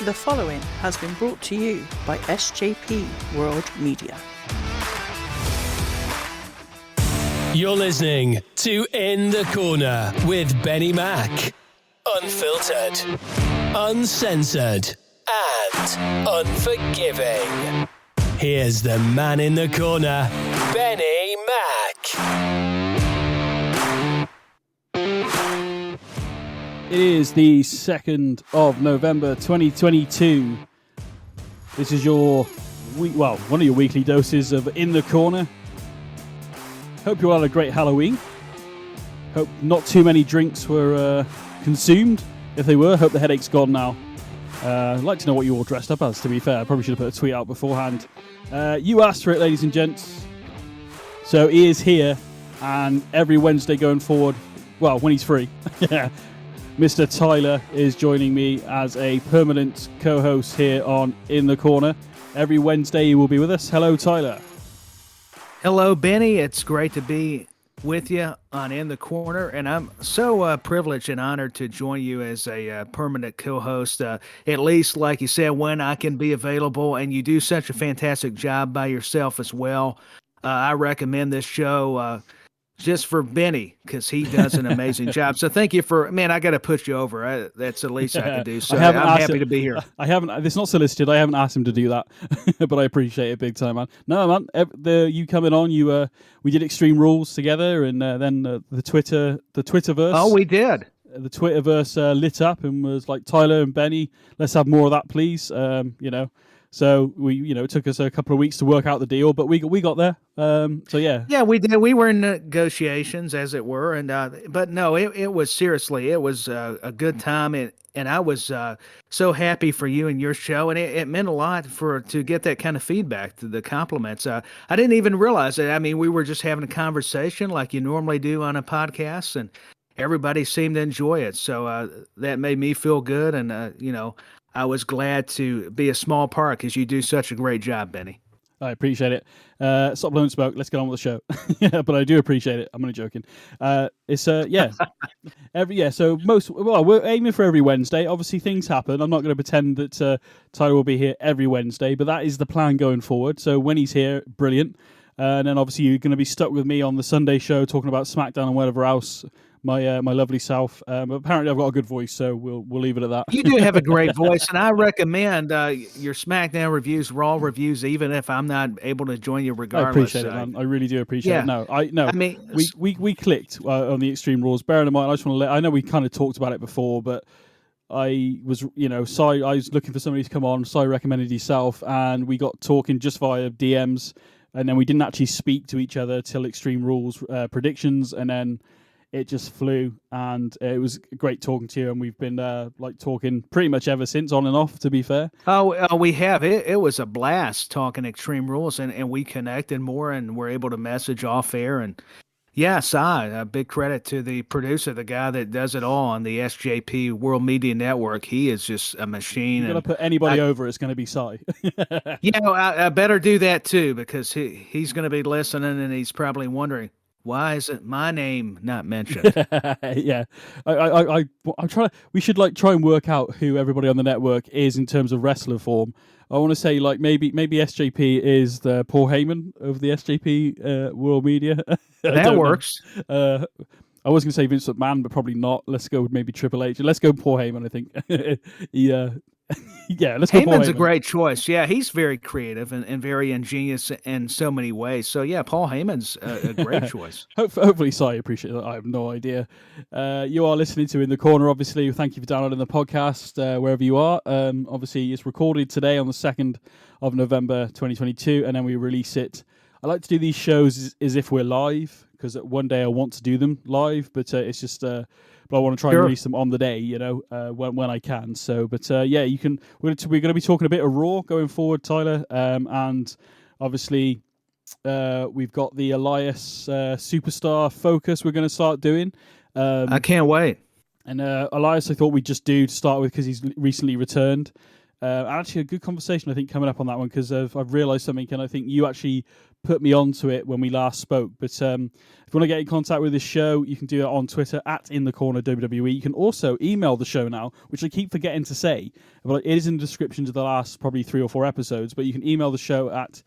The following has been brought to you by SJP World Media. You're listening to In the Corner with BenNny Mac. Unfiltered, uncensored, and unforgiving. Here's the man in the corner, BenNny Mac. It is the 2nd of November 2022. This is your one of your weekly doses of In the Corner. Hope you all had a great Halloween. Hope not too many drinks were consumed. If they were, hope the headache's gone now. I'd like to know what you all dressed up as, to be fair. I probably should have put a tweet out beforehand. You asked for it, ladies and gents. So he is here, and every Wednesday going forward, well, when he's free, yeah, Mr. Tyler is joining me as a permanent co-host here on In the Corner. Every Wednesday he will be with us. Hello, Tyler. Hello, BenNny. It's great to be with you on In the Corner, and I'm so privileged and honored to join you as a permanent co-host, at least, like you said, when I can be available, and you do such a fantastic job by yourself as well. I recommend this show just for BenNny, because he does an amazing job. So thank you I got to put you over. That's the least I can do. So I'm happy to be here. I haven't, it's not solicited. I haven't asked him to do that, but I appreciate it big time, man. No, man, you coming on, we did Extreme Rules together, and then the Twitterverse. Oh, we did. The Twitterverse lit up and was like, Tyler and BenNny, let's have more of that, please. So we, it took us a couple of weeks to work out the deal, but we got there. Yeah, we did. We were in negotiations, as it were, and but no, it was seriously, it was a good time, and I was so happy for you and your show, and it meant a lot to get that kind of feedback, the compliments. I didn't even realize it. I mean, we were just having a conversation like you normally do on a podcast, and everybody seemed to enjoy it. So that made me feel good, and I was glad to be a small part because you do such a great job, BenNny. I appreciate it. Stop blowing smoke. Let's get on with the show. Yeah, but I do appreciate it. I'm only joking. So we're aiming for every Wednesday. Obviously, things happen. I'm not going to pretend that Tyler will be here every Wednesday, but that is the plan going forward. So when he's here, brilliant. And then obviously you're going to be stuck with me on the Sunday show talking about SmackDown and whatever else. My lovely self. But apparently I've got a good voice, so we'll leave it at that. You do have a great voice, and I recommend your SmackDown reviews, Raw reviews, even if I'm not able to join you regardless. I appreciate it, man. I really do appreciate it. We clicked on the Extreme Rules. Bearing in mind, I know we kind of talked about it before, but I was, I was looking for somebody to come on. Si recommended yourself, and we got talking just via DMs, and then we didn't actually speak to each other till Extreme Rules predictions, and then it just flew, and it was great talking to you, and we've been talking pretty much ever since, on and off, to be fair. Oh, we have. It was a blast talking Extreme Rules, and we connected more, and we're able to message off air. And yes, a big credit to the producer, the guy that does it all on the SJP World Media Network. He is just a machine. You're going to put anybody over, it's going to be Si. I better do that too, because he's going to be listening, and he's probably wondering, why isn't my name not mentioned? Yeah, I'm trying. We should try and work out who everybody on the network is in terms of wrestler form. I want to say maybe SJP is the Paul Heyman of the SJP World Media. That works. I was going to say Vince McMahon, but probably not. Let's go with maybe Triple H. Let's go Paul Heyman, I think. Yeah, let's go. Heyman's a great choice. Yeah, he's very creative and very ingenious in so many ways. So yeah, Paul Heyman's a great choice. Hopefully, Si appreciate that. I have no idea. You are listening to In the Corner, obviously. Thank you for downloading the podcast wherever you are. Obviously, it's recorded today on the 2nd of November 2022, and then we release it. I like to do these shows as if we're live, because one day I want to do them live, but it's just... but I want to try and release them on the day, when I can. So, but you can. We're going to be talking a bit of Raw going forward, Tyler, and obviously we've got the Elias Superstar Focus we're going to start doing. I can't wait. And Elias, I thought we'd just do to start with because he's recently returned. Actually, a good conversation I think coming up on that one, because I've realised something, and I think you actually put me onto it when we last spoke. But if you want to get in contact with the show, you can do it on Twitter at In The Corner WWE. You can also email the show now, which I keep forgetting to say. But it is in the descriptions of the last probably 3 or 4 episodes. But you can email the show at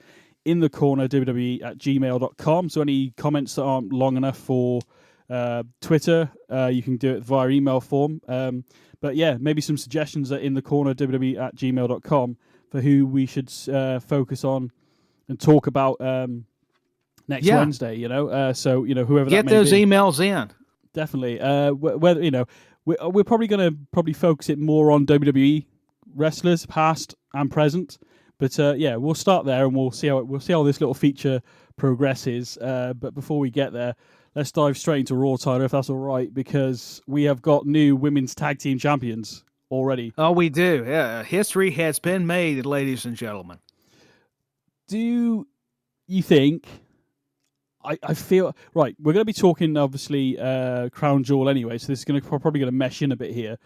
inthecornerwwe@gmail.com. So any comments that aren't long enough for Twitter, you can do it via email form. But yeah, maybe some suggestions at inthecornerwwe@gmail.com for who we should focus on and talk about next Wednesday. So whoever get that may those be. emails in. Definitely. Whether we're probably going to focus it more on WWE wrestlers, past and present. But we'll start there and we'll see how this little feature progresses. But before we get there, let's dive straight into Raw, Tyler, if that's all right, because we have got new women's tag team champions already. Oh, we do. Yeah, history has been made, ladies and gentlemen. Do you think? I feel right. We're going to be talking obviously Crown Jewel anyway, so this is probably going to mesh in a bit here.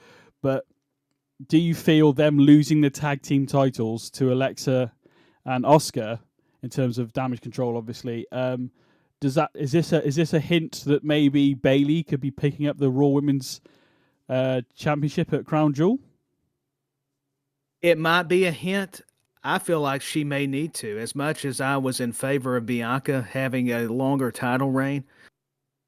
But do you feel them losing the tag team titles to Alexa and Asuka in terms of Damage Control, obviously? Is this a hint that maybe Bayley could be picking up the Raw Women's Championship at Crown Jewel? It might be a hint. I feel like she may need to. As much as I was in favor of Bianca having a longer title reign,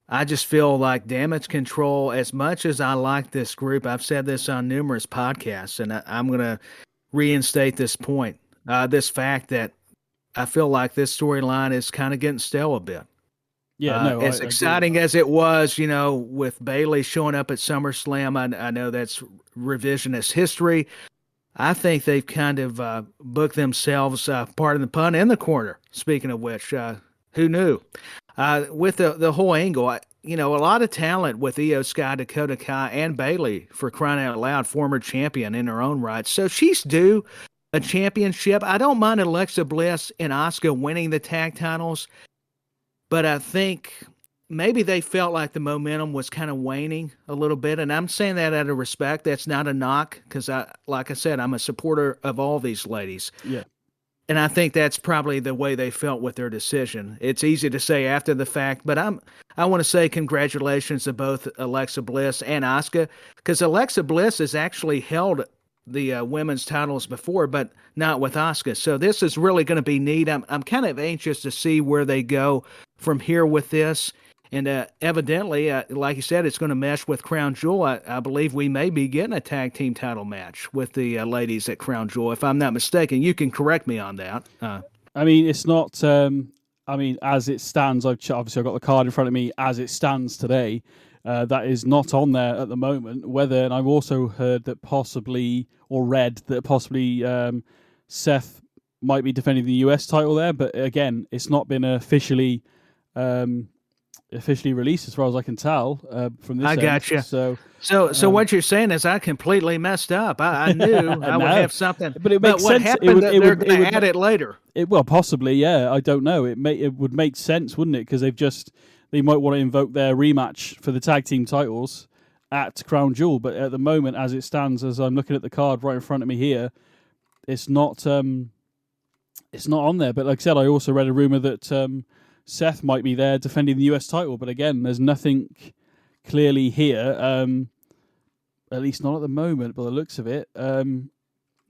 I just feel like Damage Control, as much as I like this group, I've said this on numerous podcasts, and I'm going to reinstate this point, this fact that I feel like this storyline is kind of getting stale a bit. Yeah, as exciting as it was, with Bayley showing up at SummerSlam, I know that's revisionist history. I think they've kind of booked themselves, pardon the pun, in the corner. Speaking of which, who knew? With the whole angle, a lot of talent with Io Sky, Dakota Kai, and Bayley, for crying out loud, former champion in her own right. So she's due a championship. I don't mind Alexa Bliss and Asuka winning the tag titles, but I think maybe they felt like the momentum was kind of waning a little bit. And I'm saying that out of respect. That's not a knock because, like I said, I'm a supporter of all these ladies. Yeah. And I think that's probably the way they felt with their decision. It's easy to say after the fact, but I want to say congratulations to both Alexa Bliss and Asuka, because Alexa Bliss has actually held the women's titles before, but not with Asuka. So this is really going to be neat. I'm kind of anxious to see where they go from here with this. And evidently, like you said, it's going to mesh with Crown Jewel. I believe we may be getting a tag team title match with the ladies at Crown Jewel, if I'm not mistaken. You can correct me on that. I mean, it's not... as it stands, obviously I've got the card in front of me. As it stands today, that is not on there at the moment. And I've also heard that possibly, or read that possibly Seth might be defending the US title there. But again, it's not been officially released as far as I can tell from this. I got you. So what you're saying is I completely messed up. I knew I would have something, but it makes what sense. Happened, they're going to add it later. Well, possibly, yeah. I don't know. It would make sense, wouldn't it? Because they might want to invoke their rematch for the tag team titles at Crown Jewel. But at the moment, as it stands, as I'm looking at the card right in front of me here, it's not on there. But like I said, I also read a rumor that Seth might be there defending the US title, but again, there's nothing clearly here, at least not at the moment, by the looks of it.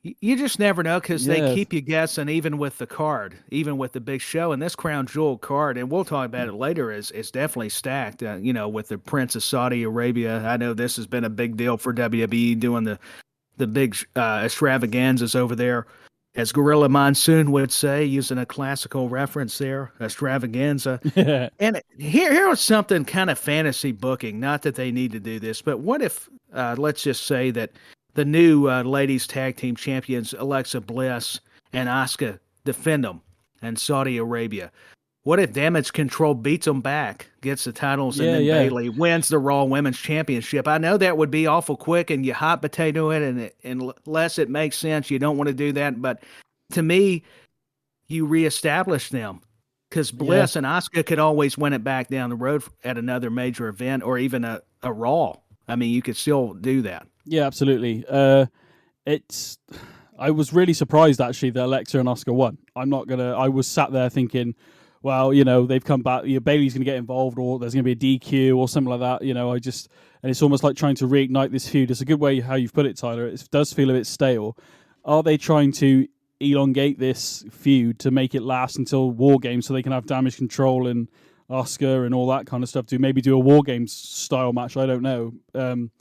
You just never know because they keep you guessing, even with the card, even with the big show. And this Crown Jewel card, and we'll talk about it later, is definitely stacked, with the Prince of Saudi Arabia. I know this has been a big deal for WWE doing the big extravaganzas over there. As Gorilla Monsoon would say, using a classical reference there, extravaganza. And here was something kind of fantasy booking. Not that they need to do this, but what if, let's just say that the new ladies tag team champions, Alexa Bliss and Asuka, defend them in Saudi Arabia. What if Damage Control beats them back, gets the titles, and then Bayley wins the Raw Women's Championship? I know that would be awful quick, and you hot potato it, and unless it makes sense, you don't want to do that. But to me, you reestablish them, because Bliss and Asuka could always win it back down the road at another major event or even a Raw. I mean, you could still do that. Yeah, absolutely. I was really surprised, actually, that Alexa and Asuka won. I was sat there thinking, well, they've come back. Bailey's going to get involved, or there's going to be a DQ or something like that. And it's almost like trying to reignite this feud. It's a good way how you've put it, Tyler. It does feel a bit stale. Are they trying to elongate this feud to make it last until War Games so they can have Damage Control and Oscar and all that kind of stuff to maybe do a War Games style match? I don't know.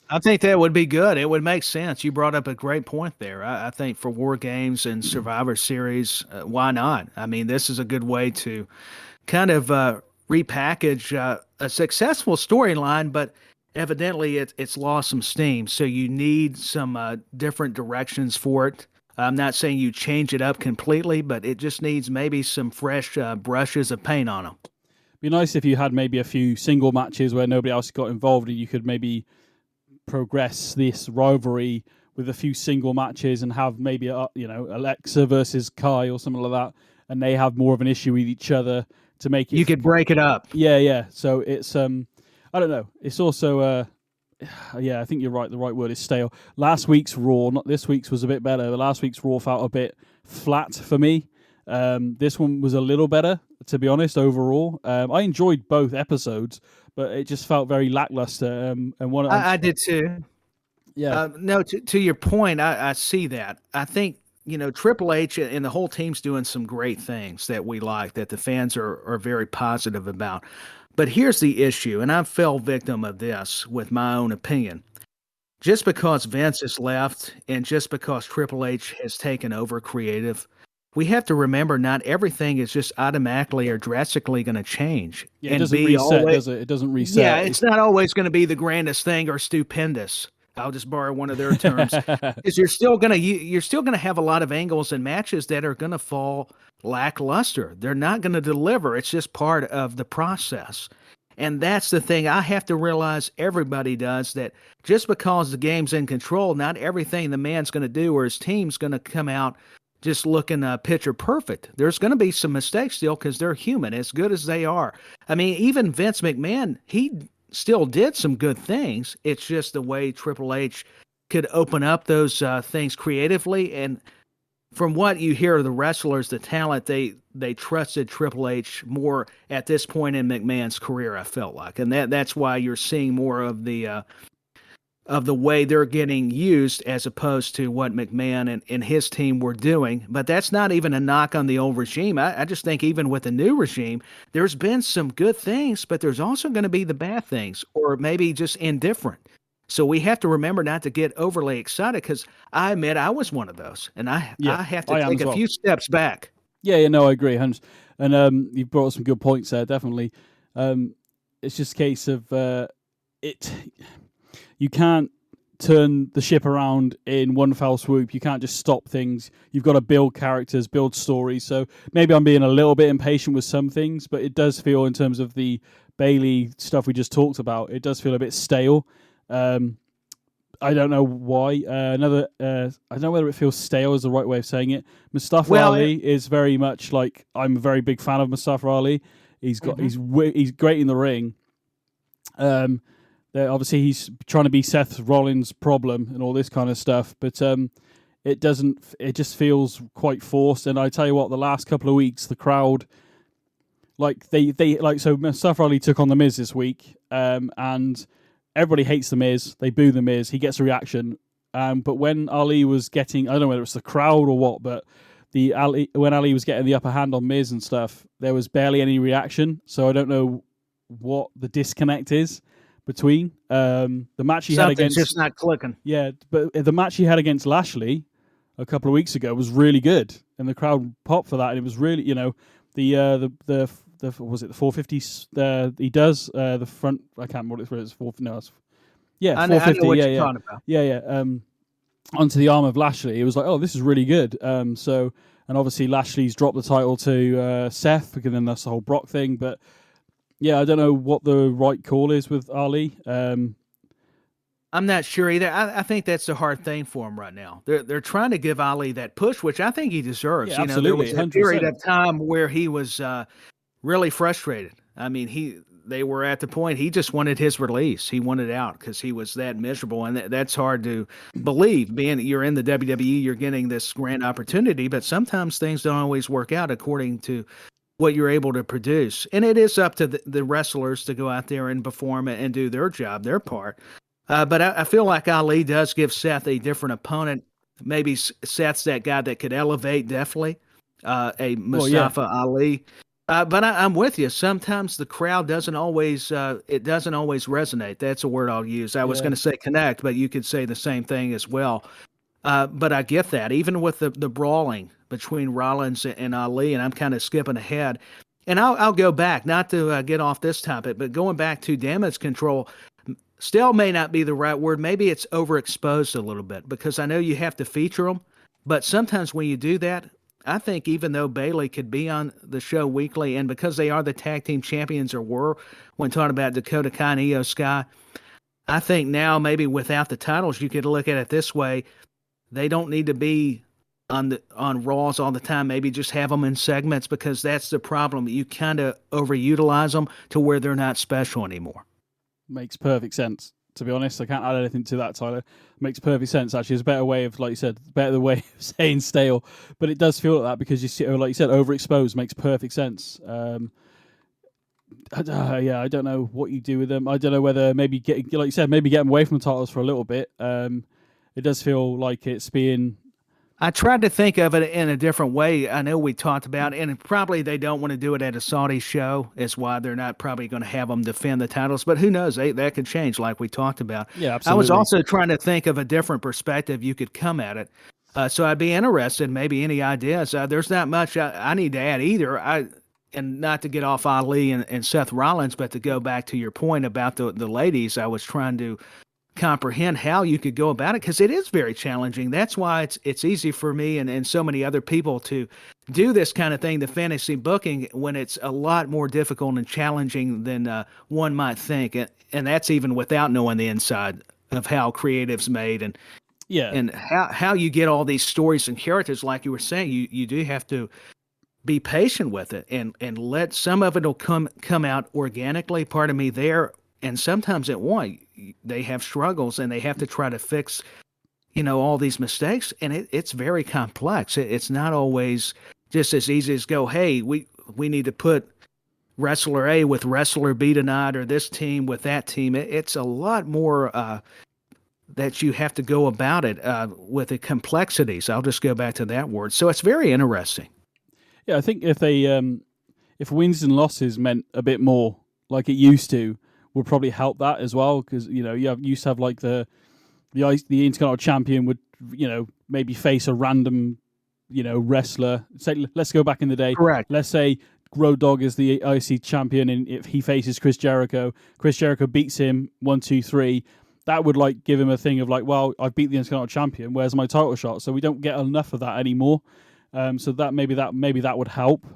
I think that would be good. It would make sense. You brought up a great point there. I think for War Games and Survivor Series, why not? I mean, this is a good way to kind of repackage a successful storyline, but evidently it's lost some steam. So you need some different directions for it. I'm not saying you change it up completely, but it just needs maybe some fresh brushes of paint on them. Be nice if you had maybe a few single matches where nobody else got involved, and you could maybe progress this rivalry with a few single matches and have maybe Alexa versus Kai or something like that, and they have more of an issue with each other to make it. You could break it up. Yeah. So it's I don't know. It's also I think you're right. The right word is stale. Last week's Raw, not this week's, was a bit better. But last week's Raw felt a bit flat for me. This one was a little better, to be honest, overall. I enjoyed both episodes, but it just felt very lackluster. I did too. Yeah. No, to your point, I see that. I think, Triple H and the whole team's doing some great things that we like, that the fans are very positive about. But here's the issue, and I fell victim of this with my own opinion. Just because Vince has left and just because Triple H has taken over creative, we have to remember not everything is just automatically or drastically going to change. Yeah, it doesn't reset, does it? It doesn't reset. Yeah, it's not always going to be the grandest thing or stupendous. I'll just borrow one of their terms. Is you're still gonna have a lot of angles and matches that are gonna fall lackluster. They're not gonna deliver. It's just part of the process. And that's the thing I have to realize everybody does, that just because the game's in control, not everything the man's going to do or his team's going to come out just looking picture perfect. There's going to be some mistakes still because they're human, as good as they are. I mean, even Vince McMahon, he still did some good things. It's just the way Triple H could open up those things creatively. And from what you hear of the wrestlers, the talent, they trusted Triple H more at this point in McMahon's career, I felt like. And that's why you're seeing more of the way they're getting used as opposed to what McMahon and his team were doing. But that's not even a knock on the old regime. I just think even with the new regime, there's been some good things, but there's also going to be the bad things, or maybe just indifferent. So we have to remember not to get overly excited, because I admit I was one of those, and I have to take a few steps back. Yeah, no, I agree. And you've brought up some good points there, definitely. It's just a case of you can't turn the ship around in one foul swoop. You can't just stop things. You've got to build characters, build stories. So maybe I'm being a little bit impatient with some things, but it does feel, in terms of the Bailey stuff we just talked about, it does feel a bit stale. I don't know why. I don't know whether it feels stale is the right way of saying it. Mustafa Ali is very much like, I'm a very big fan of Mustafa Ali. He's great in the ring. Obviously he's trying to be Seth Rollins' problem and all this kind of stuff, but it just feels quite forced. And I tell you what, the last couple of weeks, the crowd, so Mustafa Ali took on The Miz this week, and everybody hates The Miz. They boo The Miz. He gets a reaction. But when Ali was getting, I don't know whether it's the crowd or what, but when Ali was getting the upper hand on Miz and stuff, there was barely any reaction. So I don't know what the disconnect is between the match he had against. Just not clicking. Yeah, but the match he had against Lashley a couple of weeks ago was really good, and the crowd popped for that, and it was really, the was it the 450? He does the front. I can't remember what it's 450. Yeah, 450. I know what you're talking about. Yeah. Onto the arm of Lashley. It was like, oh, this is really good. And obviously Lashley's dropped the title to Seth, because then that's the whole Brock thing. But yeah, I don't know what the right call is with Ali. I'm not sure either. I think that's the hard thing for him right now. They're trying to give Ali that push, which I think he deserves. Yeah, absolutely, there was a period of time where he was really frustrated. I mean, they were at the point he just wanted his release. He wanted out because he was that miserable, and that's hard to believe. Being you're in the WWE, you're getting this grand opportunity, but sometimes things don't always work out according to what you're able to produce. And it is up to the wrestlers to go out there and perform and do their job, their part. But I feel like Ali does give Seth a different opponent. Maybe Seth's that guy that could elevate, definitely, a Mustafa Ali. But I'm with you. Sometimes the crowd doesn't always resonate. That's a word I'll use. I was going to say connect, but you could say the same thing as well. But I get that. Even with the brawling between Rollins and Ali, and I'm kind of skipping ahead. And I'll go back, not to get off this topic, but going back to damage control, still may not be the right word. Maybe it's overexposed a little bit, because I know you have to feature them. But sometimes when you do that, I think even though Bayley could be on the show weekly, and because they are the tag team champions, or were, when talking about Dakota Kai and Io Sky, I think now maybe without the titles, you could look at it this way. They don't need to be on Raws all the time. Maybe just have them in segments, because that's the problem. You kind of overutilize them to where they're not special anymore. Makes perfect sense. To be honest, I can't add anything to that, Tyler. Makes perfect sense. Actually, it's a better way of, like you said, better way of saying stale. But it does feel like that, because you see, like you said, overexposed makes perfect sense. I don't know what you do with them. I don't know whether maybe like you said, maybe get them away from the titles for a little bit. It does feel like it's being. I tried to think of it in a different way. I know we talked about it, and probably they don't want to do it at a Saudi show. Is why they're not probably going to have them defend the titles. But who knows? That could change, like we talked about. Yeah, absolutely. I was also trying to think of a different perspective you could come at it. So I'd be interested, maybe any ideas. There's not much I need to add either. And not to get off Ali and Seth Rollins, but to go back to your point about the ladies, I was trying to comprehend how you could go about it, because it is very challenging. That's why it's easy for me and so many other people to do this kind of thing, the fantasy booking, when it's a lot more difficult and challenging than one might think. And that's even without knowing the inside of how creative's made and how you get all these stories and characters. Like you were saying, you do have to be patient with it and let some of it'll come out organically, part of me there. And sometimes it won't. They have struggles and they have to try to fix, all these mistakes. And it's very complex. It's not always just as easy as go, hey, we need to put wrestler A with wrestler B tonight, or this team with that team. It's a lot more that you have to go about it with the complexities. I'll just go back to that word. So it's very interesting. Yeah, I think if if wins and losses meant a bit more like it used to, would probably help that as well, because you used to have like the Intercontinental Champion would maybe face a random wrestler. Say, let's go back in the day. Correct. Let's say Road Dogg is the IC champion, and if he faces Chris Jericho beats him 1, 2, 3. That would like give him a thing of like, well, I beat the Intercontinental Champion. Where's my title shot? So we don't get enough of that anymore. So that maybe that would help.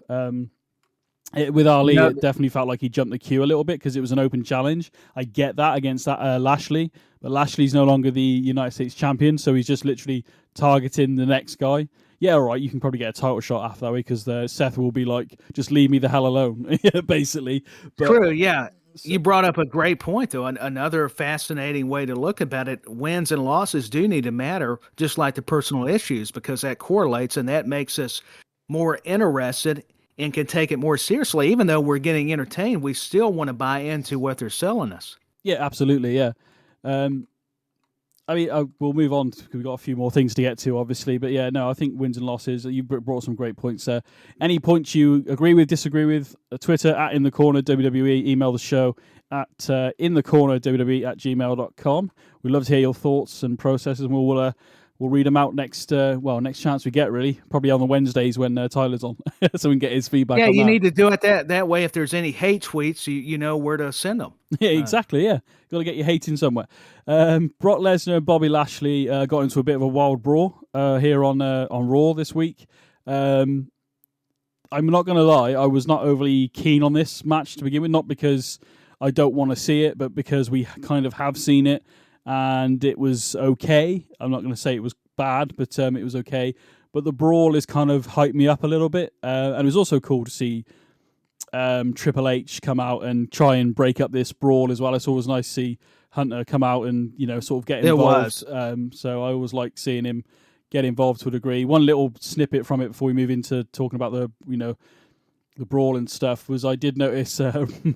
With Ali, it definitely felt like he jumped the queue a little bit, because it was an open challenge. I get that against that Lashley, but Lashley's no longer the United States champion, so he's just literally targeting the next guy. Yeah, all right, you can probably get a title shot after that way, because Seth will be like, just leave me the hell alone, basically. But, true, yeah. You brought up a great point, though. Another fascinating way to look about it, wins and losses do need to matter, just like the personal issues, because that correlates, and that makes us more interested and can take it more seriously. Even though we're getting entertained, we still want to buy into what they're selling us. Yeah, absolutely, yeah. We'll move on, because we've got a few more things to get to, obviously. But yeah, no, I think wins and losses, you brought some great points there. Any points you agree with, disagree with, Twitter at In The Corner WWE, email the show at inthecornerwwe@gmail.com. We'd love to hear your thoughts and processes, and we'll read them out next chance we get, really. Probably on the Wednesdays when Tyler's on, so we can get his feedback on that. Yeah, you need to do it that way. If there's any hate tweets, you know where to send them. Yeah, exactly, yeah. Got to get your hating somewhere. Brock Lesnar and Bobby Lashley got into a bit of a wild brawl here on Raw this week. I'm not going to lie, I was not overly keen on this match to begin with, not because I don't want to see it, but because we kind of have seen it. And it was okay. I'm not going to say it was bad, but it was okay. But the brawl is kind of hyped me up a little bit. And it was also cool to see Triple H come out and try and break up this brawl as well. It's always nice to see Hunter come out and, sort of get involved. So I always like seeing him get involved to a degree. One little snippet from it before we move into talking about the the brawl and stuff was I did notice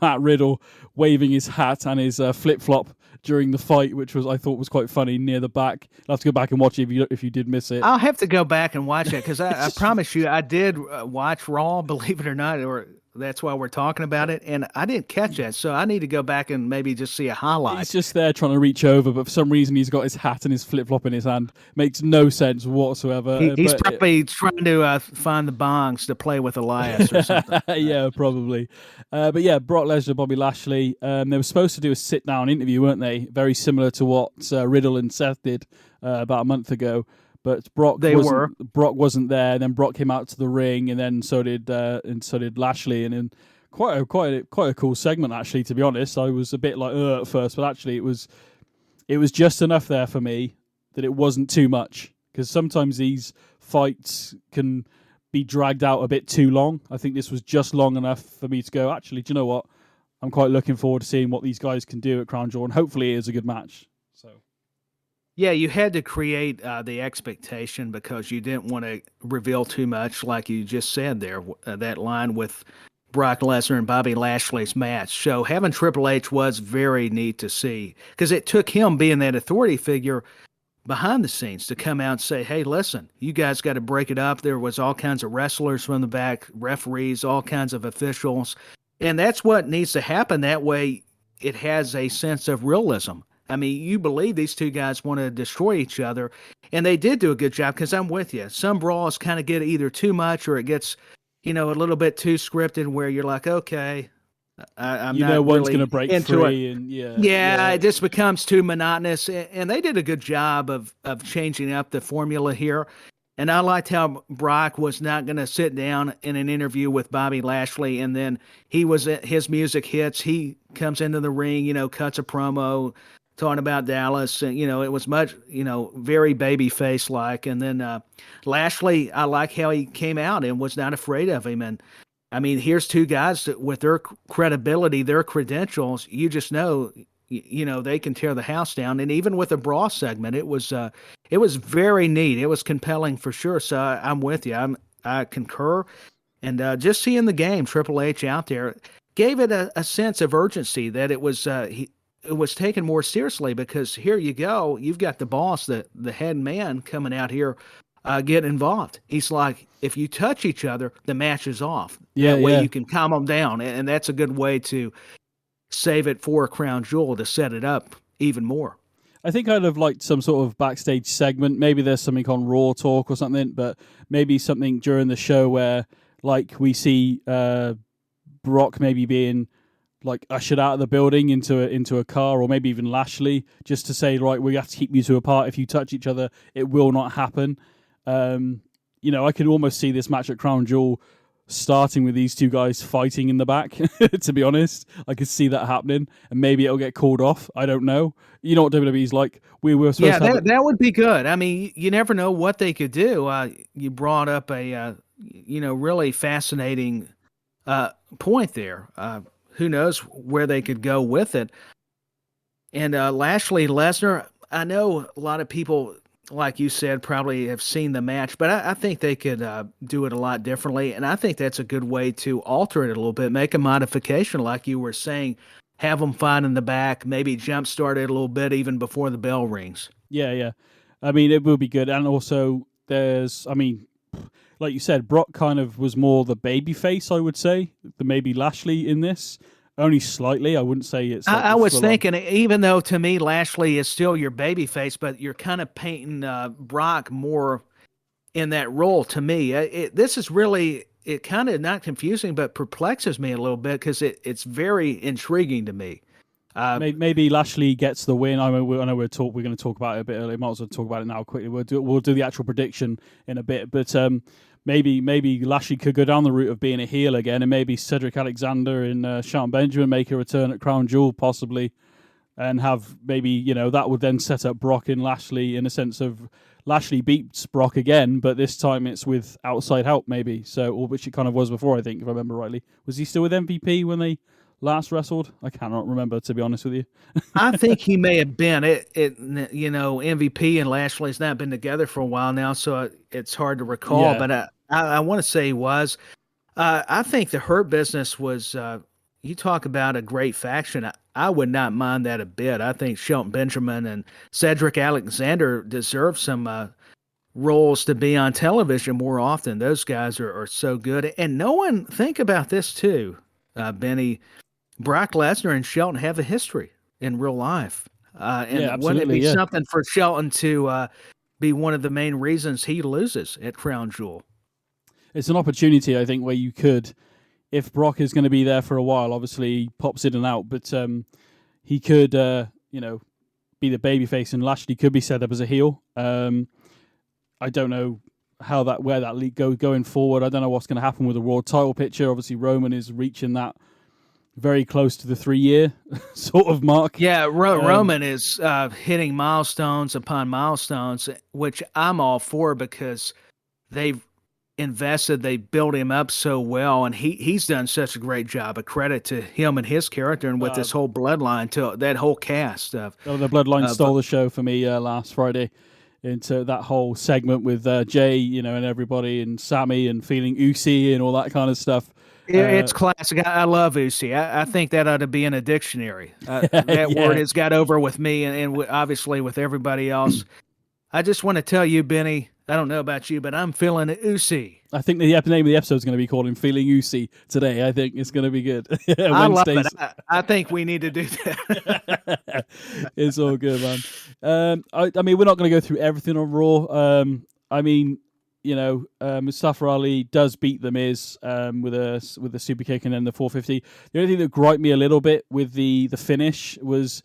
Matt Riddle waving his hat and his flip-flop during the fight, which I thought was quite funny near the back. I'll have to go back and watch it if you did miss it. I'll have to go back and watch it because I promise you I did watch Raw, believe it or not, or that's why we're talking about it, and I didn't catch it, so I need to go back and maybe just see a highlight. He's just there trying to reach over, but for some reason he's got his hat and his flip-flop in his hand. Makes no sense whatsoever. He's probably trying to find the bongs to play with Elias or something. Yeah, probably. But yeah, Brock Lesnar, Bobby Lashley, they were supposed to do a sit-down interview, weren't they? Very similar to what Riddle and Seth did about a month ago. But Brock wasn't there. And then Brock came out to the ring, and then so did Lashley, and then quite a cool segment actually. To be honest, I was a bit like at first, but actually it was just enough there for me that it wasn't too much, because sometimes these fights can be dragged out a bit too long. I think this was just long enough for me to go, actually, do you know what? I'm quite looking forward to seeing what these guys can do at Crown Jewel, and hopefully it is a good match. So. Yeah, you had to create the expectation because you didn't want to reveal too much, like you just said there, that line with Brock Lesnar and Bobby Lashley's match. So having Triple H was very neat to see, because it took him being that authority figure behind the scenes to come out and say, hey, listen, you guys got to break it up. There was all kinds of wrestlers from the back, referees, all kinds of officials. And that's what needs to happen. That way it has a sense of realism. I mean, you believe these two guys want to destroy each other, and they did do a good job, because I'm with you. Some brawls kind of get either too much or it gets, a little bit too scripted where you're like, okay, I'm not one's really going to break into free. it. And yeah, it just becomes too monotonous, and they did a good job of changing up the formula here. And I liked how Brock was not going to sit down in an interview with Bobby Lashley, and then his music hits, he comes into the ring, cuts a promo, talking about Dallas, and it was much, very baby face like. And then Lashley, I like how he came out and was not afraid of him. And I mean, here's two guys that, with their credibility, their credentials, you just know, they can tear the house down. And even with the Brawl segment, it was very neat. It was compelling for sure. So I'm with you. I concur. And just seeing the game, Triple H out there gave it a sense of urgency that it was it was taken more seriously, because here you go, you've got the boss, the head man coming out here, get involved. He's like, if you touch each other, the match is off. That way you can calm them down, and that's a good way to save it for Crown Jewel, to set it up even more. I think I'd have liked some sort of backstage segment. Maybe there's something on Raw Talk or something, but maybe something during the show where, like, we see Brock maybe being like ushered out of the building into a car, or maybe even Lashley, just to say, right, we have to keep you two apart. If you touch each other, it will not happen. I could almost see this match at Crown Jewel starting with these two guys fighting in the back. To be honest, I could see that happening, and maybe it'll get called off. I don't know. You know what WWE's like. We were supposed to have that would be good. I mean, you never know what they could do. You brought up a really fascinating point there. Who knows where they could go with it. And Lashley Lesnar, I know a lot of people, like you said, probably have seen the match, but I think they could do it a lot differently. And I think that's a good way to alter it a little bit, make a modification, like you were saying, have them fight in the back, maybe jump start it a little bit even before the bell rings. Yeah. I mean, it will be good. And also like you said, Brock kind of was more the baby face, I would say, than maybe Lashley in this. Only slightly. I wouldn't say it's like I was thinking, even though to me Lashley is still your baby face, but you're kind of painting Brock more in that role to me. This is really, it kind of not confusing, but perplexes me a little bit, because it's very intriguing to me. Maybe Lashley gets the win. I know we're going to talk about it a bit earlier. Might as well talk about it now quickly. We'll do the actual prediction in a bit, but maybe Lashley could go down the route of being a heel again, and maybe Cedric Alexander and Shelton Benjamin make a return at Crown Jewel possibly, and have maybe that would then set up Brock and Lashley in a sense of Lashley beats Brock again, but this time it's with outside help maybe. So, or which it kind of was before, I think, if I remember rightly. Was he still with MVP when they last wrestled? I cannot remember, to be honest with you. I think he may have been. MVP and Lashley's not been together for a while now, so it's hard to recall. Yeah. But I want to say he was. I think the Hurt Business was, you talk about a great faction. I would not mind that a bit. I think Shelton Benjamin and Cedric Alexander deserve some roles to be on television more often. Those guys are so good. And no one, think about this too, Benny. Brock Lesnar and Shelton have a history in real life. And wouldn't it be something for Shelton to be one of the main reasons he loses at Crown Jewel? It's an opportunity, I think, where you could, if Brock is going to be there for a while, obviously he pops in and out, but he could, be the babyface, and Lashley could be set up as a heel. I don't know where that league going forward. I don't know what's going to happen with the Raw title picture. Obviously, Roman is reaching that very close to the 3-year sort of mark. Yeah, Roman is hitting milestones upon milestones, which I'm all for because they've invested, they built him up so well, and he's done such a great job. A credit to him and his character, and with this whole bloodline, to that whole cast of. The bloodline stole the show for me last Friday. Into that whole segment with Jay, and everybody, and Sammy, and feeling UCIE and all that kind of stuff. It's classic. I love UCIE. I think that ought to be in a dictionary. That word has got over with me, and obviously with everybody else. I just want to tell you, Benny, I don't know about you, but I'm feeling UCIE. I think the name of the episode is going to be called "In Feeling UCIE" today. I think it's going to be good. I love it. I think we need to do that. It's all good, man. I mean, we're not going to go through everything on Raw. Mustafa Ali does beat The Miz with a super kick and then the 450. The only thing that griped me a little bit with the finish was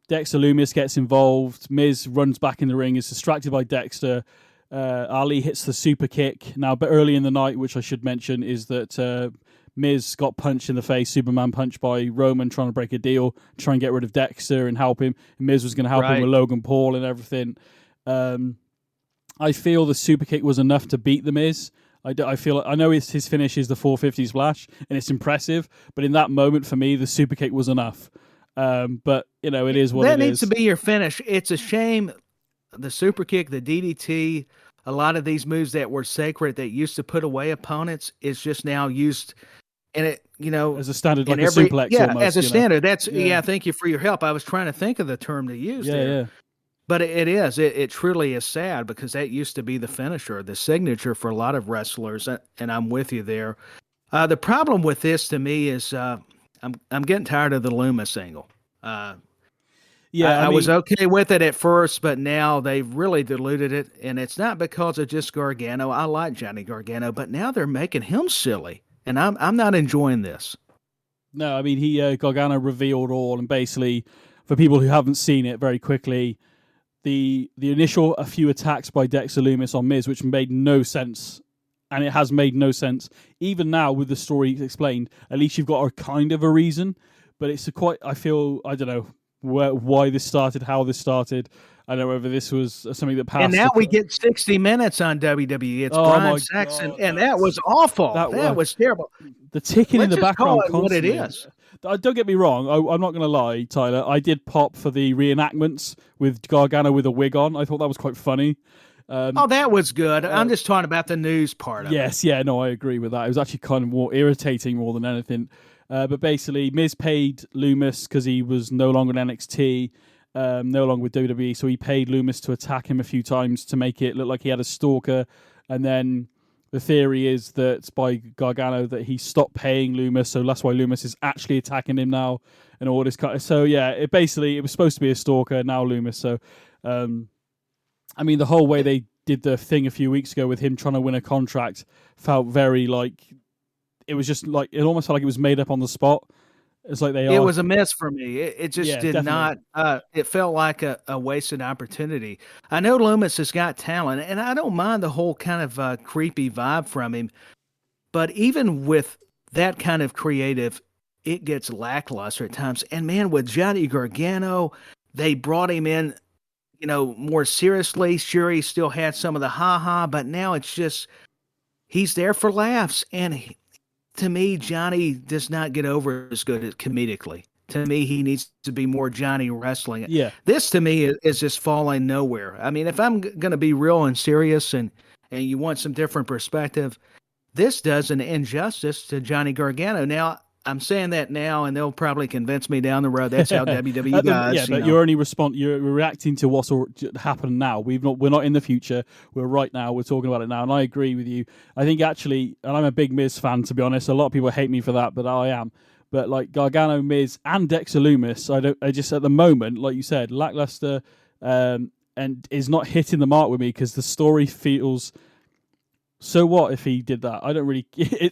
Dexter Lumis gets involved. Miz runs back in the ring, is distracted by Dexter. Ali hits the super kick. Now, but early in the night, which I should mention, is that Miz got punched in the face, Superman punch by Roman, trying to break a deal, try and get rid of Dexter and help him. And Miz was going to help him with Logan Paul and everything. I feel the super kick was enough to beat The Miz. I know his finish is the 450 splash, and it's impressive, but in that moment, for me, the super kick was enough. But, it is what it is. That needs to be your finish. It's a shame the super kick, the DDT, a lot of these moves that were sacred that used to put away opponents is just now used, and it, as a standard, like a suplex. Yeah, almost, as a standard. That's thank you for your help. I was trying to think of the term to use there. Yeah. But it truly is sad because that used to be the finisher, the signature for a lot of wrestlers, and I'm with you there. The problem with this to me is I'm getting tired of the Lumis angle. I was okay with it at first, but now they've really diluted it, and it's not because of just Gargano. I like Johnny Gargano, but now they're making him silly, and I'm not enjoying this. No, I mean Gargano revealed all, and basically, for people who haven't seen it, very quickly, the initial a few attacks by Dexter Lumis on Miz, which made no sense. And it has made no sense. Even now, with the story explained, at least you've got a kind of a reason. But it's I don't know why this started, how this started. I don't know whether this was something that passed. And now we get 60 minutes on WWE. It's Brian Saxon, and that was awful. That was terrible. The ticking in the background constantly. What it is. Don't get me wrong. I'm not going to lie, Tyler. I did pop for the reenactments with Gargano with a wig on. I thought that was quite funny. That was good. I'm just talking about the news part of it. Yes, I agree with that. It was actually kind of more irritating more than anything. But basically, Miz paid Lumis because he was no longer in NXT, no longer with WWE, so he paid Lumis to attack him a few times to make it look like he had a stalker. And then the theory is that by Gargano that he stopped paying Lumis, so that's why Lumis is actually attacking him now and all this kind of... So it was supposed to be a stalker, now Lumis. So... I mean, the whole way they did the thing a few weeks ago with him trying to win a contract felt very it was just it almost felt like it was made up on the spot. It's like it was a miss for me. It just did definitely not. It felt like a wasted opportunity. I know Lumis has got talent, and I don't mind the whole kind of creepy vibe from him. But even with that kind of creative, it gets lackluster at times. And man, with Johnny Gargano, they brought him in, more seriously. Sure, he still had some of the ha-ha, but now it's just, he's there for laughs. And to me, Johnny does not get over as good as comedically. To me, he needs to be more Johnny wrestling. Yeah. This, to me, is just falling nowhere. I mean, if I'm going to be real and serious and you want some different perspective, this does an injustice to Johnny Gargano. Now, I'm saying that now, and they'll probably convince me down the road. That's how WWE guys. Yeah, but you're only you're reacting to what's happened now. We're not in the future. We're right now. We're talking about it now, and I agree with you. I think actually, and I'm a big Miz fan, to be honest. A lot of people hate me for that, but I am. But like Gargano, Miz, and Dexter Lumis, I just at the moment, like you said, lackluster, and is not hitting the mark with me because the story feels. So what if he did that? I don't really.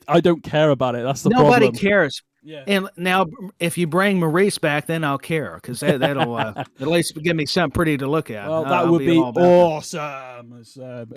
I don't care about it. That's the problem. Nobody cares. Yeah. And now, if you bring Maurice back, then I'll care because that'll at least give me something pretty to look at. Well, that would be awesome.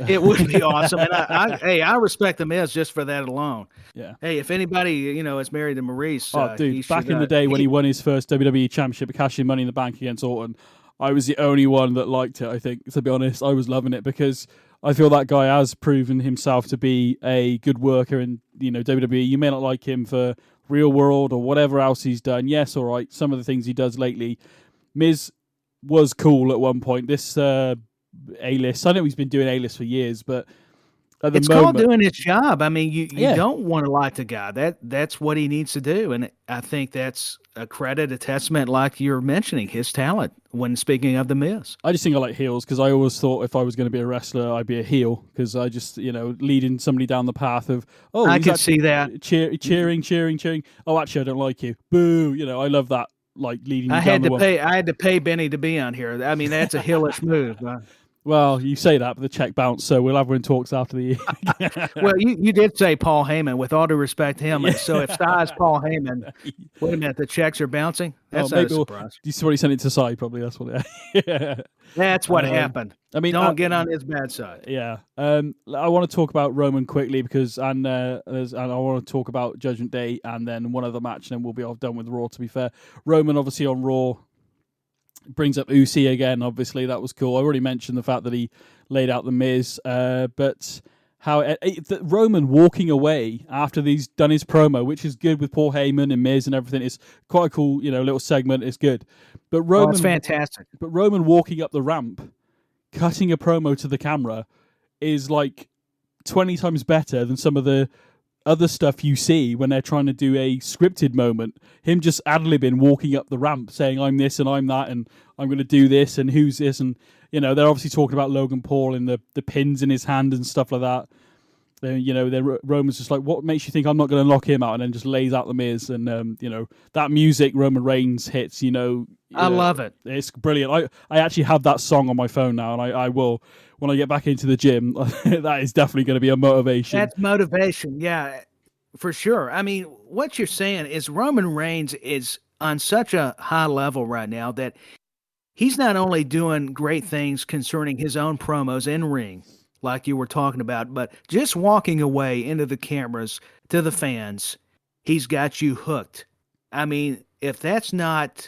It would be awesome, and I respect the Miz just for that alone. Yeah. Hey, if anybody is married to Maurice, dude, back in the day when he won his first WWE Championship, cashing Money in the Bank against Orton, I was the only one that liked it. I think, to be honest, I was loving it because I feel that guy has proven himself to be a good worker in WWE. You may not like him for Real World or whatever else he's done. Yes, all right, some of the things he does lately. Miz was cool at one point. This A-list, I know he's been doing A-list for years, but at the it's moment, called doing his job. I mean, you don't want to like the guy. That's what he needs to do, and I think that's a credit, a testament, like you're mentioning, his talent when speaking of the Miz. I just think I like heels because I always thought if I was going to be a wrestler, I'd be a heel because I just, leading somebody down the path of, I can see that. Cheering. Oh, actually, I don't like you. Boo. I love that, like leading you down the I had to pay BenNny to be on here. I mean, that's a heelish move. Well, you say that, but the check bounced, so we'll have one talks after the Well, you did say Paul Heyman, with all due respect to him. And so if Styles Paul Heyman, wait a minute, the checks are bouncing? That's not a surprise. You already sent it to side, probably. That's what That's what happened. I mean, don't get on his bad side. Yeah. I want to talk about Roman quickly because and I want to talk about Judgment Day and then one other match, and then we'll be all done with Raw, to be fair. Roman, obviously, on Raw, brings up UCIE again, obviously. That was cool. I already mentioned the fact that he laid out the Miz, but how Roman walking away after he's done his promo, which is good with Paul Heyman and Miz and everything. It's quite a cool, little segment. It's good. But Roman, it's fantastic. But Roman walking up the ramp, cutting a promo to the camera, is like 20 times better than some of the other stuff you see when they're trying to do a scripted moment. Him just ad-libbing, walking up the ramp, saying I'm this and I'm that and I'm going to do this and who's this, and they're obviously talking about Logan Paul and the pins in his hand and stuff like that. Then Roman's just like, what makes you think I'm not going to knock him out? And then just lays out the Miz, and that music Roman Reigns hits. I love it. It's brilliant. I actually have that song on my phone now, and I will when I get back into the gym. That is definitely going to be a motivation. That's motivation, yeah, for sure. I mean, what you're saying is Roman Reigns is on such a high level right now that he's not only doing great things concerning his own promos in ring, like you were talking about, but just walking away into the cameras to the fans, he's got you hooked. I mean, if that's not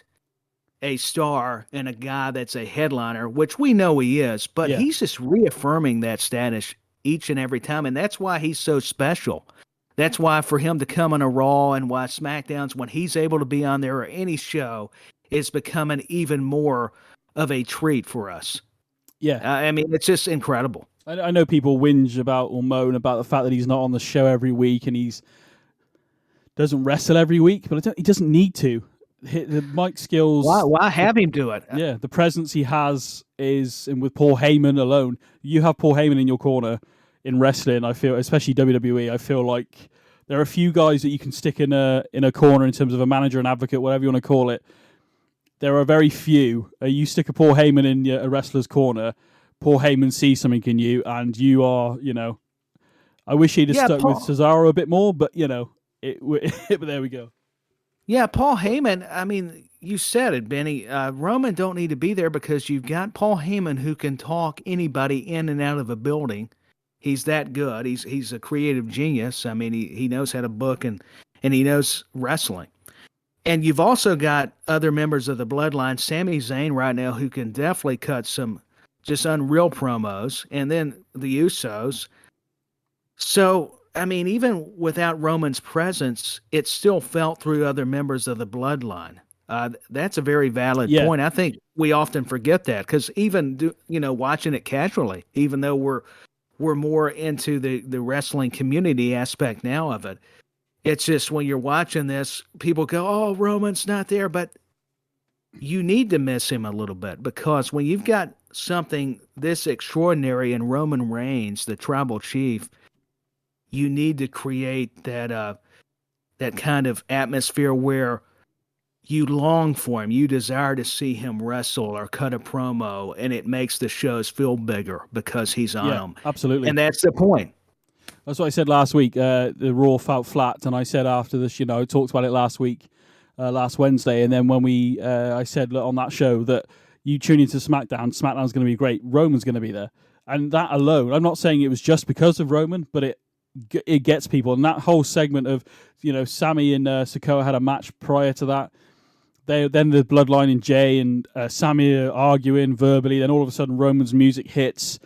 a star and a guy that's a headliner, which we know he is, but he's just reaffirming that status each and every time, and that's why he's so special. That's why for him to come on a Raw and why SmackDowns, when he's able to be on there or any show, is becoming even more of a treat for us. Yeah. I mean, it's just incredible. I know people whinge about or moan about the fact that he's not on the show every week and he's doesn't wrestle every week, but he doesn't need to. The mic skills. Why have him do it? Yeah, the presence he has is, and with Paul Heyman alone, you have Paul Heyman in your corner in wrestling. I feel, especially WWE, I feel like there are a few guys that you can stick in a corner in terms of a manager, an advocate, whatever you want to call it. There are very few. You stick a Paul Heyman in a wrestler's corner, Paul Heyman sees something in you, and you are, I wish he'd have stuck with Cesaro a bit more, but but there we go. Yeah, Paul Heyman, I mean, you said it, BenNny. Roman don't need to be there because you've got Paul Heyman who can talk anybody in and out of a building. He's that good. He's a creative genius. I mean, he knows how to book and he knows wrestling. And you've also got other members of the Bloodline, Sami Zayn right now, who can definitely cut some just unreal promos, and then the Usos. So, I mean, even without Roman's presence, it still felt through other members of the Bloodline. That's a very valid point. I think we often forget that because even watching it casually, even though we're we're more into the wrestling community aspect now of it. It's just when you're watching this, people go, "Oh, Roman's not there," but you need to miss him a little bit, because when you've got something this extraordinary in Roman Reigns, the tribal chief, you need to create that kind of atmosphere where you long for him, you desire to see him wrestle or cut a promo, and it makes the shows feel bigger because he's on them. Absolutely. And that's the point. That's what I said last week. The Raw felt flat, and I said after this, I talked about it last week, last Wednesday, and then when I said on that show that you tune into SmackDown, SmackDown's going to be great, Roman's going to be there, and that alone, I'm not saying it was just because of Roman, but it gets people, and that whole segment of Sammy and Sikoa had a match prior to that. Then the Bloodline and Jay and Sammy are arguing verbally. Then all of a sudden Roman's music hits.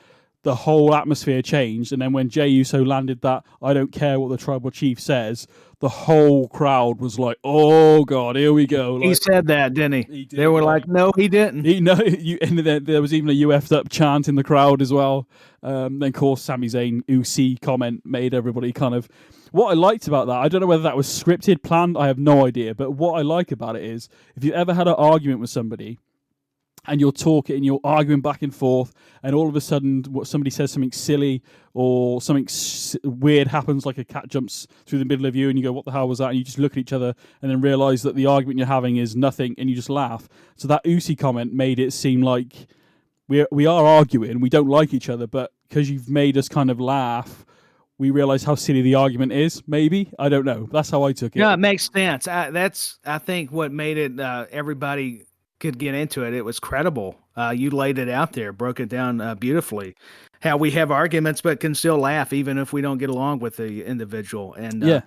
The whole atmosphere changed. And then when Jey Uso landed that, "I don't care what the tribal chief says," the whole crowd was like, "Oh God, here we go." Like, he said that, didn't he? Did, they were like, "No, he didn't." And there was even a UF'd up chant in the crowd as well. Then of course Sami Zayn UC comment made everybody kind of. What I liked about that, I don't know whether that was scripted, planned, I have no idea. But what I like about it is, if you ever had an argument with somebody, and you're talking and you're arguing back and forth, and all of a sudden somebody says something silly or something weird happens, like a cat jumps through the middle of you, and you go, "What the hell was that?" And you just look at each other and then realise that the argument you're having is nothing, and you just laugh. So that Usi comment made it seem like we are arguing, we don't like each other, but because you've made us kind of laugh, we realise how silly the argument is, maybe. I don't know. That's how I took it. No, it makes sense. I think what made it, everybody could get into it. It was credible. You laid it out there, broke it down beautifully. How we have arguments but can still laugh even if we don't get along with the individual. And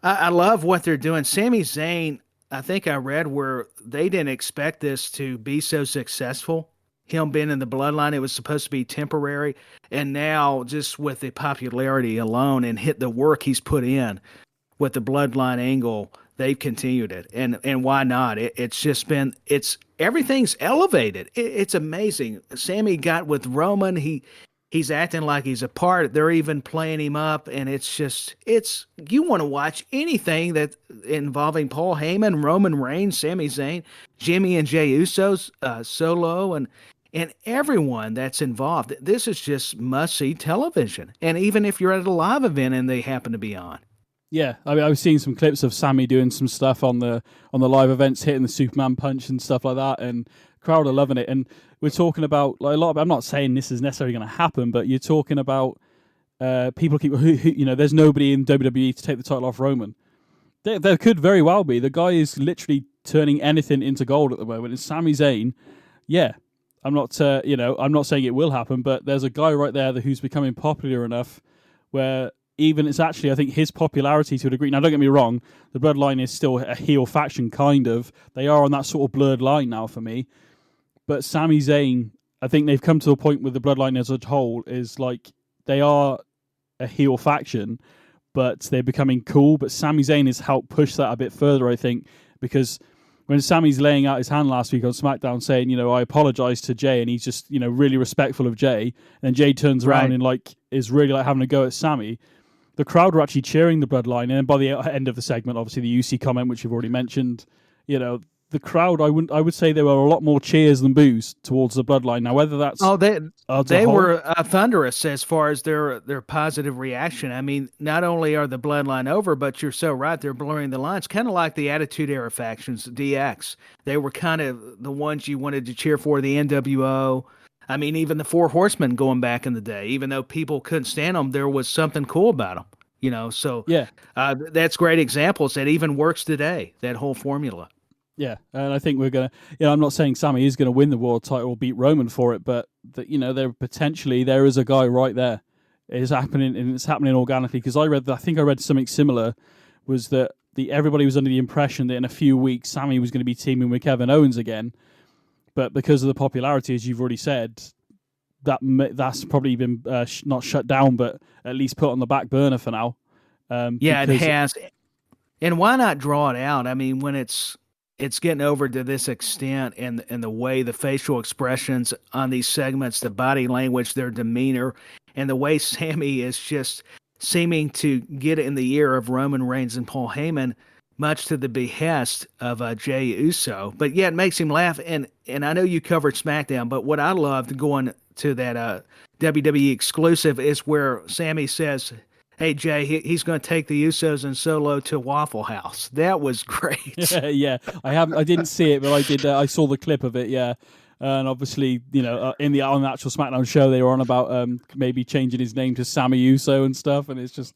I love what they're doing. Sami Zayn, I think I read where they didn't expect this to be so successful. Him being in the Bloodline, it was supposed to be temporary. And now, just with the popularity alone and the work he's put in with the Bloodline angle, they've continued it. And why not? Everything's elevated. It's amazing. Sammy got with Roman. He's acting like he's a part. They're even playing him up. And you want to watch anything that involving Paul Heyman, Roman Reigns, Sami Zayn, Jimmy and Jey Usos, Solo, and everyone that's involved. This is just must-see television. And even if you're at a live event and they happen to be on. Yeah, I mean, I was seeing some clips of Sammy doing some stuff on the live events, hitting the Superman punch and stuff like that, and crowd are loving it. And we're talking about like a lot. I'm not saying this is necessarily going to happen, but you're talking about people who there's nobody in WWE to take the title off Roman. There could very well be. The guy is literally turning anything into gold at the moment. It's Sami Zayn. Yeah, I'm not saying it will happen, but there's a guy right there who's becoming popular enough where. Even it's actually, I think, his popularity to a degree. Now, don't get me wrong, the Bloodline is still a heel faction, kind of. They are on that sort of blurred line now for me. But Sami Zayn, I think they've come to a point with the Bloodline as a whole is like they are a heel faction, but they're becoming cool. But Sami Zayn has helped push that a bit further, I think, because when Sami's laying out his hand last week on SmackDown saying, I apologize to Jay, and he's just, really respectful of Jay, and Jay turns around and is really having a go at Sami. The crowd were actually cheering the Bloodline, and then by the end of the segment, obviously the UC comment, which you've already mentioned, the crowd, I would say there were a lot more cheers than boos towards the Bloodline. Now, whether that's they were thunderous as far as their positive reaction. I mean, not only are the Bloodline over, but you're so right, they're blurring the lines, kind of like the Attitude Era factions, DX. They were kind of the ones you wanted to cheer for, the NWO. I mean, even the Four Horsemen going back in the day, even though people couldn't stand them, there was something cool about them, So yeah, that's great examples that even works today, that whole formula. Yeah, and I think we're going to, I'm not saying Sami is going to win the world title or beat Roman for it, but, there is a guy right there. It is happening, and it's happening organically, because I think I read something similar, was that everybody was under the impression that in a few weeks, Sami was going to be teaming with Kevin Owens again. But because of the popularity, as you've already said, that's probably been not shut down, but at least put on the back burner for now. It has. And why not draw it out? I mean, when it's getting over to this extent, and the way the facial expressions on these segments, the body language, their demeanor, and the way Sammy is just seeming to get in the ear of Roman Reigns and Paul Heyman, much to the behest of Jey Uso. But yeah, it makes him laugh. And I know you covered SmackDown, but what I loved going to that WWE exclusive is where Sammy says, "Hey Jay, he's going to take the Usos and Solo to Waffle House." That was great. Yeah, I didn't see it, but I did. I saw the clip of it. Yeah, and obviously, on the actual SmackDown show, they were on about maybe changing his name to Sammy Uso and stuff, and it's just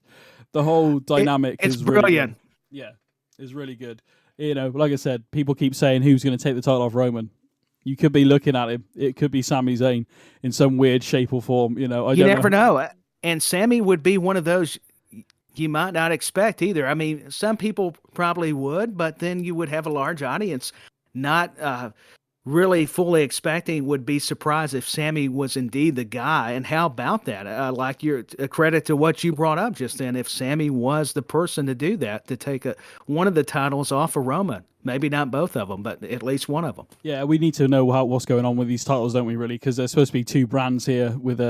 the whole dynamic it's is brilliant. Really, yeah, it's really good. Like I said, people keep saying who's going to take the title off Roman. You could be looking at him. It could be Sami Zayn in some weird shape or form. You never know. And Sammy would be one of those you might not expect either. I mean, some people probably would, but then you would have a large audience not really fully expecting, would be surprised if Sammy was indeed the guy. And how about that? Like a credit to what you brought up just then, if Sammy was the person to do that, to take one of the titles off of Roman. Maybe not both of them, but at least one of them. Yeah, we need to know what's going on with these titles, don't we, really? Because there's supposed to be two brands here with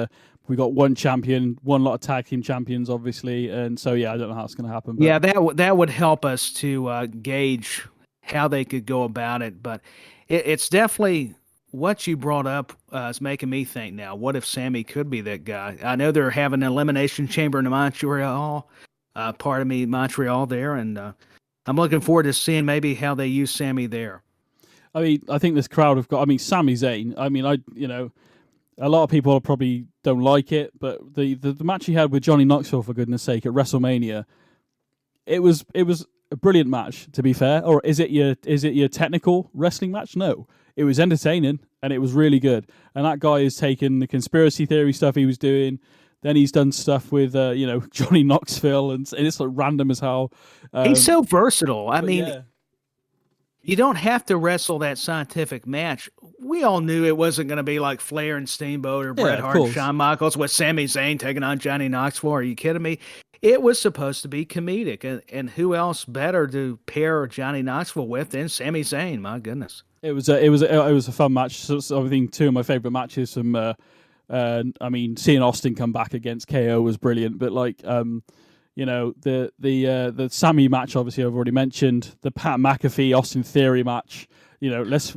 we got one champion, one lot of tag team champions, obviously. And so, yeah, I don't know how it's going to happen. But yeah, that would help us to gauge how they could go about it. But it's definitely what you brought up is making me think now, what if Sammy could be that guy? I know they're having an elimination chamber in Montreal, Montreal there, and I'm looking forward to seeing maybe how they use Sammy there. I mean, I think this crowd have got. I mean, Sami Zayn. I mean, a lot of people probably don't like it, but the match he had with Johnny Knoxville, for goodness sake, at WrestleMania, it was a brilliant match. To be fair, or is it your technical wrestling match? No, it was entertaining and it was really good. And that guy has taken the conspiracy theory stuff he was doing. Then he's done stuff with, Johnny Knoxville, and it's like random as hell. He's so versatile. I mean, yeah. You don't have to wrestle that scientific match. We all knew it wasn't going to be like Flair and Steamboat or Bret Hart and Shawn Michaels with Sami Zayn taking on Johnny Knoxville. Are you kidding me? It was supposed to be comedic, and who else better to pair Johnny Knoxville with than Sami Zayn? My goodness, it was a fun match. So I think two of my favorite matches from. I mean, seeing Austin come back against KO was brilliant, but the Sammy match, obviously I've already mentioned. The Pat McAfee Austin Theory match. Let's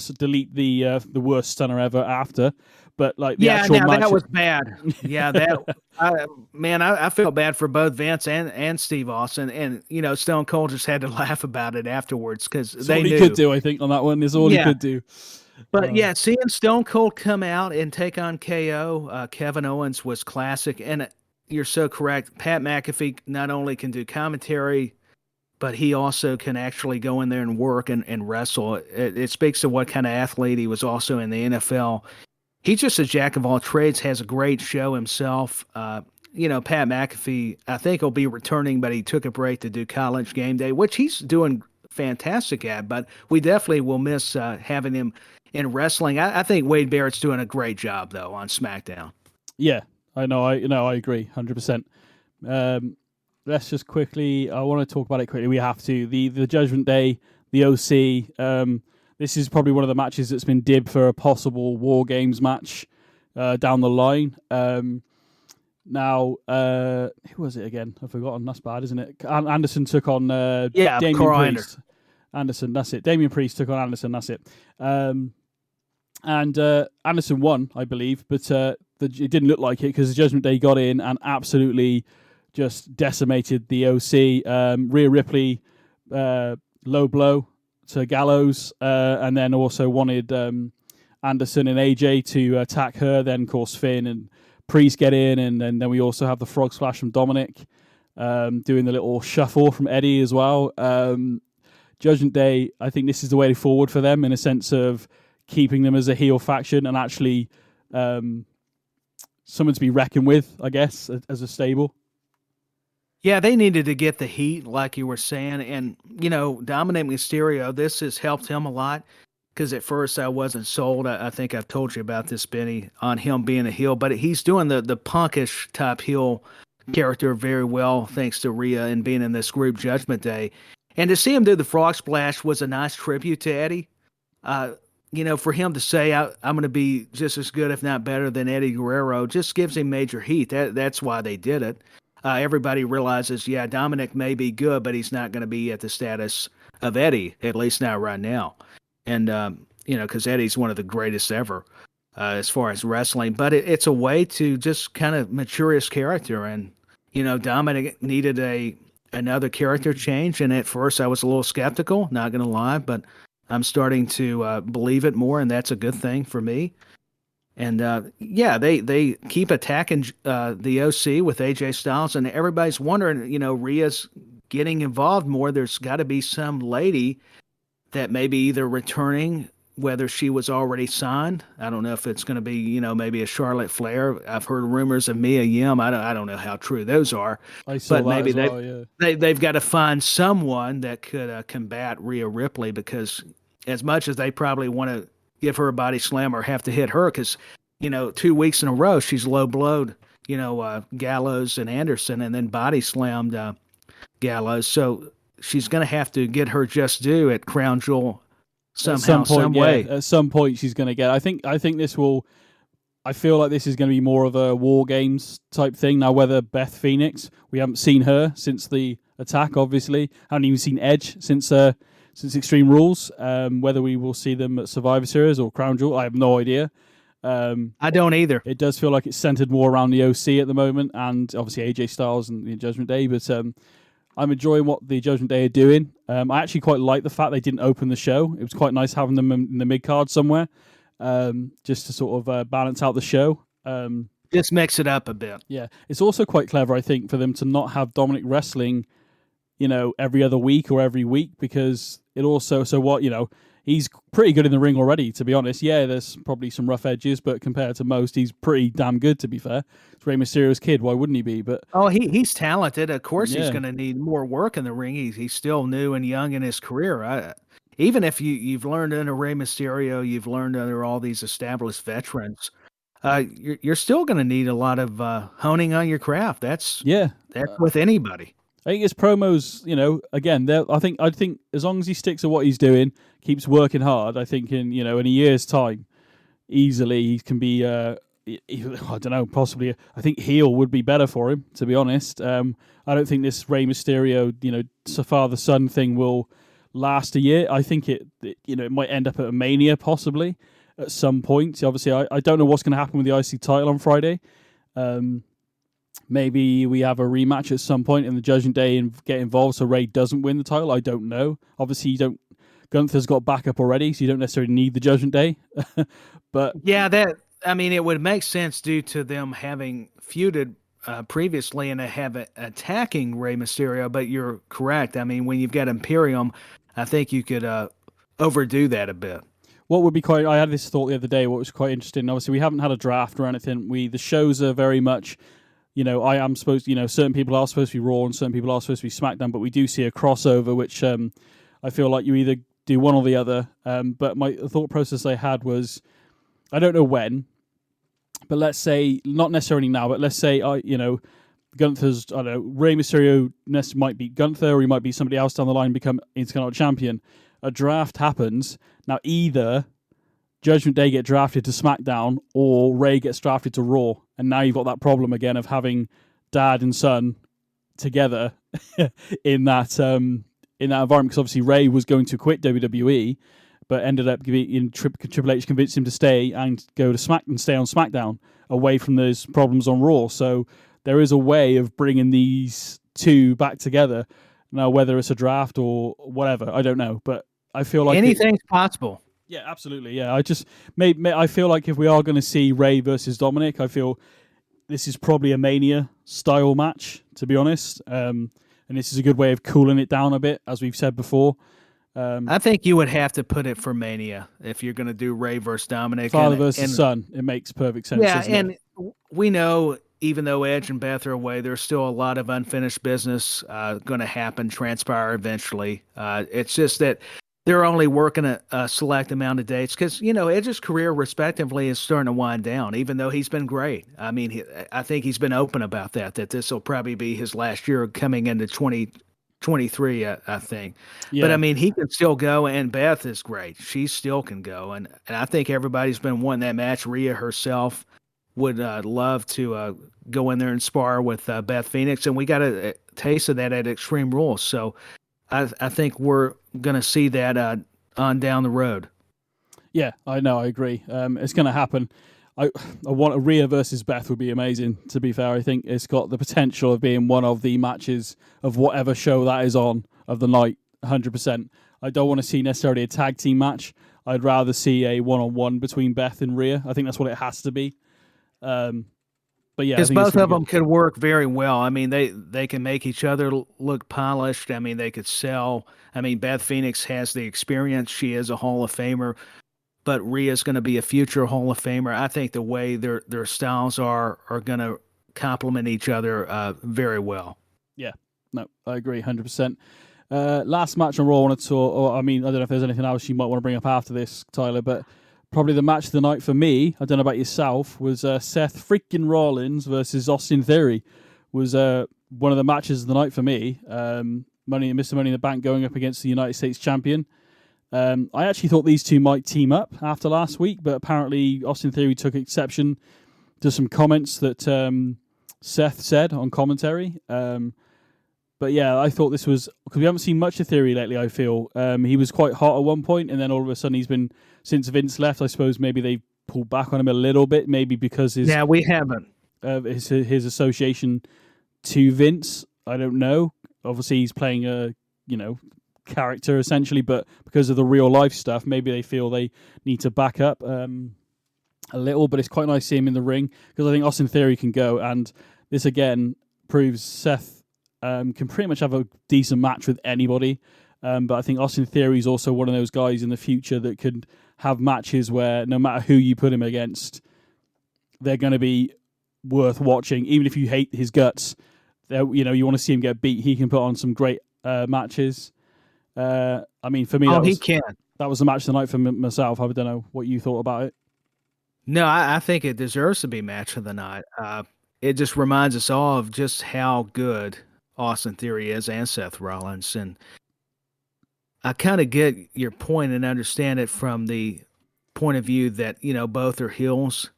delete the worst stunner ever after. But the actual match, that was bad. Yeah, I felt bad for both Vince and Steve Austin, and Stone Cold just had to laugh about it afterwards because they knew. All he could do, I think, on that one is all he could do. But seeing Stone Cold come out and take on KO, Kevin Owens was classic. And you're so correct. Pat McAfee not only can do commentary, but he also can actually go in there and work and wrestle. It speaks to what kind of athlete he was also in the NFL. He's just a jack of all trades, has a great show himself. Pat McAfee, I think he'll be returning, but he took a break to do College Game Day, which he's doing fantastic at. But we definitely will miss having him in wrestling. I think Wade Barrett's doing a great job, though, on SmackDown. Yeah, I know. I agree, 100%. Let's just quickly. I want to talk about it quickly. We have to. The Judgment Day, the OC. This is probably one of the matches that's been dibbed for a possible War Games match down the line. Now, who was it again? I've forgotten. That's bad, isn't it? Anderson took on Damian Priest. Anderson, that's it. Damian Priest took on Anderson, that's it. And Anderson won, I believe, but it didn't look like it because the Judgment Day got in and absolutely just decimated the OC. Rhea Ripley, low blow to Gallows, and then also wanted Anderson and AJ to attack her. Then, of course, Finn and Priest get in, and then we also have the frog splash from Dominic, doing the little shuffle from Eddie as well. Judgment Day, I think this is the way forward for them in a sense of keeping them as a heel faction and actually someone to be reckoned with, I guess, as a stable. Yeah, they needed to get the heat, like you were saying. And, Dominic Mysterio, this has helped him a lot because at first I wasn't sold. I think I've told you about this, BenNny, on him being a heel. But he's doing the punkish type heel character very well, thanks to Rhea and being in this group Judgment Day. And to see him do the frog splash was a nice tribute to Eddie. for him to say I'm going to be just as good, if not better, than Eddie Guerrero, just gives him major heat. That's why they did it. Everybody realizes, Dominic may be good, but he's not going to be at the status of Eddie, at least not right now. And because Eddie's one of the greatest ever as far as wrestling. But it's a way to just kind of mature his character. And Dominic needed another character change. And at first, I was a little skeptical, not going to lie, but I'm starting to believe it more, and that's a good thing for me. And they keep attacking the OC with AJ Styles, and everybody's wondering, Rhea's getting involved more. There's got to be some lady that may be either returning, whether she was already signed. I don't know if it's going to be, maybe a Charlotte Flair. I've heard rumors of Mia Yim. I don't know how true those are. But maybe they've got to find someone that could combat Rhea Ripley, because as much as they probably want to give her a body slam or have to hit her, because 2 weeks in a row she's low blowed Gallows and Anderson, and then body slammed Gallows, so she's going to have to get her just due at Crown Jewel somehow, some way. At some point she's going to get. I think this will. I feel like this is going to be more of a War Games type thing now. Whether Beth Phoenix, we haven't seen her since the attack, obviously. Haven't even seen Edge since Extreme Rules. Whether we will see them at Survivor Series or Crown Jewel, I have no idea. I don't either. It does feel like it's centered more around the OC at the moment, and obviously AJ Styles and the Judgment Day. But I'm enjoying what the Judgment Day are doing. I actually quite like the fact they didn't open the show. It was quite nice having them in the mid card somewhere, just to sort of balance out the show. Just mix it up a bit. Yeah, it's also quite clever, I think, for them to not have Dominic wrestling, every other week or every week, because it also he's pretty good in the ring already, to be honest. Yeah, there's probably some rough edges, but compared to most, he's pretty damn good, to be fair. It's Rey Mysterio's kid. Why wouldn't he be? But he's talented. Of course, he's going to need more work in the ring. He's still new and young in his career. Even if you've learned under Rey Mysterio, you've learned under all these established veterans, you're still going to need a lot of honing on your craft. That's with anybody. I think his promos, again, I think as long as he sticks to what he's doing, keeps working hard, I think in a year's time, easily he can be, I don't know, possibly, I think heel would be better for him, to be honest. I don't think this Rey Mysterio, father-son thing will last a year. I think it might end up at a Mania, possibly, at some point. Obviously, I don't know what's going to happen with the IC title on Friday. Maybe we have a rematch at some point in the Judgment Day and get involved so Ray doesn't win the title. I don't know. Obviously, Gunther's got backup already, so you don't necessarily need the Judgment Day. But it would make sense due to them having feuded previously and attacking Rey Mysterio. But you're correct. I mean, when you've got Imperium, I think you could overdo that a bit. What would be I had this thought the other day, what was quite interesting. Obviously, we haven't had a draft or anything. The shows are very much, I am supposed to, certain people are supposed to be Raw and certain people are supposed to be SmackDown, but we do see a crossover, which I feel like you either do one or the other. But my thought process I had was, I don't know when, but let's say, not necessarily now, but let's say, Gunther's, Rey Mysterio might beat Gunther, or he might be somebody else down the line and become Intercontinental Champion. A draft happens. Now, either Judgment Day get drafted to SmackDown or Ray gets drafted to Raw. And now you've got that problem again of having dad and son together in that environment. Because obviously Ray was going to quit WWE, but ended up Triple H convinced him to stay and go to stay on SmackDown away from those problems on Raw. So there is a way of bringing these two back together. Now, whether it's a draft or whatever, I don't know. But I feel like anything's possible. Yeah, absolutely. Yeah, I feel like if we are going to see Ray versus Dominic, I feel this is probably a Mania style match, to be honest. And this is a good way of cooling it down a bit, as we've said before. I think you would have to put it for Mania if you're going to do Ray versus Dominic. Father versus son. It makes perfect sense. Yeah, and we know, even though Edge and Beth are away, there's still a lot of unfinished business going to happen, transpire eventually. It's just that they're only working a select amount of dates because, Edge's career, respectively, is starting to wind down, even though he's been great. I mean, I think he's been open about that this will probably be his last year coming into 23, I think. Yeah. But I mean, he can still go, and Beth is great. She still can go, and I think everybody's been wanting that match. Rhea herself would love to go in there and spar with Beth Phoenix, and we got a taste of that at Extreme Rules. So I think we're going to see that on down the road. Yeah, I know. I agree. It's going to happen. I want a Rhea versus Beth would be amazing. To be fair, I think it's got the potential of being one of the matches of whatever show that is on of the night. 100%. I don't want to see necessarily a tag team match. I'd rather see a one-on-one between Beth and Rhea. I think that's what it has to be. But yeah, because both of them could work very well. I mean, they can make each other look polished. I mean, they could sell. I mean, Beth Phoenix has the experience. She is a Hall of Famer. But Rhea's going to be a future Hall of Famer. I think the way their styles are going to complement each other very well. Yeah, no, I agree 100%. Last match on Raw I wanted to, or I mean, I don't know if there's anything else you might want to bring up after this, Tyler, but probably the match of the night for me, I don't know about yourself, was Seth freaking Rollins versus Austin Theory. Was one of the matches of the night for me. Mr. Money in the Bank going up against the United States champion. I actually thought these two might team up after last week, but apparently Austin Theory took exception to some comments that Seth said on commentary. But yeah, I thought this was, because we haven't seen much of Theory lately, I feel. He was quite hot at one point, and then all of a sudden he's been, since Vince left, I suppose maybe they pulled back on him a little bit, maybe because his... Yeah, we haven't. His association to Vince, I don't know. Obviously he's playing a, character essentially, but because of the real life stuff, maybe they feel they need to back up a little. But it's quite nice to see him in the ring, because I think Austin Theory can go, and this again proves Seth can pretty much have a decent match with anybody. But I think Austin Theory is also one of those guys in the future that could have matches where no matter who you put him against, they're going to be worth watching. Even if you hate his guts, you want to see him get beat, he can put on some great matches. I mean, for me, he can. That was the match of the night for myself. I don't know what you thought about it. No, I think it deserves to be match of the night. It just reminds us all of just how good Austin Theory is and Seth Rollins. And I kind of get your point and understand it from the point of view that, both are heels.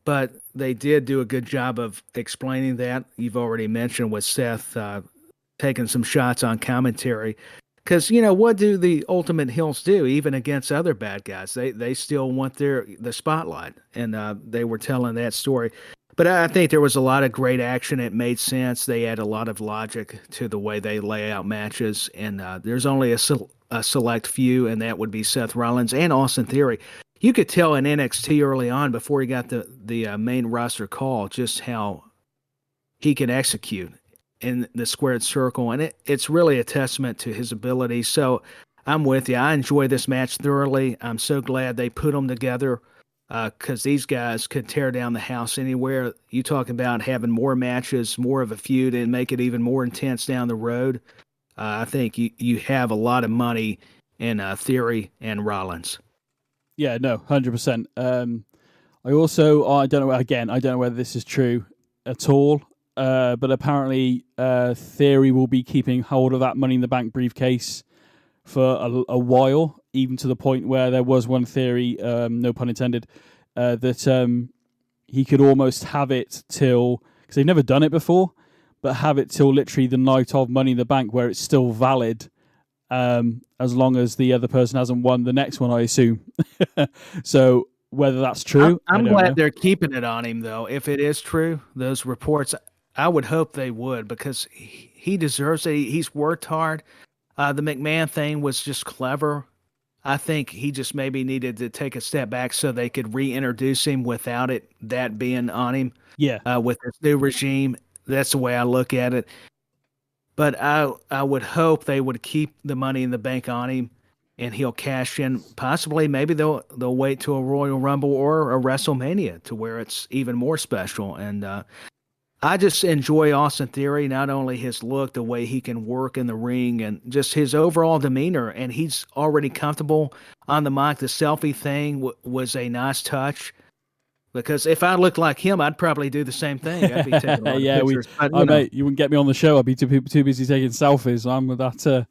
But they did do a good job of explaining that. You've already mentioned with Seth taking some shots on commentary. Because, what do the ultimate heels do, even against other bad guys? They still want the spotlight, and they were telling that story. But I think there was a lot of great action. It made sense. They had a lot of logic to the way they lay out matches, and there's only a select few, and that would be Seth Rollins and Austin Theory. You could tell in NXT early on, before he got the main roster call, just how he can execute in the squared circle, and it's really a testament to his ability. So I'm with you. I enjoy this match thoroughly. I'm so glad they put them together, because these guys could tear down the house anywhere. You talk about having more matches, more of a feud, and make it even more intense down the road. I think you have a lot of money in Theory and Rollins. Yeah, no, 100%. I also, I don't know whether this is true at all. But apparently Theory will be keeping hold of that Money in the Bank briefcase for a while, even to the point where there was one theory, no pun intended, that he could almost have it till, because they've never done it before, but have it till literally the night of Money in the Bank, where it's still valid, as long as the other person hasn't won the next one, I assume. So whether that's true, I'm glad they're keeping it on him, though. If it is true, those reports, I would hope they would, because he deserves it. He's worked hard. The McMahon thing was just clever. I think he just maybe needed to take a step back so they could reintroduce him without that being on him. Yeah. With this new regime, that's the way I look at it. But I would hope they would keep the Money in the Bank on him, and he'll cash in. Possibly, maybe they'll wait to a Royal Rumble or a WrestleMania to where it's even more special. And I just enjoy Austin Theory, not only his look, the way he can work in the ring, and just his overall demeanor. And he's already comfortable on the mic. The selfie thing was a nice touch. Because if I looked like him, I'd probably do the same thing. I'd be taking a lot of pictures. But, mate, you wouldn't get me on the show. I'd be too busy taking selfies. I'm with that.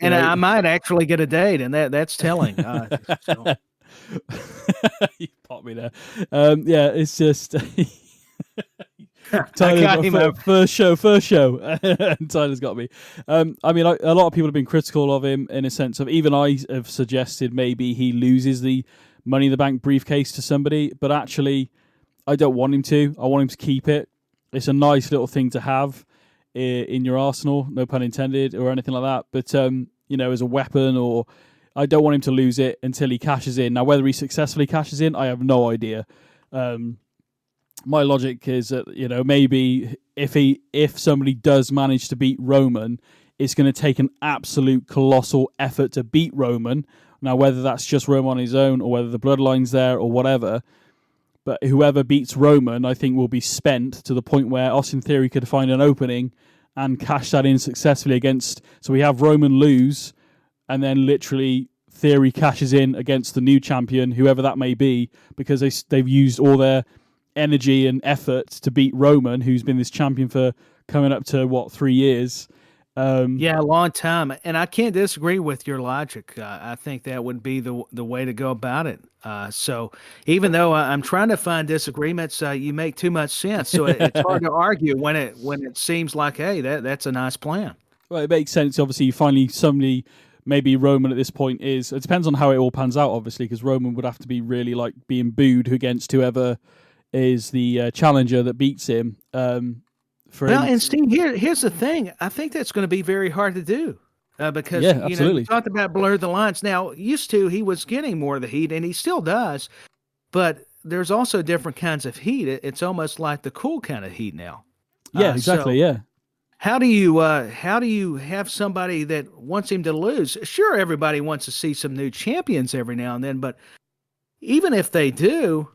And I might actually get a date, and that's telling. So. You popped me there. Yeah, it's just Tyler, first show. And Tyler's got me. I mean, a lot of people have been critical of him in a sense of, even I have suggested maybe he loses the Money in the Bank briefcase to somebody, but actually, I don't want him to. I want him to keep it. It's a nice little thing to have in your arsenal, no pun intended, or anything like that. But as a weapon, or I don't want him to lose it until he cashes in. Now, whether he successfully cashes in, I have no idea. My logic is that maybe if somebody does manage to beat Roman, it's going to take an absolute colossal effort to beat Roman. Now, whether that's just Roman on his own or whether the bloodline's there or whatever, but whoever beats Roman, I think, will be spent to the point where Austin Theory could find an opening and cash that in successfully against. So we have Roman lose, and then literally Theory cashes in against the new champion, whoever that may be, because they've used all their energy and effort to beat Roman, who's been this champion for coming up to 3 years. A long time, and I can't disagree with your logic. I think that would be the way to go about it. So even though I'm trying to find disagreements, you make too much sense. So it's hard to argue when it seems like, hey, that's a nice plan. Well, it makes sense. Obviously, finally somebody, maybe Roman at this point is. It depends on how it all pans out, obviously, because Roman would have to be really like being booed against whoever is the challenger that beats him. And Steve, here's the thing. I think that's going to be very hard to do because you talked about blur the lines. Now, used to he was getting more of the heat, and he still does, but there's also different kinds of heat. It's almost like the cool kind of heat now. Yeah, exactly. So how do you have somebody that wants him to lose? Sure, everybody wants to see some new champions every now and then, but even if they do,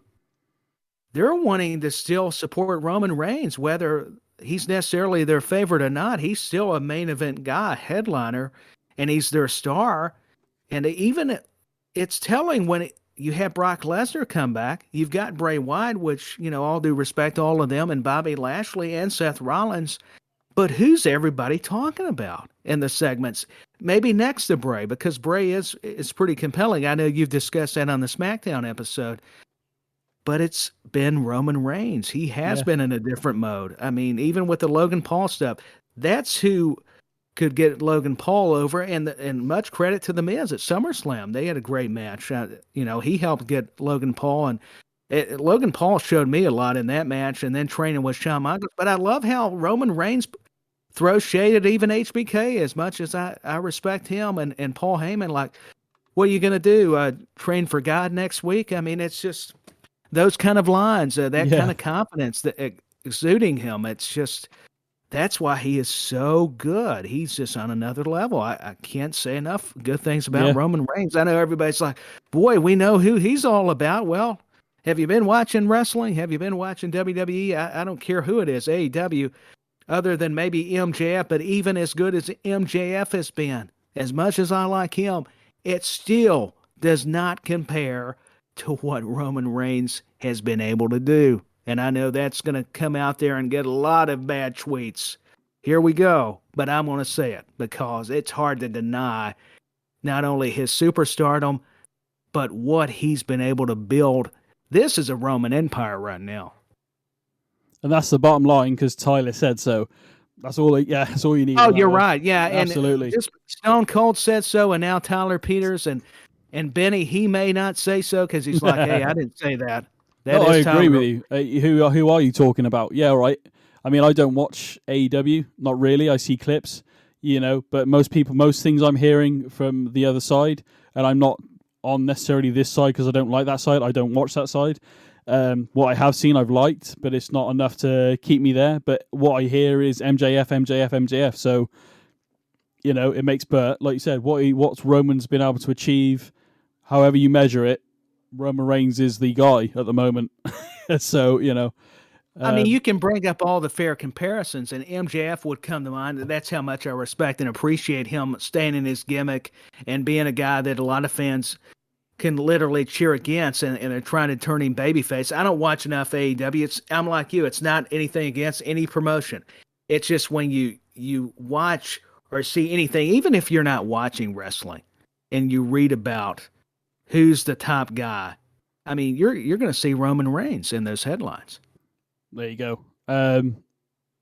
they're wanting to still support Roman Reigns, whether he's necessarily their favorite or not. He's still a main event guy, headliner, and he's their star. And even it's telling when you have Brock Lesnar come back, you've got Bray Wyatt, which, all due respect to all of them, and Bobby Lashley and Seth Rollins. But who's everybody talking about in the segments? Maybe next to Bray, because Bray is pretty compelling. I know you've discussed that on the SmackDown episode. But it's been Roman Reigns. He has been in a different mode. I mean, even with the Logan Paul stuff, that's who could get Logan Paul over. And much credit to The Miz at SummerSlam. They had a great match. He helped get Logan Paul. And Logan Paul showed me a lot in that match, and then training with Shawn Michaels. But I love how Roman Reigns throws shade at even HBK, as much as I respect him and Paul Heyman. Like, what are you going to do? Train for God next week? I mean, it's just those kind of lines, that kind of confidence that exuding him. It's just, that's why he is so good. He's just on another level. I can't say enough good things about Roman Reigns. I know everybody's like, boy, we know who he's all about. Well, have you been watching wrestling? Have you been watching WWE? I don't care who it is, AEW, other than maybe MJF, but even as good as MJF has been, as much as I like him, it still does not compare to what Roman Reigns has been able to do. And I know that's going to come out there and get a lot of bad tweets. Here we go. But I'm going to say it because it's hard to deny not only his superstardom, but what he's been able to build. This is a Roman Empire right now. And that's the bottom line, because Tyler said so. That's all. That's all you need. Oh, you're right. Yeah, absolutely. And just Stone Cold said so, and now Tyler Peters and BenNny, he may not say so because he's like, hey, I didn't say that. I agree with you. Who are you talking about? Yeah, right. I mean, I don't watch AEW, not really. I see clips, but most things I'm hearing from the other side, and I'm not on necessarily this side because I don't like that side. I don't watch that side. What I have seen, I've liked, but it's not enough to keep me there. But what I hear is MJF. So, it makes Bert, like you said, what's Roman's been able to achieve, however you measure it, Roman Reigns is the guy at the moment. So, I mean, you can bring up all the fair comparisons, and MJF would come to mind. That's how much I respect and appreciate him staying in his gimmick and being a guy that a lot of fans can literally cheer against, and they're trying to turn him babyface. I don't watch enough AEW. I'm like you. It's not anything against any promotion. It's just when you watch or see anything, even if you're not watching wrestling, and you read about who's the top guy. I mean, you're going to see Roman Reigns in those headlines. There you go.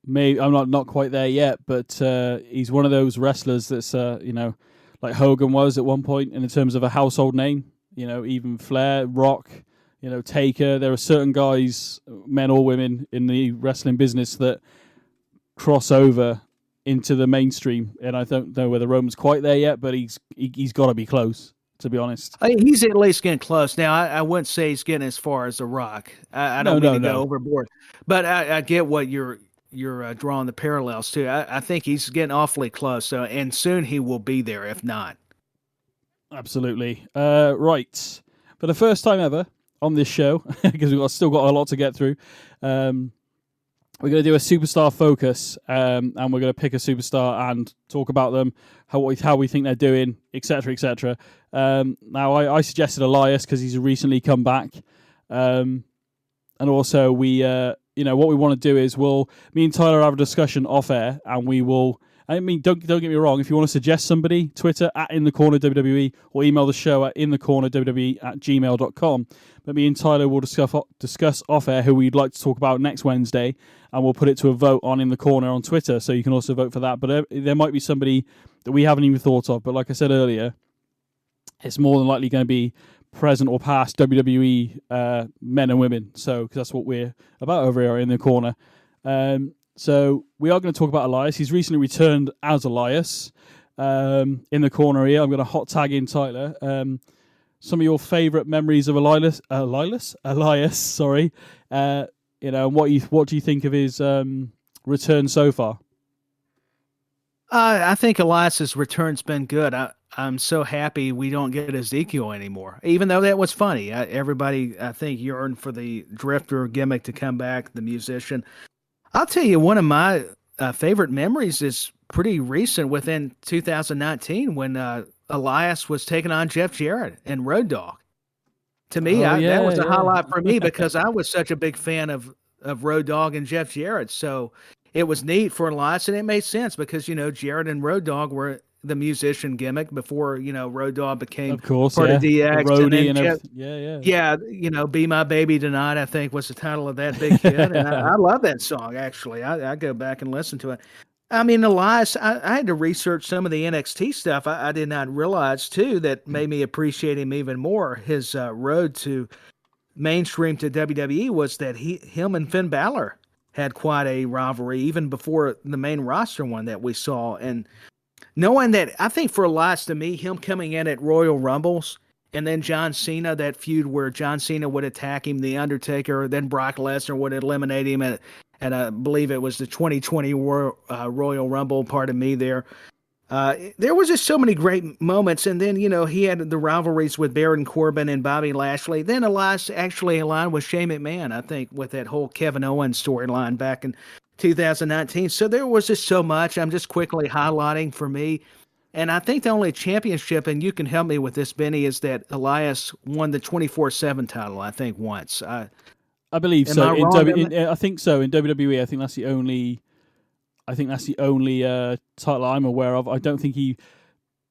Maybe I'm not quite there yet, but he's one of those wrestlers that's like Hogan was at one point, in terms of a household name. Even Flair, Rock, Taker. There are certain guys, men or women, in the wrestling business that cross over into the mainstream, and I don't know whether Roman's quite there yet, but he's got to be close, to be honest. He's at least getting close. Now, I wouldn't say he's getting as far as The Rock. I don't mean to go overboard, but I get what you're drawing the parallels to. I think he's getting awfully close. So, and soon he will be there, if not. Absolutely. Right. For the first time ever on this show, because we've still got a lot to get through, we're going to do a superstar focus, and we're going to pick a superstar and talk about them, how we think they're doing, etc., etc. Now, I suggested Elias because he's recently come back, and also we, what we want to do is me and Tyler have a discussion off air, and we will. I mean, don't get me wrong. If you want to suggest somebody, Twitter @InTheCornerWWE or email the show at InTheCornerWWE@gmail.com. But me and Tyler will discuss off air who we'd like to talk about next Wednesday, and we'll put it to a vote on In the Corner on Twitter. So you can also vote for that. But there might be somebody that we haven't even thought of. But like I said earlier, it's more than likely going to be present or past WWE men and women. So because that's what we're about over here in the corner. So we are going to talk about Elias. He's recently returned as Elias in the corner here. I'm going to hot tag in Tyler. Some of your favourite memories of Elias. Sorry. What do you think of his return so far? I think Elias's return's been good. I'm so happy we don't get Ezekiel anymore, even though that was funny. Everybody, I think, yearned for the Drifter gimmick to come back, the musician. I'll tell you, one of my favorite memories is pretty recent, within 2019, when Elias was taking on Jeff Jarrett and Road Dogg. To me, that was a highlight for me because I was such a big fan of Road Dogg and Jeff Jarrett. So it was neat for Elias, and it made sense because, Jarrett and Road Dogg were the musician gimmick before, Road Dogg became part of DX. Roadie and then Yeah, Be My Baby Tonight, I think, was the title of that big hit. And I love that song, actually. I go back and listen to it. I mean, Elias, I had to research some of the NXT stuff. I did not realize, too, that made me appreciate him even more. His road to mainstream to WWE was that him and Finn Balor had quite a rivalry, even before the main roster one that we saw. And knowing that, I think for Elias, to me, him coming in at Royal Rumbles, and then John Cena, that feud where John Cena would attack him, The Undertaker, then Brock Lesnar would eliminate him, and I believe it was the 2020 Royal Rumble, pardon me there. There was just so many great moments, and then, he had the rivalries with Baron Corbin and Bobby Lashley. Then Elias actually aligned with Shane McMahon, I think, with that whole Kevin Owens storyline back in 2019. So there was just so much. I'm just quickly highlighting for me. And I think the only championship, and you can help me with this, Benny, is that Elias won the 24/7 title, I think, once. I believe so. I think so. In WWE, I think that's the only title I'm aware of. I don't think he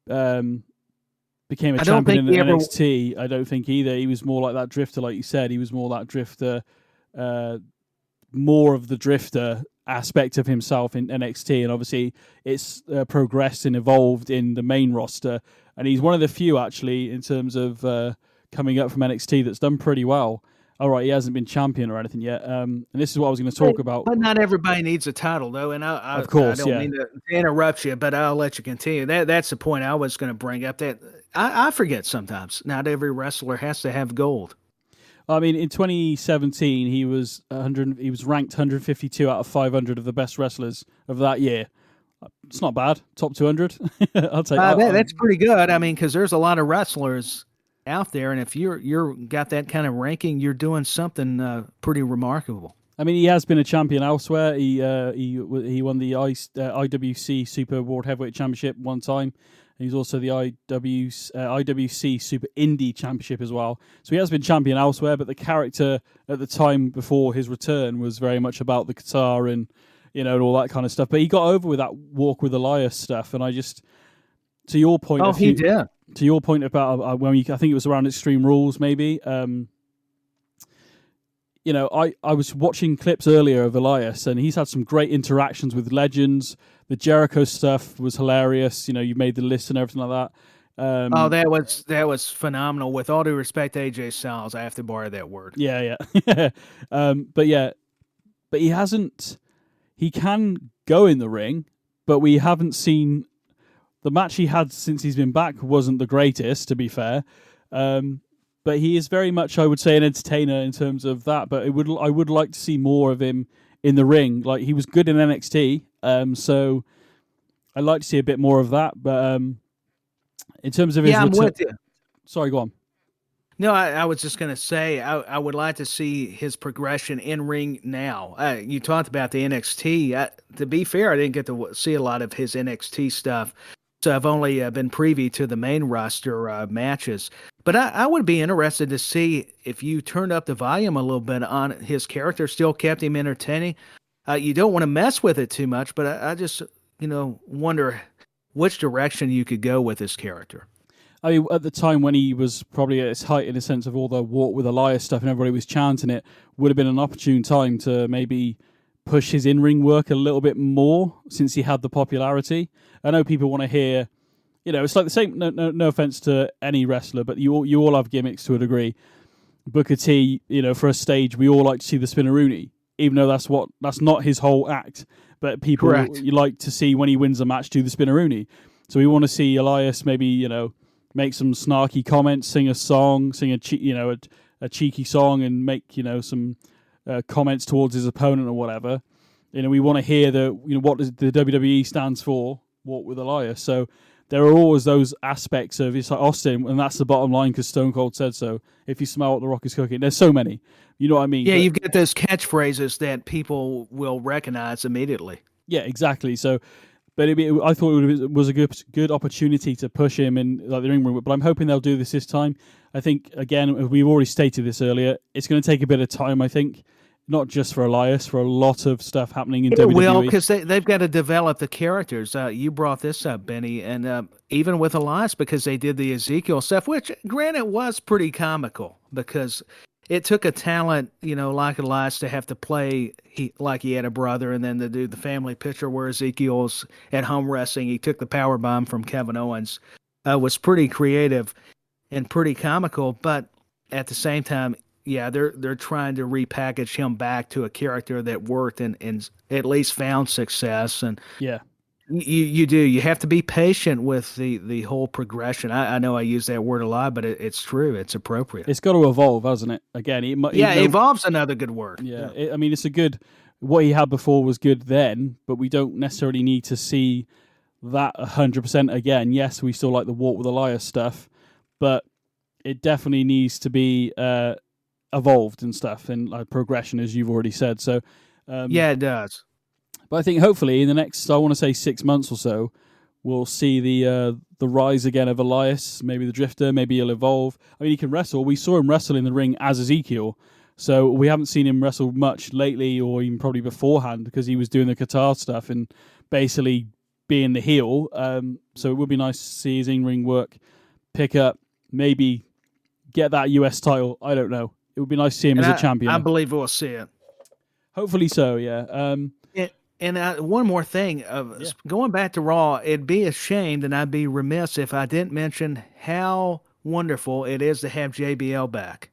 became a champion in NXT. I don't think either. He was more like that drifter, like you said. He was more that drifter, more of the drifter aspect of himself in NXT, and obviously it's progressed and evolved in the main roster, and he's one of the few actually in terms of coming up from NXT that's done pretty well. All right, he hasn't been champion or anything yet, and this is what I was going to talk about. But not everybody needs a title, though, and of course, I don't mean to interrupt you, but I'll let you continue. That's the point I was going to bring up. That I forget sometimes. Not every wrestler has to have gold. I mean, in 2017, he was ranked 152 out of 500 of the best wrestlers of that year. It's not bad. Top 200. I'll take that. That's pretty good. I mean, because there's a lot of wrestlers out there, and if you're got that kind of ranking, you're doing something pretty remarkable. I mean, he has been a champion elsewhere. He won the IWC Super World Heavyweight Championship one time. He's also the IWC Super Indie Championship as well. So he has been champion elsewhere, but the character at the time before his return was very much about the guitar and, and all that kind of stuff. But he got over with that Walk with Elias stuff, and I just, to your point, he did. To your point about I think it was around Extreme Rules, maybe. I was watching clips earlier of Elias, and he's had some great interactions with legends. The Jericho stuff was hilarious. You made the list and everything like that. That was phenomenal. With all due respect to AJ Styles, I have to borrow that word. Yeah. But he hasn't. He can go in the ring, but we haven't seen the match he had since he's been back wasn't the greatest, to be fair. But he is very much, I would say, an entertainer in terms of that. But I would like to see more of him in the ring. Like, he was good in NXT, so I'd like to see a bit more of that. But in terms of his I'm with you. Sorry, go on. No, I was just going to say I would like to see his progression in ring now. You talked about the NXT. To be fair, I didn't get to see a lot of his NXT stuff. So I've only been privy to the main roster matches. But I would be interested to see if you turned up the volume a little bit on his character, still kept him entertaining. You don't want to mess with it too much, but I just, wonder which direction you could go with his character. I mean, at the time when he was probably at his height in the sense of all the Walk with Elias stuff and everybody was chanting it, would have been an opportune time to maybe push his in-ring work a little bit more since he had the popularity. I know people want to hear, it's like the same, no offense to any wrestler, but you all have gimmicks to a degree. Booker T, for a stage, we all like to see the Spinaroonie, even though that's not his whole act. But people, you like to see when he wins a match, do the Spinaroonie. So we want to see Elias maybe, make some snarky comments, sing a song, sing a cheeky song, and make some comments towards his opponent or whatever. We want to hear what the WWE stands for, Walk with Elias. So there are always those aspects of it's like Austin, and that's the bottom line because Stone Cold said so. If you smell what the Rock is cooking, there's so many. You know what I mean? Yeah, you've got those catchphrases that people will recognize immediately. Yeah, exactly. So. But I thought it was a good opportunity to push him in the ring room. But I'm hoping they'll do this time. I think, again, we've already stated this earlier, it's going to take a bit of time, I think, not just for Elias, for a lot of stuff happening in WWE. Well, because they've got to develop the characters. You brought this up, Benny, and even with Elias, because they did the Ezekiel stuff, which, granted, was pretty comical because it took a talent, like Elias to have to play like he had a brother, and then to do the family picture where Ezekiel's at home wrestling. He took the power bomb from Kevin Owens. Was pretty creative and pretty comical, but at the same time, yeah, they're trying to repackage him back to a character that worked and at least found success. And yeah. You do. You have to be patient with the whole progression. I know I use that word a lot, but it's true. It's appropriate. It's got to evolve, hasn't it? Again, evolve's another good word. Yeah. It's a good. What he had before was good then, but we don't necessarily need to see that 100% again. Yes, we still like the Walk with Elias stuff, but it definitely needs to be evolved and stuff and progression, as you've already said. So, yeah, it does. But I think hopefully in the next, I want to say 6 months or so, we'll see the rise again of Elias, maybe the Drifter, maybe he'll evolve. I mean, he can wrestle. We saw him wrestle in the ring as Ezekiel, so we haven't seen him wrestle much lately or even probably beforehand because he was doing the Qatar stuff and basically being the heel. So it would be nice to see his in-ring work pick up, maybe get that US title. I don't know. It would be nice to see him as a champion. I believe we'll see it. Hopefully so, yeah. And one more thing, going back to Raw, it'd be a shame and I'd be remiss if I didn't mention how wonderful it is to have JBL back.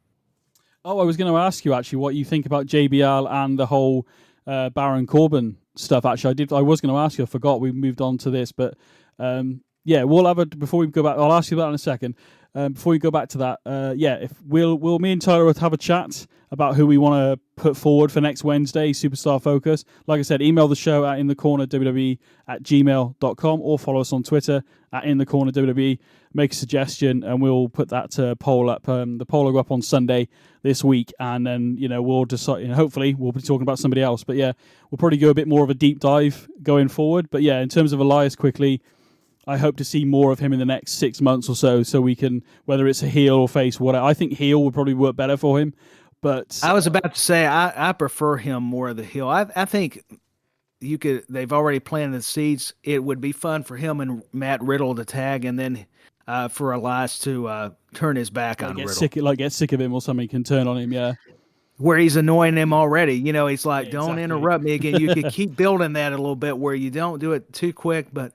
Oh, I was going to ask you actually what you think about JBL and the whole Baron Corbin stuff. Actually, I was going to ask you. I forgot we moved on to this, but we'll have before we go back. I'll ask you that in a second. Before we go back to that, if will me and Tyler have a chat about who we want to put forward for next Wednesday, Superstar Focus. Like I said, email the show at inthecornerwwe@gmail.com or follow us on Twitter at inthecornerwwe. Make a suggestion and we'll put that poll up. The poll will go up on Sunday this week, and then we'll decide. Hopefully, we'll be talking about somebody else. But yeah, we'll probably go a bit more of a deep dive going forward. But yeah, in terms of Elias, quickly, I hope to see more of him in the next 6 months or so we can, whether it's a heel or face, whatever. I think heel would probably work better for him. But I was about to say I prefer him more of the heel. I think they've already planted the seeds. It would be fun for him and Matt Riddle to tag, and then for Elias to turn his back on Riddle. Get sick of him or something, can turn on him, yeah. Where he's annoying him already. He's like, Yeah, don't exactly. interrupt me again. You could keep building that a little bit where you don't do it too quick, but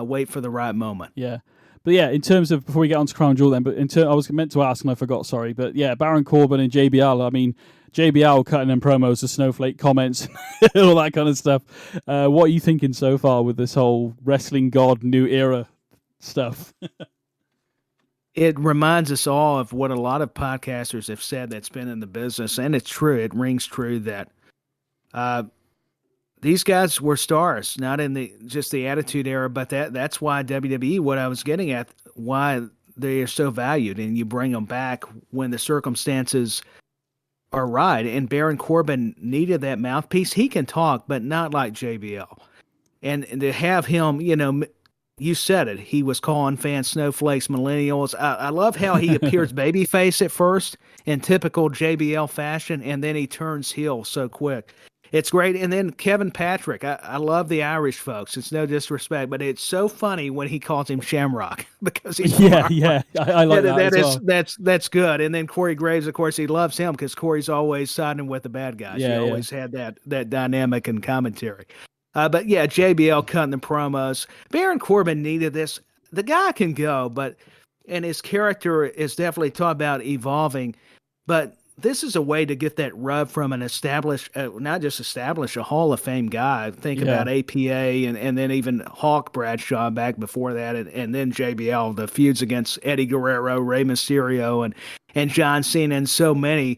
wait for the right moment. Yeah. But yeah, in terms of, before we get on to Crown Jewel then, but I was meant to ask and I forgot, sorry. But yeah, Baron Corbin and JBL, I mean, JBL cutting in promos, the snowflake comments, all that kind of stuff. What are you thinking so far with this whole wrestling god new era stuff? It reminds us all of what a lot of podcasters have said that's been in the business, and it's true. It rings true that these guys were stars, not in just the Attitude Era, but that's why WWE, what I was getting at, why they are so valued, and you bring them back when the circumstances are right. And Baron Corbin needed that mouthpiece. He can talk, but not like JBL. And to have him, you said it. He was calling fans snowflakes, millennials. I love how he appears babyface at first in typical JBL fashion, and then he turns heel so quick. It's great. And then Kevin Patrick. I love the Irish folks. It's no disrespect, but it's so funny when he calls him Shamrock because he's yeah. I like that as well. That's good. And then Corey Graves, of course, he loves him because Corey's always siding with the bad guys. Yeah, he always had that dynamic and commentary. But yeah, JBL cutting the promos. Baron Corbin needed this. The guy can go, and his character is definitely taught about evolving, but this is a way to get that rub from an established, not just established, a Hall of Fame guy. Think about APA and then even Hawk Bradshaw back before that, and then JBL, the feuds against Eddie Guerrero, Rey Mysterio, and John Cena, and so many.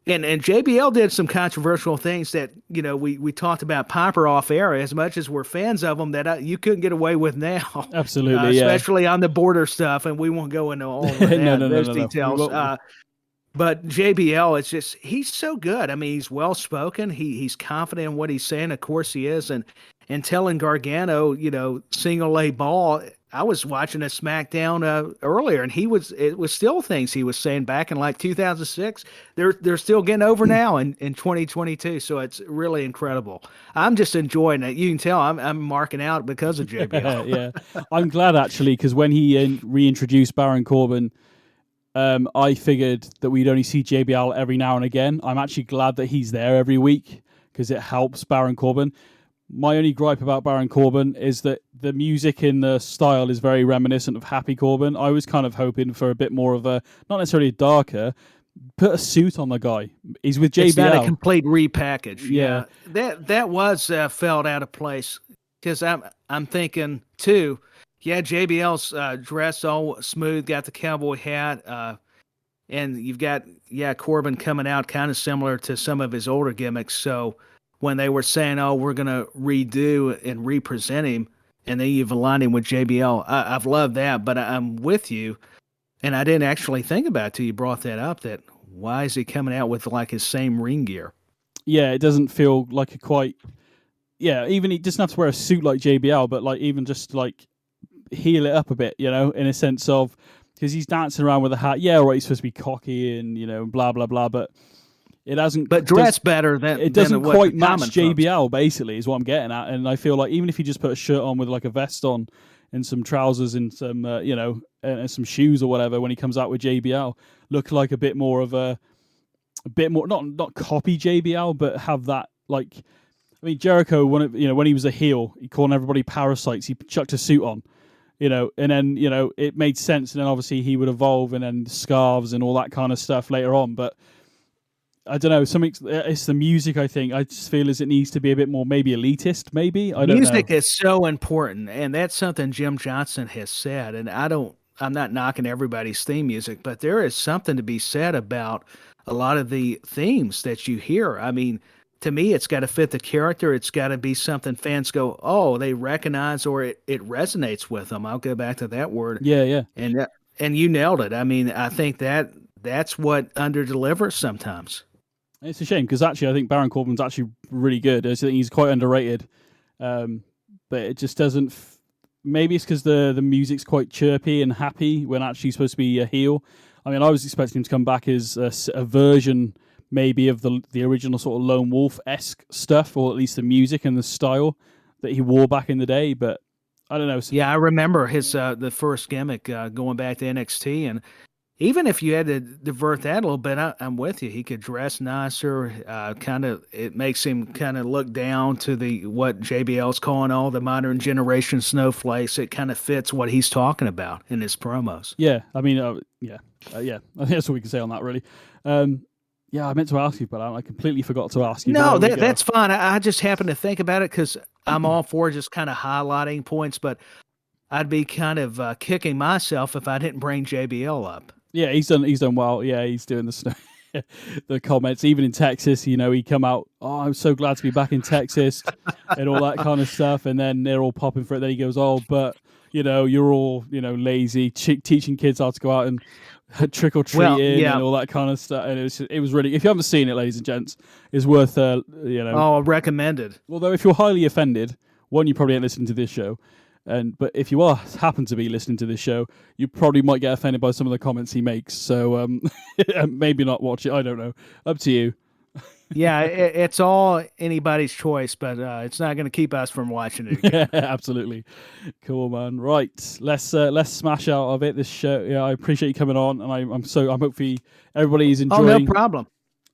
And JBL did some controversial things that, we talked about Piper off air, as much as we're fans of them, that you couldn't get away with now. Absolutely, especially on the border stuff, and we won't go into all of that, those details. But JBL, it's just, he's so good. I mean, he's well-spoken. He's confident in what he's saying. Of course he is. And telling Gargano, single A ball. I was watching a SmackDown earlier, and it was still things he was saying back in like 2006. They're still getting over now in 2022. So it's really incredible. I'm just enjoying it. You can tell I'm marking out because of JBL. Yeah. I'm glad actually, because when he reintroduced Baron Corbin, I figured that we'd only see JBL every now and again. I'm actually glad that he's there every week because it helps Baron Corbin. My only gripe about Baron Corbin is that the music in the style is very reminiscent of Happy Corbin. I was kind of hoping for a bit more of a, not necessarily darker, put a suit on the guy. He's with JBL. It's not a complete repackage. Yeah. That was felt out of place because I'm thinking too. Yeah, JBL's dressed all smooth, got the cowboy hat, and you've got Corbin coming out kind of similar to some of his older gimmicks. So when they were saying, "Oh, we're gonna redo and represent him," and then you've aligned him with JBL, I've loved that. But I'm with you, and I didn't actually think about it till you brought that up. That why is he coming out with like his same ring gear? Yeah, it doesn't feel like a quite. Yeah, even he doesn't have to wear a suit like JBL, but like even just like heel it up a bit, in a sense of, because he's dancing around with a hat. Yeah, right, he's supposed to be cocky and blah blah blah, but it hasn't. But dress better than it doesn't than quite match JBL. Basically, is what I'm getting at, and I feel like even if he just put a shirt on with like a vest on and some trousers and some and some shoes or whatever, when he comes out with JBL, look like a bit more not copy JBL, but have that like. I mean, Jericho, when he was a heel, he called everybody parasites. He chucked a suit on. And then, it made sense. And then obviously he would evolve and then scarves and all that kind of stuff later on. But I don't know, it's the music, I think. I just feel as it needs to be a bit more maybe elitist, maybe. I don't know. Music is so important. And that's something Jim Johnson has said. And I'm not knocking everybody's theme music, but there is something to be said about a lot of the themes that you hear. I mean, to me, it's got to fit the character. It's got to be something fans go, oh, they recognize, or it resonates with them. I'll go back to that word. Yeah. And you nailed it. I mean, I think that's what under-delivers sometimes. It's a shame because actually I think Baron Corbin's actually really good. I think he's quite underrated. But it just doesn't... maybe it's because the music's quite chirpy and happy when actually he's supposed to be a heel. I mean, I was expecting him to come back as a version maybe of the original sort of Lone Wolf-esque stuff, or at least the music and the style that he wore back in the day, but I don't know. Yeah, I remember his the first gimmick going back to NXT, and even if you had to divert that a little bit, I'm with you. He could dress nicer. It makes him kind of look down to what JBL's calling all the modern generation snowflakes. It kind of fits what he's talking about in his promos. Yeah, I mean, yeah. I think that's what we can say on that, really. Yeah, I meant to ask you, but I completely forgot to ask you. No, that's fine. I just happened to think about it because I'm all for just kind of highlighting points, but I'd be kind of kicking myself if I didn't bring JBL up. Yeah, he's done well. Yeah, he's doing the comments. Even in Texas, he come out, oh, I'm so glad to be back in Texas and all that kind of stuff. And then they're all popping for it. Then he goes, oh, but, you're all, lazy, teaching kids how to go out and trick or treating and all that kind of stuff. And it was really, if you haven't seen it, ladies and gents, it's worth Oh, recommended. Although if you're highly offended, one, you probably ain't listening to this show, but if you happen to be listening to this show, you probably might get offended by some of the comments he makes. So maybe not watch it. I don't know. Up to you. Yeah, it's all anybody's choice, but it's not going to keep us from watching it again. Yeah, absolutely. Cool, man. Right, let's smash out of it. This show. Yeah, I appreciate you coming on, and I'm hopefully everybody's enjoying. Oh, no problem.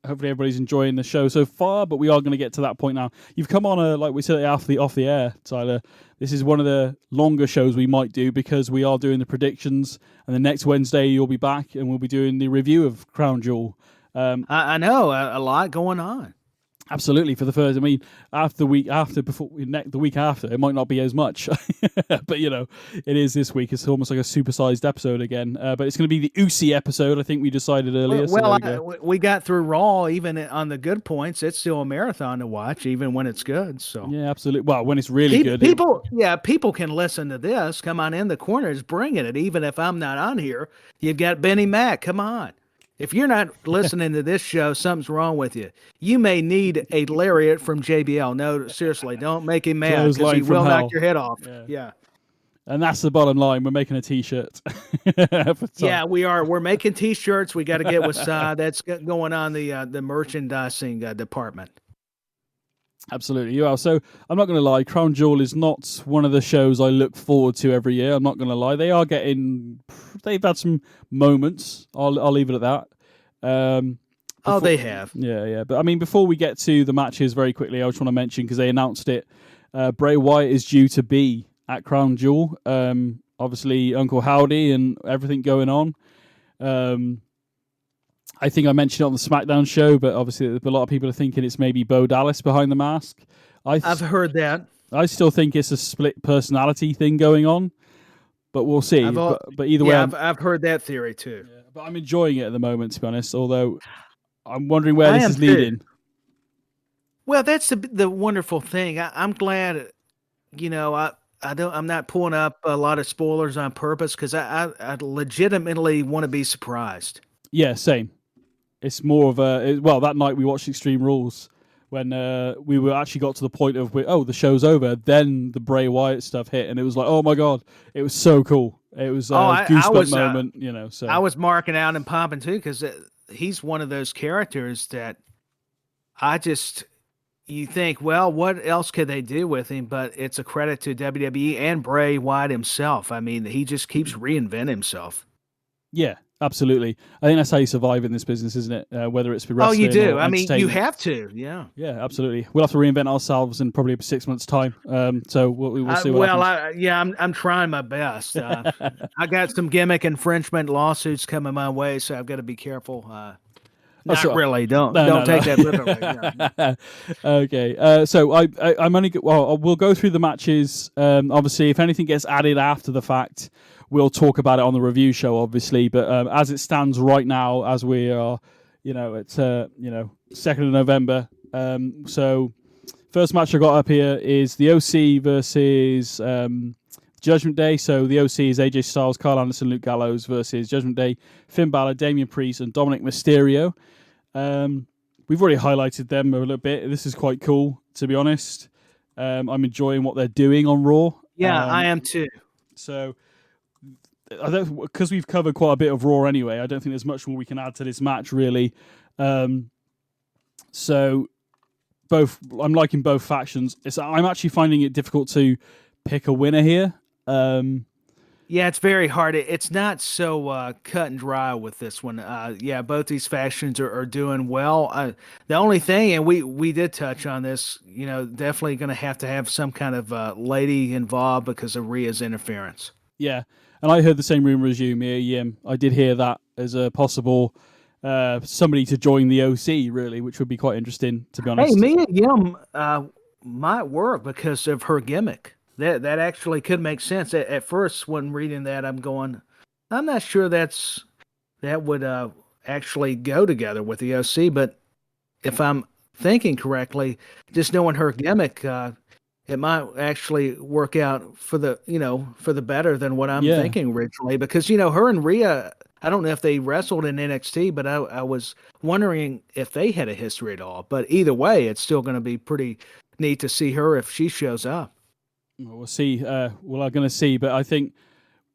Hopefully everybody's enjoying the show so far, but we are going to get to that point now. You've come on like we said off the air, Tyler. This is one of the longer shows we might do because we are doing the predictions, and the next Wednesday you'll be back, and we'll be doing the review of Crown Jewel. I know a lot going on. Absolutely, for the first. I mean, the week after, it might not be as much, but it is this week. It's almost like a supersized episode again. But it's going to be the UCIE episode. I think we decided earlier. Well, we got through Raw. Even on the good points, it's still a marathon to watch, even when it's good. So yeah, absolutely. Well, when it's really good, people can listen to this. Come on, in the corners, bringing it. Even if I'm not on here, you've got BenNny Mac. Come on. If you're not listening to this show, something's wrong with you. You may need a lariat from JBL. No, seriously, don't make him mad because he will knock your head off. Yeah. And that's the bottom line. We're making a T-shirt. Yeah, we are. We're making T-shirts. We got to get with that's going on the merchandising department. Absolutely, you are. So I'm not going to lie, Crown Jewel is not one of the shows I look forward to every year. I'm not going to lie. They've had some moments. I'll leave it at that. They have. Yeah. But I mean, before we get to the matches very quickly, I just want to mention, because they announced it, Bray Wyatt is due to be at Crown Jewel. Obviously, Uncle Howdy and everything going on. I think I mentioned it on the SmackDown show, but obviously a lot of people are thinking it's maybe Bo Dallas behind the mask. I've heard that. I still think it's a split personality thing going on, but we'll see. But either way, I've heard that theory too. Yeah, but I'm enjoying it at the moment, to be honest. Although I'm wondering where this is leading. Well, that's the wonderful thing. I'm glad. I'm not pulling up a lot of spoilers on purpose because I legitimately want to be surprised. Yeah, same. It's more of that night we watched Extreme Rules when we were actually got to the point of, the show's over. Then the Bray Wyatt stuff hit, and it was like, oh my God, it was so cool. It was a goosebump moment, So I was marking out and popping too because he's one of those characters that you think, well, what else could they do with him? But it's a credit to WWE and Bray Wyatt himself. I mean, he just keeps reinventing himself. Yeah. Absolutely. I think that's how you survive in this business, isn't it? Whether it's for wrestling you do. Or I mean, you have to. Yeah. Yeah, absolutely. We'll have to reinvent ourselves in probably 6 months' time. So we'll see what happens. I'm trying my best. I got some gimmick infringement lawsuits coming my way, so I've got to be careful. Not really. Don't take that literally. Yeah. Okay. So I'm only. Well, we'll go through the matches. Obviously, if anything gets added after the fact, we'll talk about it on the review show, obviously. But as it stands right now, as we are, it's 2nd of November. So first match I got up here is the OC versus Judgment Day. So the OC is AJ Styles, Kyle Anderson, Luke Gallows versus Judgment Day, Finn Balor, Damian Priest, and Dominic Mysterio. We've already highlighted them a little bit. This is quite cool, to be honest. I'm enjoying what they're doing on Raw. Yeah, I am too. So I don't, because we've covered quite a bit of Raw anyway. I don't think there's much more we can add to this match really. So I'm liking both factions. I'm actually finding it difficult to pick a winner here. Yeah, it's very hard. It's not so cut and dry with this one. Yeah, both these factions are doing well. The only thing, and we did touch on this, definitely going to have some kind of lady involved because of Rhea's interference. Yeah, and I heard the same rumor as you, Mia Yim. I did hear that as a possible somebody to join the OC, really, which would be quite interesting, to be honest. Hey, Mia Yim might work because of her gimmick. That actually could make sense. At first, when reading that, I'm not sure that would actually go together with the OC. But if I'm thinking correctly, just knowing her gimmick, it might actually work out for the better than what I'm thinking originally. Because her and Rhea, I don't know if they wrestled in NXT, but I was wondering if they had a history at all. But either way, it's still going to be pretty neat to see her if she shows up. We'll see. We're going to see, but I think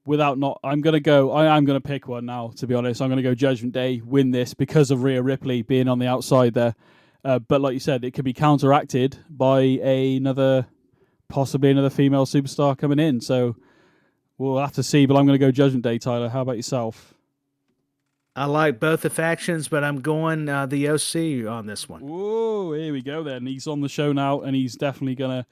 I'm going to pick one now, to be honest. I'm going to go Judgment Day, win this because of Rhea Ripley being on the outside there. But like you said, it could be counteracted by possibly another female superstar coming in. So we'll have to see, but I'm going to go Judgment Day, Tyler. How about yourself? I like both the factions, but I'm going the OC on this one. Whoa, here we go then. He's on the show now, and he's definitely going to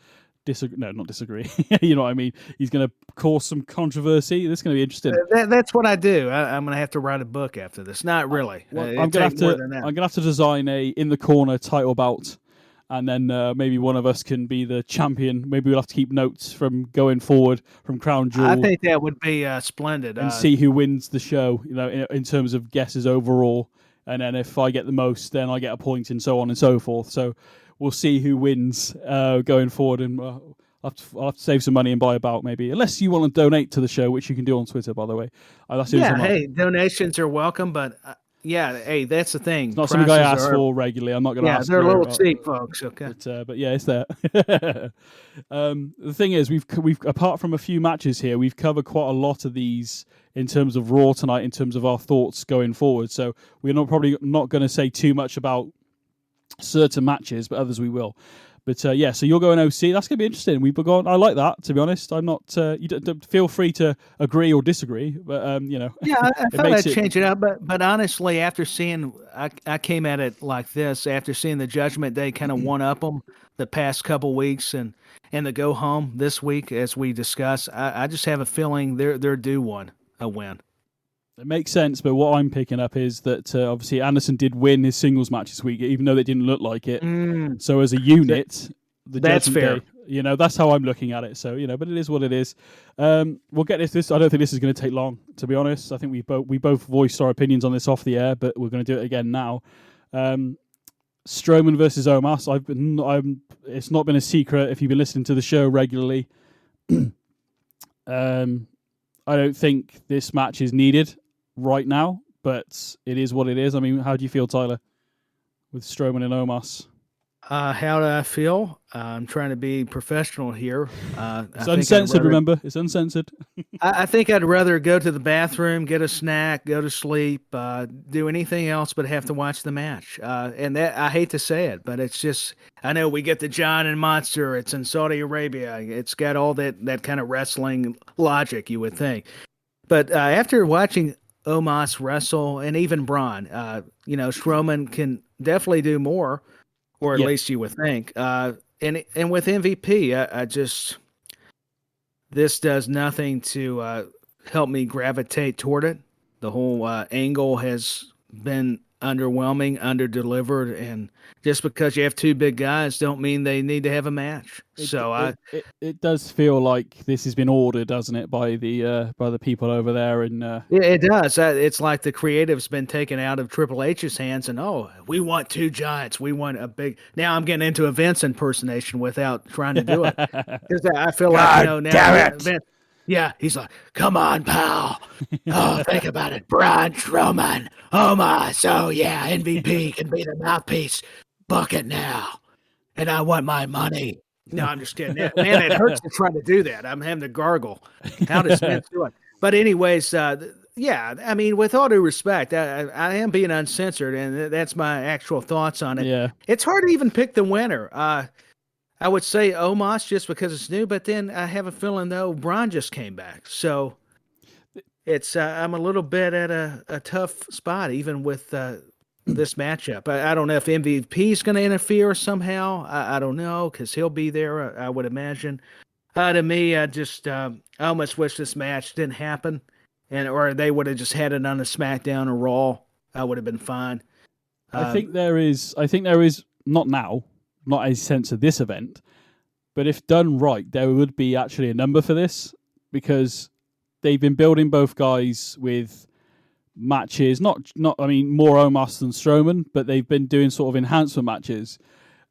disagree. No, not disagree. You know what I mean? He's going to cause some controversy. This is going to be interesting. That's what I do. I'm going to have to write a book after this. Not really. Well, I'm going to have to design a In the Corner title bout, and then maybe one of us can be the champion. Maybe we'll have to keep notes from going forward from Crown Jewel. I think that would be splendid. And see who wins the show, in terms of guesses overall. And then if I get the most, then I get a point, and so on and so forth. So we'll see who wins going forward, and I'll have to save some money and buy a bout maybe. Unless you want to donate to the show, which you can do on Twitter, by the way. Donations are welcome, but that's the thing. It's not something I ask for regularly. I'm not going to ask. Yeah, they're a little cheap, folks. Okay, but yeah, it's there. The thing is, we've apart from a few matches here, we've covered quite a lot of these in terms of Raw tonight, in terms of our thoughts going forward. So we're probably not going to say too much about certain matches, but others we will. But so you're going OC. That's going to be interesting. I like that, to be honest. I'm not. You don't feel free to agree or disagree, but Yeah, I thought I'd change it up, but honestly, after seeing, I came at it like this. After seeing the Judgment Day kind of one up them the past couple weeks, and the go home this week, as we discuss, I just have a feeling they're due a win. It makes sense, but what I'm picking up is that obviously Anderson did win his singles match this week, even though they didn't look like it. So as a unit, that's fair. Day, that's how I'm looking at it. So but it is what it is. We'll get this. I don't think this is going to take long, to be honest. I think we both voiced our opinions on this off the air, but we're going to do it again now. Strowman versus Omos. It's not been a secret if you've been listening to the show regularly. I don't think this match is needed right now, but it is what it is. I mean, how do you feel, Tyler, with Strowman and Omos? How do I feel? I'm trying to be professional here. It's uncensored, remember? It's uncensored. I think I'd rather go to the bathroom, get a snack, go to sleep, do anything else but have to watch the match. And that, I hate to say it, but it's just, I know we get the John and Monster. It's in Saudi Arabia. It's got all that kind of wrestling logic, you would think. But after watching Omos wrestle, and even Braun, Strowman can definitely do more, or at least you would think. And with MVP, this does nothing to help me gravitate toward it. The whole angle has been underwhelming, under-delivered, and just because you have two big guys don't mean they need to have a match. It does feel like this has been ordered, doesn't it, by the people over there? And it does. It's like the creative's been taken out of Triple H's hands, and we want two giants. We want a big. Now I'm getting into a Vince impersonation without trying to do it, because I feel like now. Damn it. Vince, yeah, he's like, come on, pal. Oh, think about it. Braun Strowman. Omos. Oh, yeah, MVP can be the mouthpiece. Book it now. And I want my money. No, I'm just kidding. Man, it hurts to try to do that. I'm having to gargle. How does Vince do it? But anyways, yeah, I mean, with all due respect, I am being uncensored, and that's my actual thoughts on it. Yeah. It's hard to even pick the winner. I would say Omos just because it's new, but then I have a feeling, though, Braun just came back. So it's I'm a little bit at a tough spot, even with this matchup. I don't know if MVP is going to interfere somehow. I don't know, because he'll be there, I would imagine. To me, I almost wish this match didn't happen, or they would have just had it on a SmackDown or Raw. I would have been fine. I think there is not now, not a sense of this event, but if done right, there would be actually a number for this, because they've been building both guys with matches, not I mean more Omos than Strowman, but they've been doing sort of enhancement matches,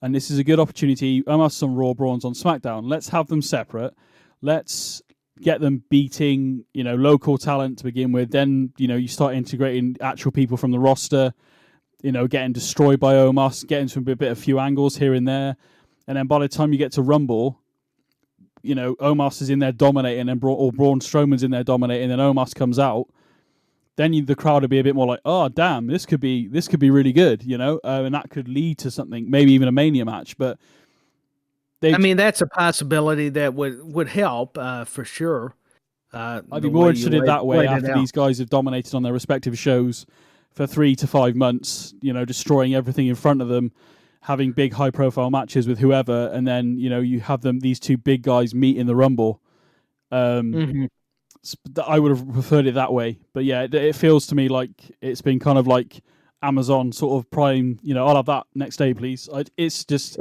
and this is a good opportunity. Omos on Raw, Braun's on SmackDown. Let's have them separate. Let's get them beating, local talent to begin with. Then, you start integrating actual people from the roster, getting destroyed by Omos, getting some a few angles here and there. And then by the time you get to Rumble, Omos is in there dominating, and Braun Strowman's in there dominating, and then Omos comes out. Then the crowd would be a bit more like, oh, damn, this could be really good, and that could lead to something, maybe even a Mania match. But I mean, that's a possibility that would help for sure. I'd be more interested in that way after these guys have dominated on their respective shows for 3 to 5 months, destroying everything in front of them, having big high-profile matches with whoever, and then, you have these two big guys meet in the Rumble. I would have preferred it that way. But yeah, it feels to me like it's been kind of like Amazon sort of Prime, I'll have that next day, please. It's just...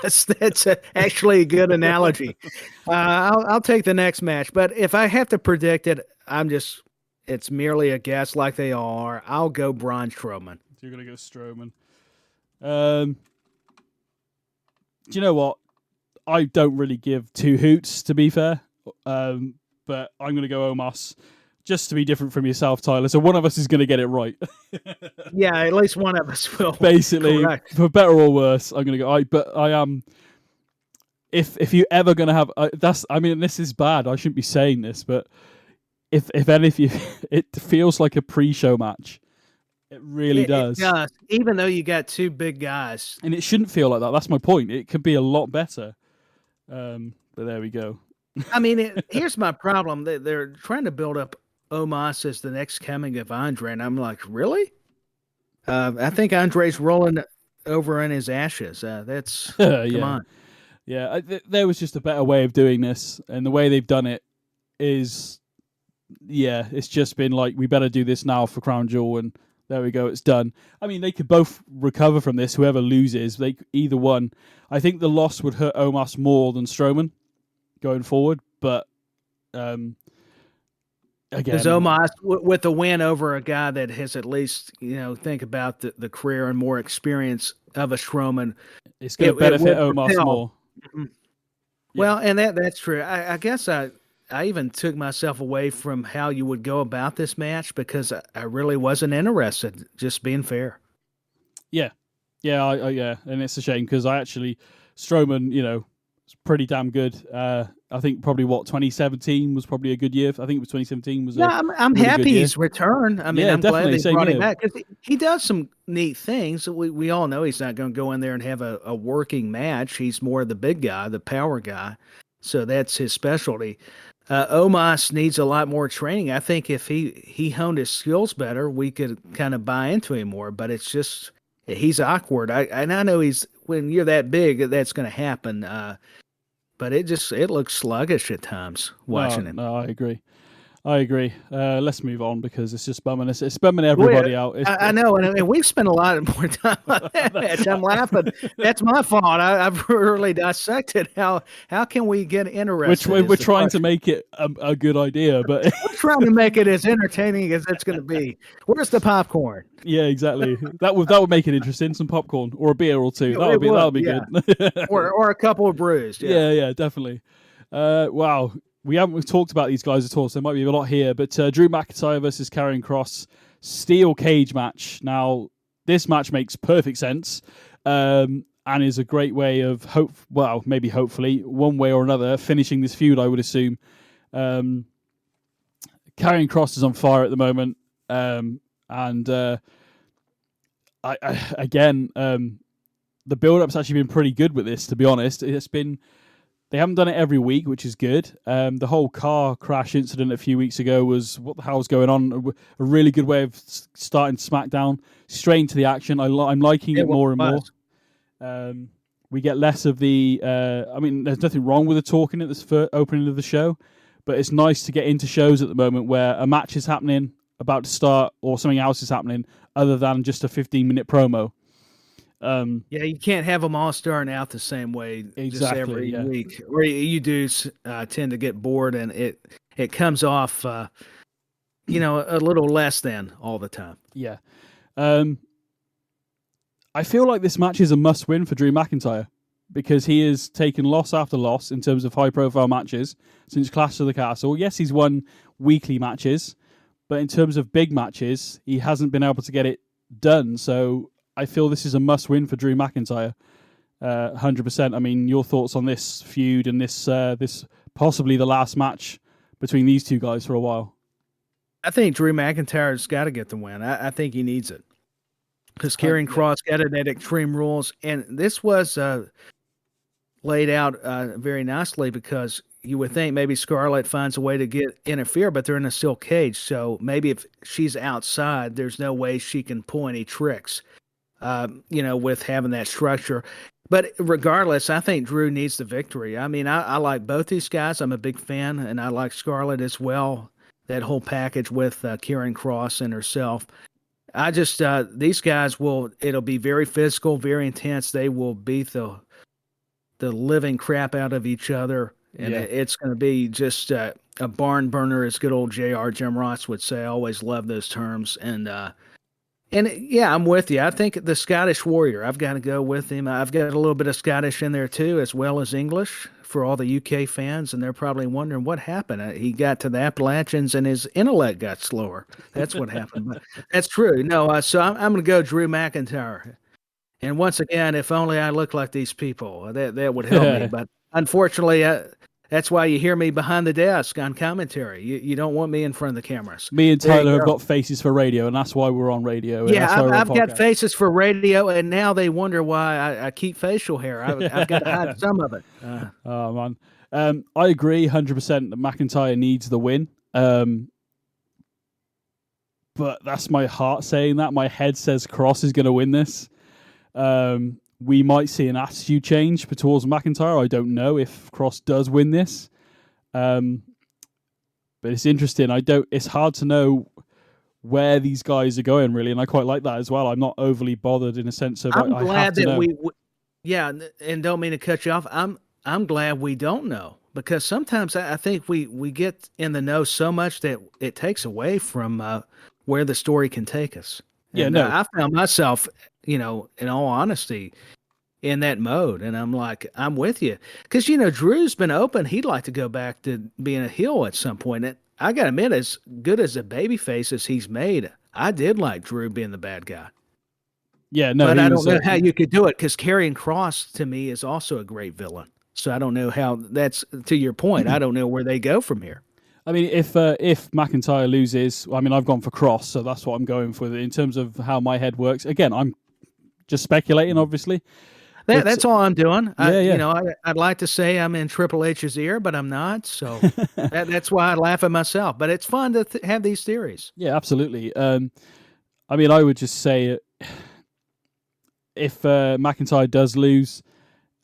That's actually a good analogy. I'll take the next match. But if I have to predict it, it's merely a guess like they are. I'll go Braun Strowman. You're going to go Strowman. Do you know what? I don't really give two hoots, to be fair. But I'm going to go Omos, just to be different from yourself, Tyler. So one of us is going to get it right. Yeah, at least one of us will. Basically, correct. For better or worse, I'm going to go. But I am. If you're ever going to have, this is bad. I shouldn't be saying this, but if it feels like a pre-show match. It really does. It does, even though you got two big guys. And it shouldn't feel like that. That's my point. It could be a lot better. But there we go. I mean, here's my problem. They're trying to build up Omos as the next coming of Andre, and I'm like, really? I think Andre's rolling over in his ashes. Come on. Yeah, there was just a better way of doing this, and the way they've done it is, it's just been like, we better do this now for Crown Jewel, and there we go, it's done. I mean, they could both recover from this. Whoever loses, either one. I think the loss would hurt Omos more than Strowman going forward, but again, because Omos with a win over a guy that has at least think about the career and more experience of a Strowman, it's going to benefit Omos more. Mm-hmm. Well, and that's true. I guess I even took myself away from how you would go about this match because I really wasn't interested. Just being fair. Yeah, and it's a shame because Strowman, it's pretty damn good. I think probably 2017 was probably a good year. I think it was 2017 was. Yeah, I'm really happy he's returned. I mean, I'm glad they brought him back because he does some neat things. We all know he's not going to go in there and have a working match. He's more the big guy, the power guy. So that's his specialty. Omos needs a lot more training. I think if he honed his skills better, we could kind of buy into him more. But it's just he's awkward. I know when you're that big, that's going to happen. But it looks sluggish at times watching him. No, I agree. Let's move on because it's just bumming us. It's bumming everybody out. I know, and we've spent a lot more time on that match. I'm laughing. That's my fault. I've really dissected how can we get interested. We're trying to make it a good idea, but we're trying to make it as entertaining as it's going to be. Where's the popcorn? Yeah, exactly. That would make it interesting. Some popcorn or a beer or two. That would be good. or a couple of brews. Yeah, definitely. Wow. We haven't talked about these guys at all, so there might be a lot here. But Drew McIntyre versus Karrion Kross, steel cage match. Now, this match makes perfect sense. And and is a great way of hopefully one way or another finishing this feud, I would assume. Karrion Kross is on fire at the moment, and the build-up's actually been pretty good with this, to be honest. They haven't done it every week, which is good. The whole car crash incident a few weeks ago was, what the hell's going on? A really good way of starting SmackDown, straight into the action. I'm liking it more and more. We get less of the... there's nothing wrong with the talking at this opening of the show, but it's nice to get into shows at the moment where a match is happening, about to start, or something else is happening, other than just a 15-minute promo. You can't have them all starting out the same way just every week, or you do tend to get bored, and it comes off, a little less than all the time. Yeah. I feel like this match is a must-win for Drew McIntyre because he has taken loss after loss in terms of high-profile matches since Clash of the Castle. Yes, he's won weekly matches, but in terms of big matches, he hasn't been able to get it done, so I feel this is a must-win for Drew McIntyre, 100%. I mean, your thoughts on this feud and this possibly the last match between these two guys for a while? I think Drew McIntyre's got to get the win. I think he needs it because Karrion Kross got it at Extreme Rules, and this was laid out very nicely because you would think maybe Scarlett finds a way to interfere, but they're in a steel cage, so maybe if she's outside, there's no way she can pull any tricks. With having that structure. But regardless, I think Drew needs the victory. I mean, I like both these guys. I'm a big fan, and I like Scarlett as well, that whole package with Karrion Kross and herself. I just, these guys it'll be very physical, very intense. They will beat the living crap out of each other, and it's going to be just a barn burner, as good old Jim Ross would say. I always love those terms, and I'm with you. I think the Scottish Warrior, I've got to go with him. I've got a little bit of Scottish in there too, as well as English for all the UK fans, and they're probably wondering what happened. He got to the Appalachians and his intellect got slower. That's what happened. But that's true. No, so I'm going to go Drew McIntyre. And once again, if only I look like these people, that would help me. But unfortunately, that's why you hear me behind the desk on commentary. You don't want me in front of the cameras. Me and Tyler have got faces for radio, and that's why we're on radio. Yeah, I've got faces for radio, and now they wonder why I keep facial hair. I've got to hide some of it. Oh, man. I agree 100% that McIntyre needs the win. But that's my heart saying that. My head says Kross is going to win this. We might see an attitude change towards McIntyre. I don't know if Kross does win this. But it's interesting. It's hard to know where these guys are going, really, and I quite like that as well. I'm not overly bothered in a sense of I'm glad that and don't mean to cut you off. I'm glad we don't know, because sometimes I think we get in the know so much that it takes away from where the story can take us. And, I found myself, in all honesty, in that mode. And I'm like, I'm with you. Because, Drew's been open. He'd like to go back to being a heel at some point. And I got to admit, as good as a babyface as he's made, I did like Drew being the bad guy. Yeah, no. But I don't know how you could do it, because Karrion Kross, to me, is also a great villain. So I don't know how that's, to your point, I don't know where they go from here. I mean, if McIntyre loses, I've gone for Kross, so that's what I'm going for. In terms of how my head works, again, I'm just speculating, obviously. That's all I'm doing. I'd like to say I'm in Triple H's ear, but I'm not. So that's why I laugh at myself. But it's fun to have these theories. Yeah, absolutely. I would just say, if McIntyre does lose,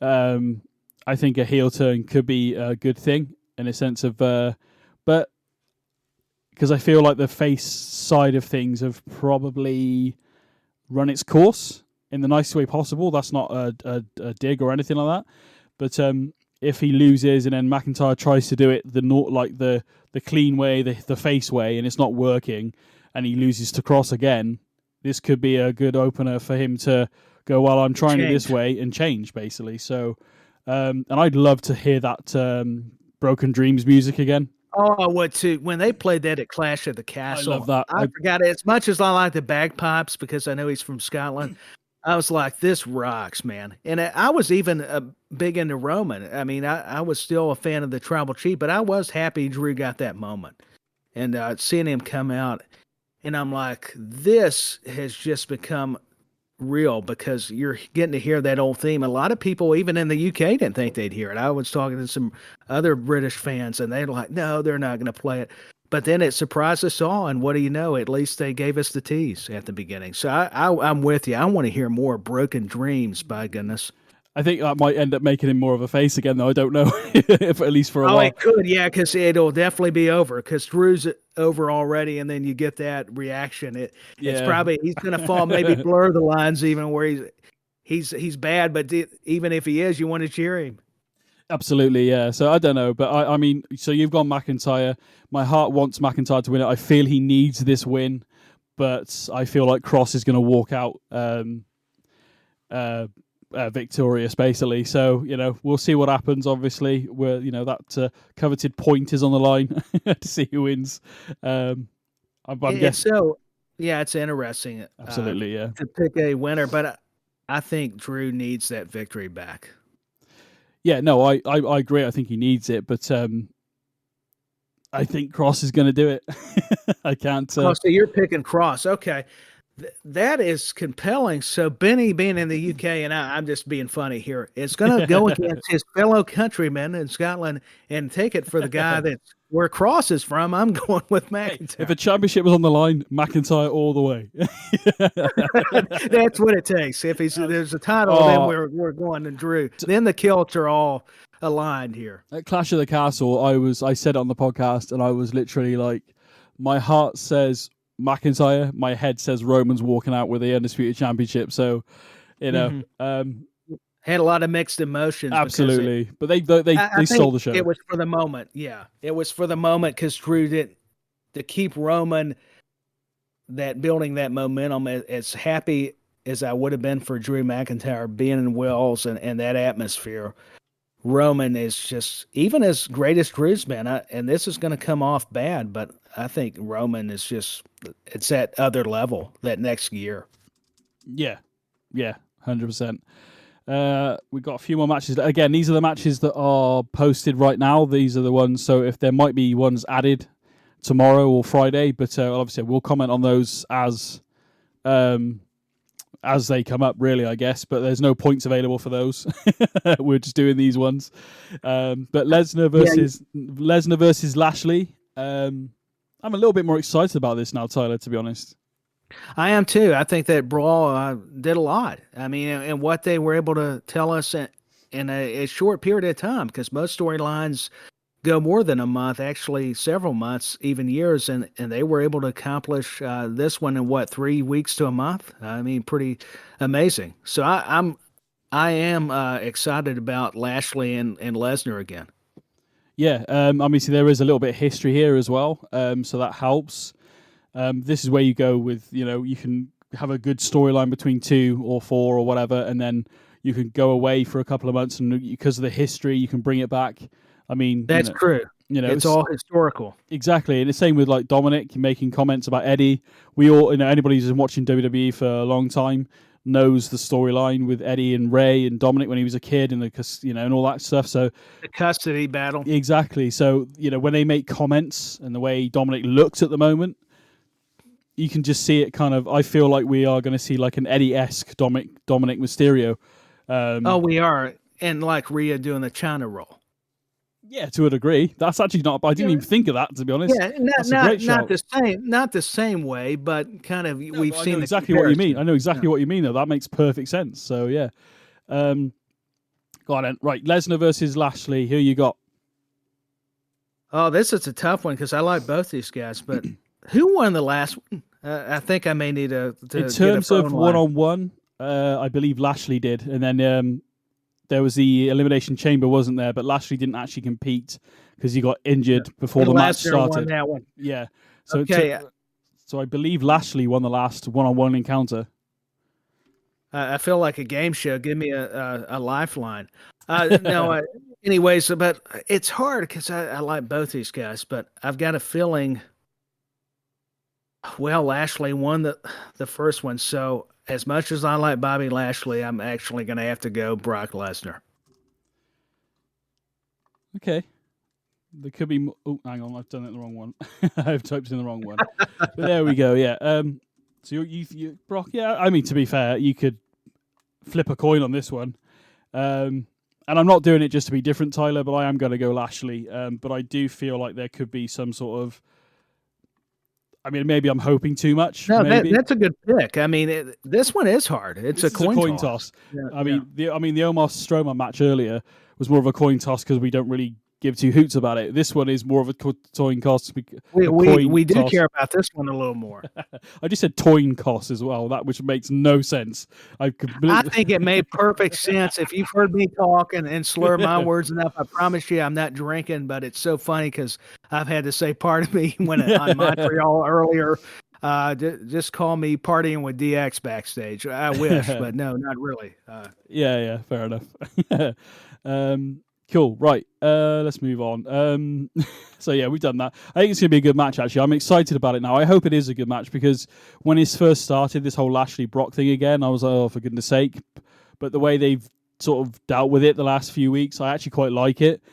I think a heel turn could be a good thing in a sense of, but because I feel like the face side of things have probably run its course in the nicest way possible. That's not a dig or anything like that. But if he loses and then McIntyre tries to do it the clean way, the face way, and it's not working, and he loses to Kross again, this could be a good opener for him to go, well, I'm trying it this way, and change, basically. So, and I'd love to hear that Broken Dreams music again. Oh, I would too. When they played that at Clash at the Castle, I love that. I forgot it. As much as I like the bagpipes, because I know he's from Scotland, I was like, this rocks, man. And I was even big into Roman. I mean, I was still a fan of the Tribal Chief, but I was happy Drew got that moment. And seeing him come out, and I'm like, this has just become real because you're getting to hear that old theme. A lot of people, even in the UK, didn't think they'd hear it. I was talking to some other British fans, and they're like, no, they're not going to play it. But then it surprised us all, and what do you know? At least they gave us the tease at the beginning. So I'm with you. I want to hear more Broken Dreams, by goodness. I think that might end up making him more of a face again, though. I don't know, if at least for a while. It could, yeah, because it'll definitely be over. Because Drew's over already, and then you get that reaction. It's probably he's going to fall, maybe blur the lines even where he's bad, but even if he is, you want to cheer him. Absolutely, yeah. So I don't know, but I mean, so you've gone McIntyre. My heart wants McIntyre to win it. I feel he needs this win, but I feel like Cross is going to walk out victorious, basically. So we'll see what happens. Obviously, where that coveted point is on the line to see who wins. I'm guessing. So yeah, it's interesting. Absolutely, yeah, to pick a winner, but I think Drew needs that victory back. Yeah, no, I agree. I think he needs it, but I think Cross is going to do it. I can't. So you're picking Cross, okay? That is compelling. So BenNny, being in the UK, and I'm just being funny here, is going to go against his fellow countrymen in Scotland and take it for the guy that's where Cross is from. I'm going with McIntyre. If a championship was on the line, McIntyre all the way. That's what it takes. If there's a title, then we're going to Drew. Then the kilts are all aligned here. At Clash of the Castle, I said it on the podcast, and I was literally like, my heart says McIntyre, my head says Roman's walking out with the Undisputed Championship. So, had a lot of mixed emotions. Absolutely, but they stole the show. It was for the moment. Yeah, it was for the moment because Drew didn't to keep Roman building that momentum. As happy as I would have been for Drew McIntyre being in Wales and that atmosphere, Roman is just, even as great as Drew's been, and this is going to come off bad, but I think Roman is it's that other level that next year. Yeah, 100%. We've got a few more matches. Again, these are the matches that are posted right now. These are the ones, so if there might be ones added tomorrow or Friday, but obviously we'll comment on those as they come up, really, I guess. But there's no points available for those. We're just doing these ones. But Lesnar versus Lashley. I'm a little bit more excited about this now, Tyler, to be honest. I am too. I think that brawl did a lot. I mean, and what they were able to tell us in a short period of time, because most storylines go more than a month, actually several months, even years, and they were able to accomplish this one in 3 weeks to a month. I mean, pretty amazing. So I am excited about Lashley and Lesnar again. Yeah, obviously there is a little bit of history here as well, so that helps. This is where you go with, you can have a good storyline between 2 or 4 or whatever, and then you can go away for a couple of months, and because of the history, you can bring it back. I mean, that's true. It's all historical. Exactly, and the same with like Dominic making comments about Eddie. We all, anybody who's been watching WWE for a long time knows the storyline with Eddie and Ray and Dominic when he was a kid, and and all that stuff. So the custody battle. Exactly. So when they make comments and the way Dominic looks at the moment, you can just see it kind of. I feel like we are going to see like an Eddie-esque Dominic Mysterio. We are, and like Rhea doing the China roll. Yeah, to a degree. That's actually not. I didn't even think of that, to be honest. Yeah, not the same way, but kind of we've seen exactly what you mean. I know exactly what you mean, though. That makes perfect sense. So yeah, go on then. Right, Lesnar versus Lashley. Who you got? Oh, this is a tough one because I like both these guys, but who won the last one? I think I may need to in terms of one-on-one. I believe Lashley did, and then. There was the Elimination Chamber, wasn't there? But Lashley didn't actually compete because he got injured before the match started. Won that one. Yeah. So okay. So I believe Lashley won the last one-on-one encounter. I feel like a game show. Give me a lifeline. No. Anyways, but it's hard because I like both these guys, but I've got a feeling. Well, Lashley won the first one, so as much as I like Bobby Lashley, I'm actually going to have to go Brock Lesnar. Okay. There could be... Oh, hang on. I've done it in the wrong one. I've typed in the wrong one. But there we go, yeah. So you Brock, yeah, I mean, to be fair, you could flip a coin on this one. And I'm not doing it just to be different, Tyler, but I am going to go Lashley. But I do feel like there could be some sort of... I mean, maybe I'm hoping too much. No, that's a good pick. I mean, this one is hard. It's a coin toss. Yeah, I mean, the Omos Strowman match earlier was more of a coin toss because we don't really give two hoots about it. This one is more of a coin toss. We do care about this one a little more. I just said coin toss as well, which makes no sense. I think it made perfect sense. If you've heard me talk and slur my words enough, I promise you I'm not drinking, but it's so funny because I've had to say part of me when on Montreal earlier. Just call me partying with DX backstage. I wish, but no, not really. Yeah, fair enough. Cool. Right. Let's move on. So yeah, we've done that. I think it's going to be a good match, actually. I'm excited about it now. I hope it is a good match because when it first started, this whole Lashley Brock thing again, I was like, oh, for goodness sake. But the way they've sort of dealt with it the last few weeks, I actually quite like it.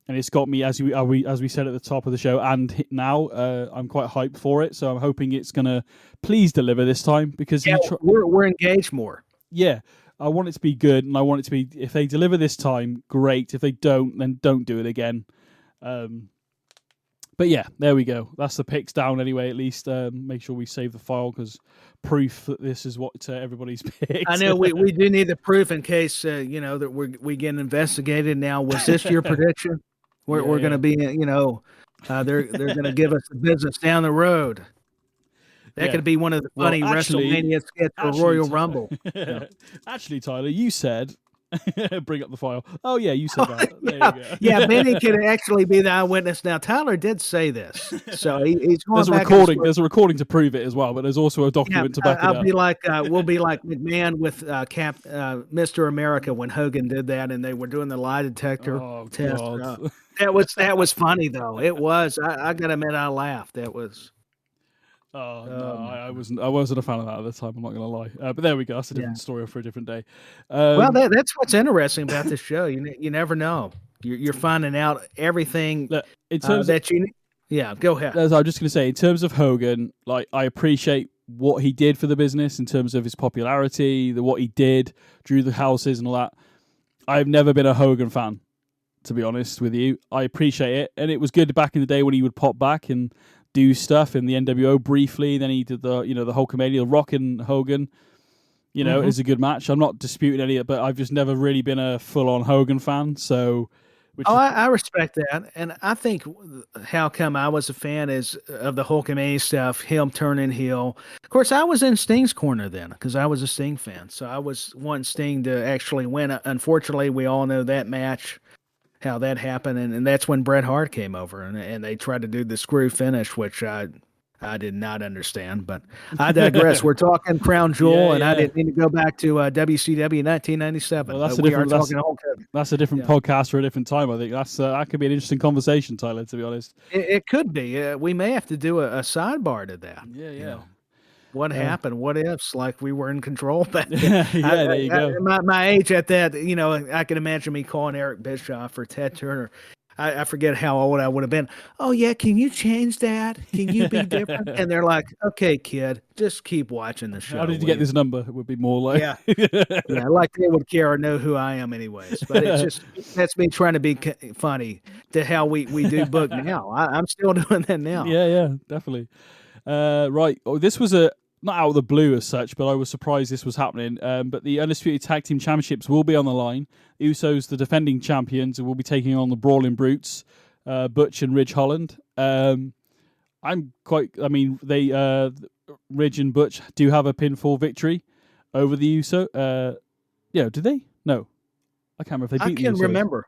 And it's got me, as we said at the top of the show, and now I'm quite hyped for it. So I'm hoping it's going to please deliver this time because we're engaged more. Yeah. I want it to be good, and I want it to be, if they deliver this time, great. If they don't, then don't do it again. But yeah, there we go. That's the picks down anyway, at least. Make sure we save the file, because proof that this is what everybody's picked. I know we do need the proof in case, that we get investigated now. Was this your prediction? We're going to be, they're going to give us the business down the road. That could be one of the funny WrestleMania skits for Royal Rumble. Actually, Tyler, you said, bring up the file. Oh, yeah, you said that. There you go. Yeah, BenNny can actually be the eyewitness. Now, Tyler did say this. So he's going there's a recording. There's a recording to prove it as well, but there's also a document to back it up. We'll be like McMahon with Mr. America when Hogan did that, and they were doing the lie detector test. That was funny, though. It was. I got to admit, I laughed. That was... Oh no, I wasn't a fan of that at the time. I'm not going to lie, but there we go. That's a different story for a different day. Well, that's what's interesting about this show. You never know. You're finding out everything in terms that you. Yeah, go ahead. As I was just going to say, in terms of Hogan, like I appreciate what he did for the business in terms of his popularity, what he did, drew the houses and all that. I've never been a Hogan fan, to be honest with you. I appreciate it, and it was good back in the day when he would pop back and do stuff in the NWO briefly. Then he did the Hulkamania, Rock and Hogan. Is a good match. I'm not disputing any of it, but I've just never really been a full-on Hogan fan. So, I respect that, and I think how come I was a fan is of the Hulkamania stuff, him turning heel. Of course, I was in Sting's corner then because I was a Sting fan, so I was wanting Sting to actually win. Unfortunately, we all know that match, how that happened, and that's when Bret Hart came over, and they tried to do the screw finish, which I did not understand, but I digress. We're talking Crown Jewel, and I didn't need to go back to WCW 1997. Well, that's a different podcast for a different time. I think that could be an interesting conversation, Tyler, to be honest. It could be. We may have to do a sidebar to that. Yeah. What happened? What ifs? Like we were in control back then. There you go. My age at that, I can imagine me calling Eric Bischoff or Ted Turner. I forget how old I would have been. Oh yeah, can you change that? Can you be different? And they're like, okay, kid, just keep watching the show. How did you get this number? It would be more like like they would care or know who I am, anyways. But it's just that's me trying to be funny to how we do book now. I'm still doing that now. Yeah, definitely. Right. Oh, this was not out of the blue as such, but I was surprised this was happening. But the Undisputed Tag Team Championships will be on the line. Usos, the defending champions, and will be taking on the Brawling Brutes, Butch and Ridge Holland. Ridge and Butch do have a pinfall victory over the Uso. Did they? No. I can't remember if they beat the Usos. I can't remember.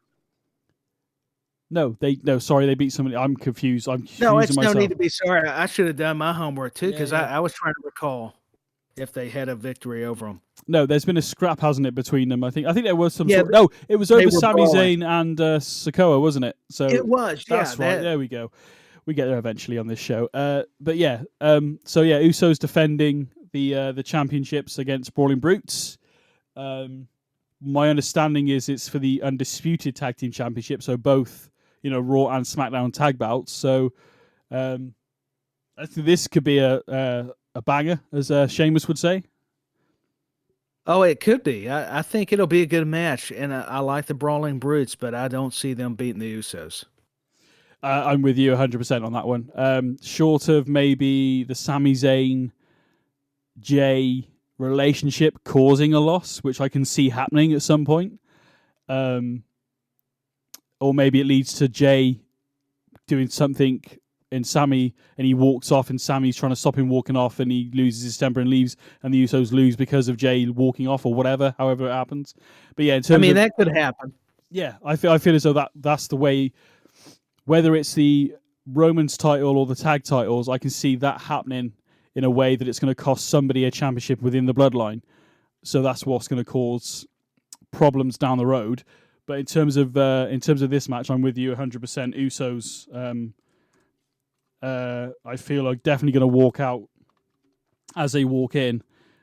No, sorry, they beat somebody. I'm confused. It's myself. No need to be sorry. I should have done my homework too, because I was trying to recall if they had a victory over them. No, there's been a scrap, hasn't it, between them? I think there was some. No, it was over Sami Zayn and Sikoa, wasn't it? So it was. That's right. There we go. we get there eventually on this show. But yeah, Usos defending the championships against Brawling Brutes. My understanding is it's for the undisputed tag team championship, so both Raw and SmackDown tag bouts. So I think this could be a banger, as Sheamus would say. Oh, it could be. I think it'll be a good match, and I like the Brawling Brutes, but I don't see them beating the Usos. I'm with you 100% on that one. Short of maybe the Sami Zayn Jay relationship causing a loss, which I can see happening at some point. Or maybe it leads to Jay doing something in Sami and he walks off and Sami's trying to stop him walking off and he loses his temper and leaves and the Usos lose because of Jay walking off or whatever, however it happens. But yeah, that could happen. Yeah, I feel as though that's the way, whether it's the Roman's title or the tag titles, I can see that happening in a way that it's going to cost somebody a championship within the bloodline. So that's what's going to cause problems down the road. But in terms of this match, I'm with you 100%. Usos, I feel like definitely going to walk out as they walk in,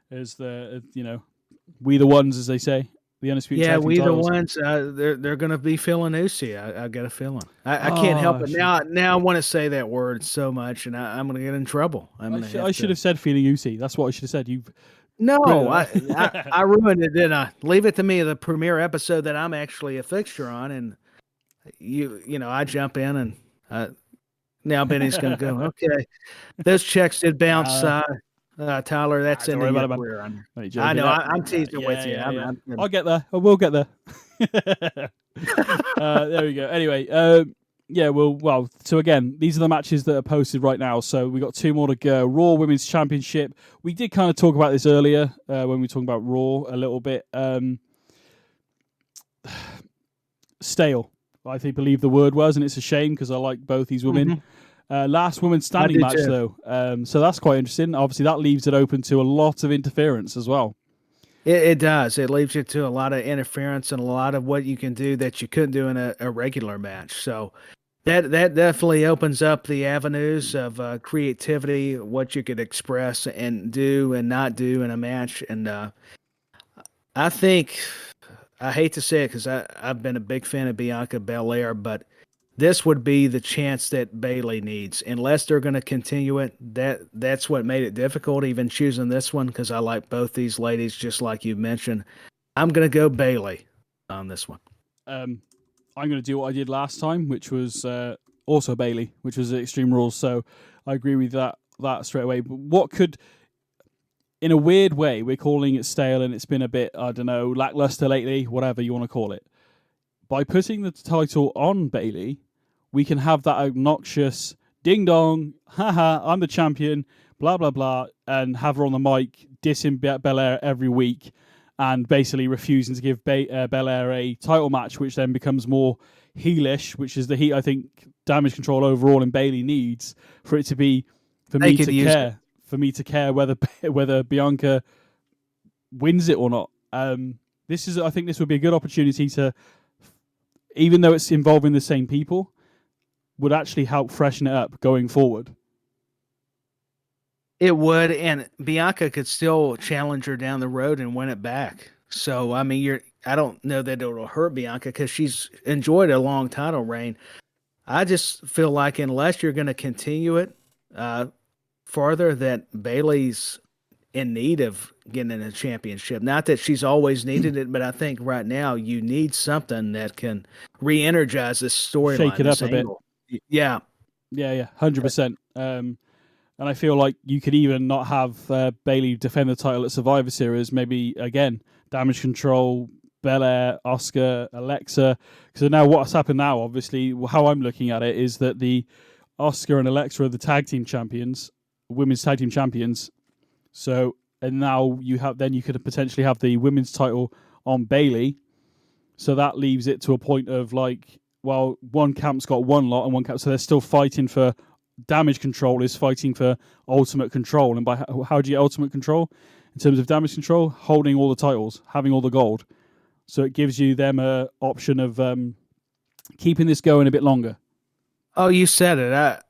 as we the ones, as they say, the undisputed. Yeah, we titles. the ones. They're going to be feeling UCIE. I got a feeling. I can't help it now. Now I want to say that word so much, and I'm going to get in trouble. I should have said feeling UCIE. That's what I should have said. I ruined it, didn't I? Leave it to me, the premiere episode that I'm actually a fixture on, and I jump in and now BenNy's going to go. Okay, those checks did bounce. Tyler, that's in the career. I know. I'm teasing with you. Yeah. I'll get there. I will get there. There we go. Anyway, so again, these are the matches that are posted right now. So we got 2 more to go. Raw Women's Championship. We did kind of talk about this earlier when we were talking about Raw a little bit. Stale, I believe the word was, and it's a shame because I like both these women. Mm-hmm. Last woman standing match, though. So that's quite interesting. Obviously, that leaves it open to a lot of interference as well. It does. It leaves you to a lot of interference and a lot of what you can do that you couldn't do in a regular match. So that definitely opens up the avenues of creativity, what you could express and do and not do in a match. And I think, I hate to say it because I've been a big fan of Bianca Belair, but this would be the chance that Bayley needs. Unless they're going to continue it, that's what made it difficult even choosing this one, because I like both these ladies, just like you mentioned. I'm going to go Bayley on this one. I'm going to do what I did last time, which was also Bayley, which was Extreme Rules. So I agree with that straight away. But what could, in a weird way, we're calling it stale and it's been a bit, I don't know, lackluster lately, whatever you want to call it. By putting the title on Bayley, we can have that obnoxious ding dong, haha, I'm the champion, blah, blah, blah, and have her on the mic dissing Belair every week and basically refusing to give Belair a title match, which then becomes more heelish, which is the heat I think Damage Control overall and Bayley needs for it to be, for me to care whether Bianca wins it or not. I think this would be a good opportunity to, even though it's involving the same people, would actually help freshen it up going forward. It would, and Bianca could still challenge her down the road and win it back. So, I mean, I don't know that it'll hurt Bianca because she's enjoyed a long title reign. I just feel like unless you're going to continue it farther, that Bayley's in need of getting a championship. Not that she's always needed it, but I think right now you need something that can re-energize this storyline. Shake it up a bit. Yeah. 100%. And I feel like you could even not have Bayley defend the title at Survivor Series. Maybe, again, Damage Control, Belair, Asuka, Alexa. Because now what's happened now, obviously, how I'm looking at it is that the Asuka and Alexa are the tag team champions, women's tag team champions. So, and now you could potentially have the women's title on Bayley. So that leaves it to a point of like, well, one camp's got one lot and one camp, so they're still fighting for Damage Control is fighting for Ultimate Control. And by how do you get Ultimate Control? In terms of Damage Control, holding all the titles, having all the gold. So it gives you them a option of keeping this going a bit longer. Oh, you said it.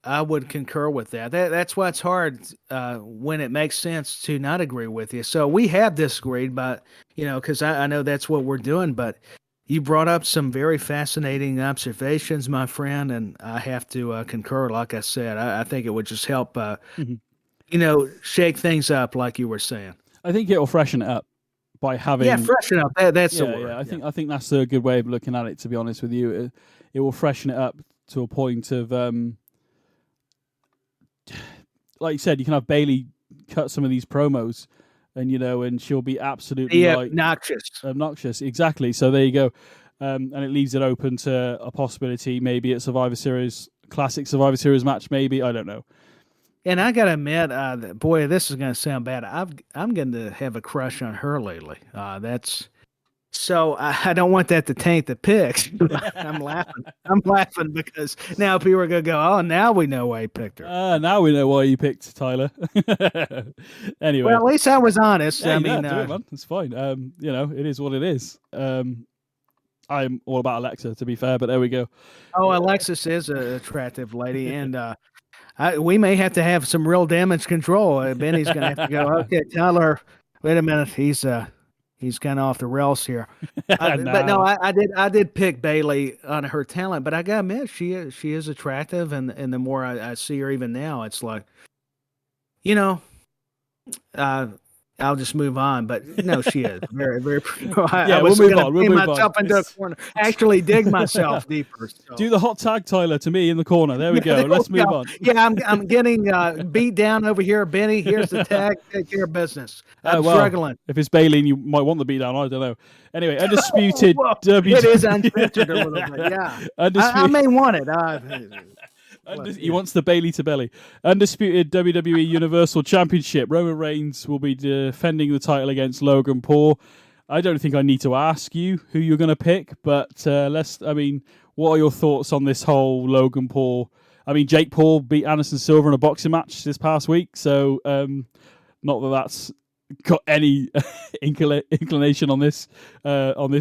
I would concur with that. That's why it's hard when it makes sense to not agree with you. So we have disagreed, but because I know that's what we're doing. But you brought up some very fascinating observations, my friend, and I have to concur. Like I said, I think it would just help, shake things up, like you were saying. I think it'll freshen it up by having freshen up. That's the word. Yeah, I think that's a good way of looking at it. To be honest with you, it will freshen it up to a point of. Like you said, you can have Bailey cut some of these promos, and she'll be absolutely obnoxious. Exactly. So there you go, and it leaves it open to a possibility, maybe at Survivor Series, classic Survivor Series match, maybe, I don't know. And I gotta admit, boy, this is gonna sound bad. I'm going to have a crush on her lately. So I don't want that to taint the picks. I'm laughing because now people are going to go, oh, now we know why he picked her. Now we know why you picked Tyler. Anyway. Well, at least I was honest. Yeah, do it, man. It's fine. It is what it is. I'm all about Alexa, to be fair, but there we go. Oh, Alexis is an attractive lady, and we may have to have some real damage control. BenNy's going to have to go, okay, Tyler, wait a minute. He's kind of off the rails here. But no, I did pick Bailey on her talent, but I gotta admit she is attractive, and the more I see her even now, it's like, I'll just move on. But no, she is very, very. We'll move on. We'll move myself into a corner. Actually, dig myself deeper. So. Do the hot tag, Tyler, to me in the corner. There we go. Let's move on. Yeah, I'm getting beat down over here, BenNy. Here's the tag. Take care of business. I'm struggling. If it's Bailey, you might want the beat down. I don't know. Anyway, undisputed WWE. It is uncensored a little bit. Yeah, I may want it. He wants the Bailey to belly. Undisputed WWE Universal Championship. Roman Reigns will be defending the title against Logan Paul. I don't think I need to ask you who you're going to pick, but what are your thoughts on this whole Logan Paul? I mean, Jake Paul beat Anderson Silva in a boxing match this past week, so not that that's got any inclination on this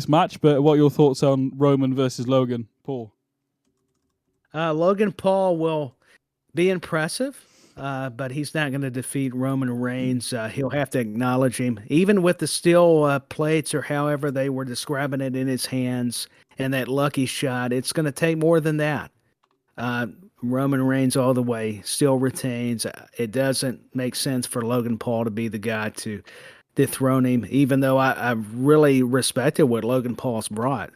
match, but what are your thoughts on Roman versus Logan Paul? Logan Paul will be impressive, but he's not going to defeat Roman Reigns. He'll have to acknowledge him. Even with the steel plates or however they were describing it in his hands and that lucky shot, it's going to take more than that. Roman Reigns all the way still retains. It doesn't make sense for Logan Paul to be the guy to dethrone him, even though I really respected what Logan Paul's brought,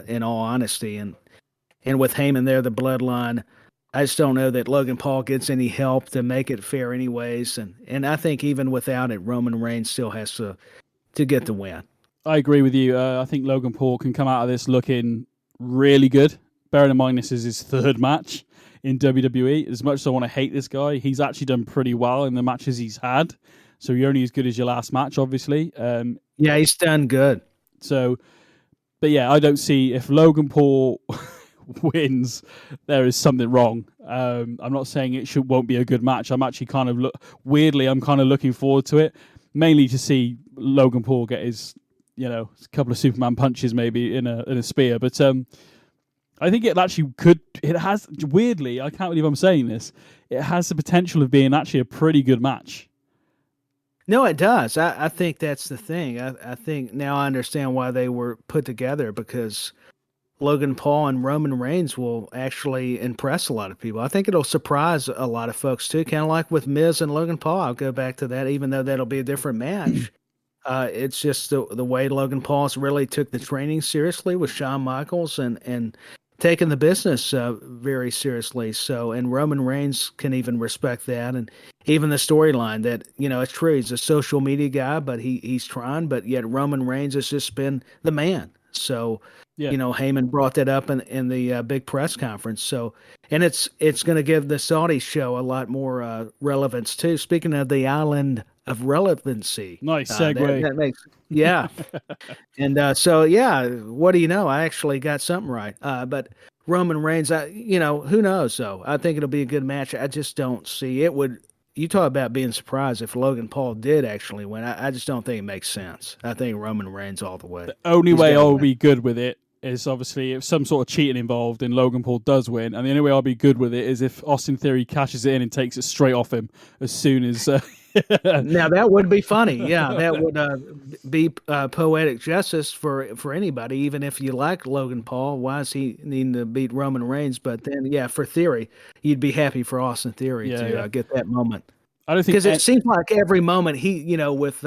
in all honesty. And with Heyman there, the bloodline, I just don't know that Logan Paul gets any help to make it fair anyways. And I think even without it, Roman Reigns still has to get the win. I agree with you. I think Logan Paul can come out of this looking really good. Bearing in mind this is his third match in WWE. As much as I want to hate this guy, he's actually done pretty well in the matches he's had. So you're only as good as your last match, obviously. Yeah, he's done good. So, but yeah, I don't see if Logan Paul wins, there is something wrong. I'm not saying it won't be a good match. I'm actually kind of looking forward to it, mainly to see Logan Paul get his, a couple of Superman punches maybe in a spear. But I think it actually could. It has, weirdly, I can't believe I'm saying this. It has the potential of being actually a pretty good match. No, it does. I think that's the thing. I think now I understand why they were put together, because Logan Paul and Roman Reigns will actually impress a lot of people. I think it'll surprise a lot of folks too, kind of like with Miz and Logan Paul. I'll go back to that, even though that'll be a different match. It's just the way Logan Paul's really took the training seriously with Shawn Michaels and taking the business very seriously. So, and Roman Reigns can even respect that, and even the storyline that, it's true, he's a social media guy, but he's trying, but yet Roman Reigns has just been the man. So, yeah. Heyman brought that up in the big press conference. So, and it's going to give the Saudi show a lot more relevance too. Speaking of the island of relevancy, nice segue. That makes, yeah. And so, yeah, what do you know? I actually got something right. But Roman Reigns, who knows? Though I think it'll be a good match. I just don't see it would. You talk about being surprised if Logan Paul did actually win. I just don't think it makes sense. I think Roman Reigns all the way. The only way I'll be good with it is obviously if some sort of cheating involved and Logan Paul does win, and the only way I'll be good with it is if Austin Theory cashes it in and takes it straight off him as soon as. Now that would be funny. Yeah, that would be poetic justice for anybody, even if you like Logan Paul. Why is he needing to beat Roman Reigns? But then, yeah, for Theory, you'd be happy for Austin Theory to get that moment. I don't think because it seems like every moment he, with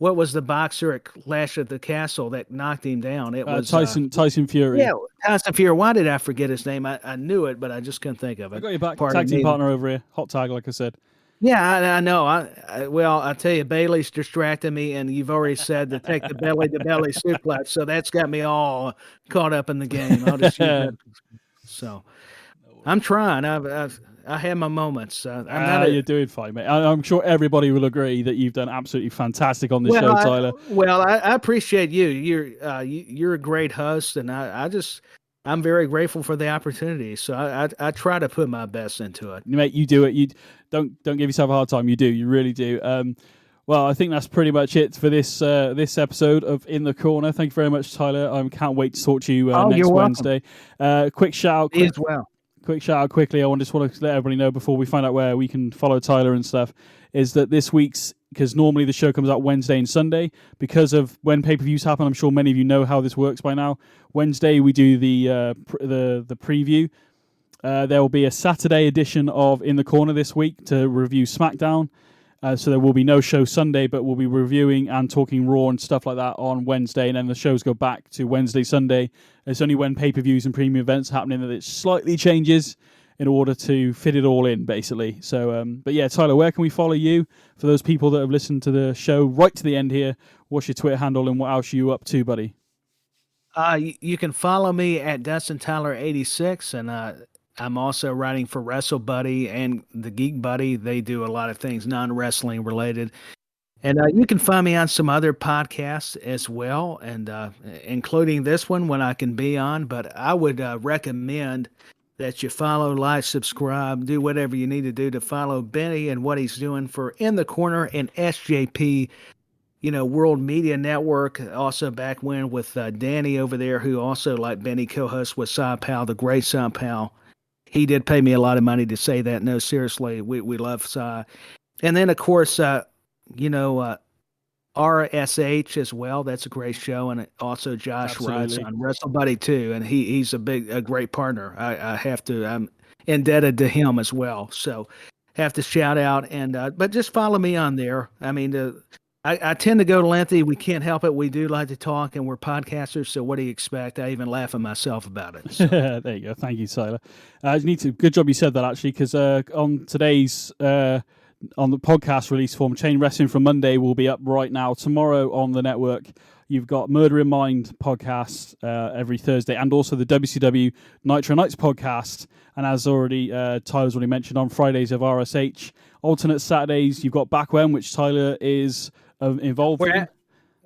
what was the boxer at Clash at the Castle that knocked him down? It was Tyson Fury. Yeah, Tyson Fury. Why did I forget his name? I knew it, but I just couldn't think of it. I got your back. Tag team partner over here. Hot tag, like I said. Yeah, I know. I tell you, Bailey's distracting me, and you've already said to take the belly-to-belly suplex, so that's got me all caught up in the game. I'll just use that. So I'm trying. I have my moments. You're doing fine, mate. I'm sure everybody will agree that you've done absolutely fantastic on the show, Tyler. I appreciate you. You're a great host, and I'm very grateful for the opportunity. So I try to put my best into it. Mate, you do it. You don't give yourself a hard time. You do. You really do. Well, I think that's pretty much it for this episode of In the Corner. Thank you very much, Tyler. I can't wait to talk to you next Wednesday. Quick shout out. Quick shout out quickly. I just want to let everybody know before we find out where we can follow Tyler and stuff, is that this week's, because normally the show comes out Wednesday and Sunday, because of when pay-per-views happen, I'm sure many of you know how this works by now. Wednesday we do the preview. There will be a Saturday edition of In the Corner this week to review SmackDown. So there will be no show Sunday, but we'll be reviewing and talking Raw and stuff like that on Wednesday, and then the shows go back to Wednesday, Sunday. It's only when pay-per-views and premium events happening that it slightly changes in order to fit it all in, basically. So, but yeah, Tyler, where can we follow you? For those people that have listened to the show right to the end here, what's your Twitter handle and what else are you up to, buddy? You can follow me at DustinTyler86, and I'm also writing for Wrestle Buddy and the Geek Buddy. They do a lot of things non-wrestling related. And you can find me on some other podcasts as well, and including this one when I can be on. But I would recommend that you follow, like, subscribe, do whatever you need to do to follow BenNny and what he's doing for In the Corner and SJP, World Media Network. Also back when with Danny over there, who also, like BenNny Co-Host with Pal, the great Pal. He did pay me a lot of money to say that. No, seriously, we love Cy. And then, of course, RSH as well. That's a great show. And also Josh writes on Wrestle Buddy too. And he's a great partner. I'm indebted to him as well. So have to shout out. And but just follow me on there. I mean, I tend to go lengthy. We can't help it. We do like to talk, and we're podcasters. So what do you expect? I even laugh at myself about it. So. There you go. Thank you, Tyler. Good job you said that, actually, because on today's on the podcast release form, Chain Wrestling from Monday will be up right now. Tomorrow on the network, you've got Murder in Mind podcast every Thursday, and also the WCW Nitro Nights podcast. And as Tyler's already mentioned, on Fridays of RSH. Alternate Saturdays, you've got Back When, which Tyler is involved in.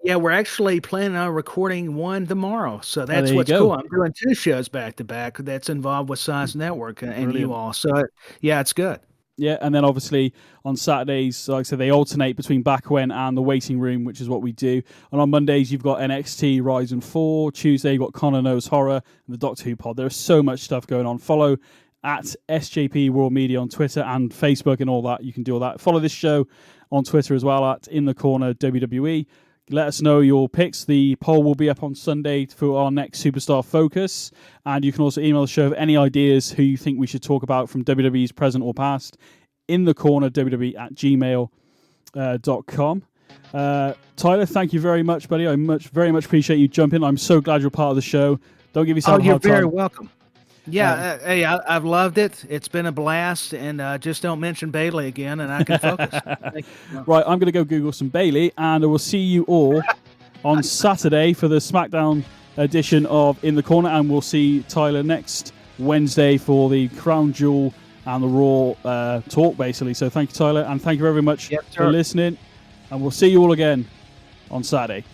We're actually planning on recording one tomorrow. So that's what's cool. I'm doing 2 shows back to back that's involved with Science Network and you all. So, yeah, it's good. Yeah, and then obviously on Saturdays, like I said, they alternate between Back When and The Waiting Room, which is what we do. And on Mondays, you've got NXT Rise and 4. Tuesday, you've got Connor Knows Horror and the Doctor Who Pod. There's so much stuff going on. Follow at SJP World Media on Twitter and Facebook and all that. You can do all that. Follow this show on Twitter as well at In The Corner WWE. Let us know your picks. The poll will be up on Sunday for our next Superstar Focus. And you can also email the show with any ideas who you think we should talk about from WWE's present or past. In the Corner, WWE at gmail.com. Tyler, thank you very much, buddy. I very much appreciate you jumping. I'm so glad you're part of the show. Don't give yourself a hard time. You're very welcome. Yeah, hey, I've loved it. It's been a blast, and just don't mention Bailey again, and I can focus. Right, I'm going to go Google some Bailey, and I will see you all on Saturday for the SmackDown edition of In the Corner, and we'll see Tyler next Wednesday for the Crown Jewel and the Raw talk, basically. So thank you, Tyler, and thank you very much for listening, and we'll see you all again on Saturday.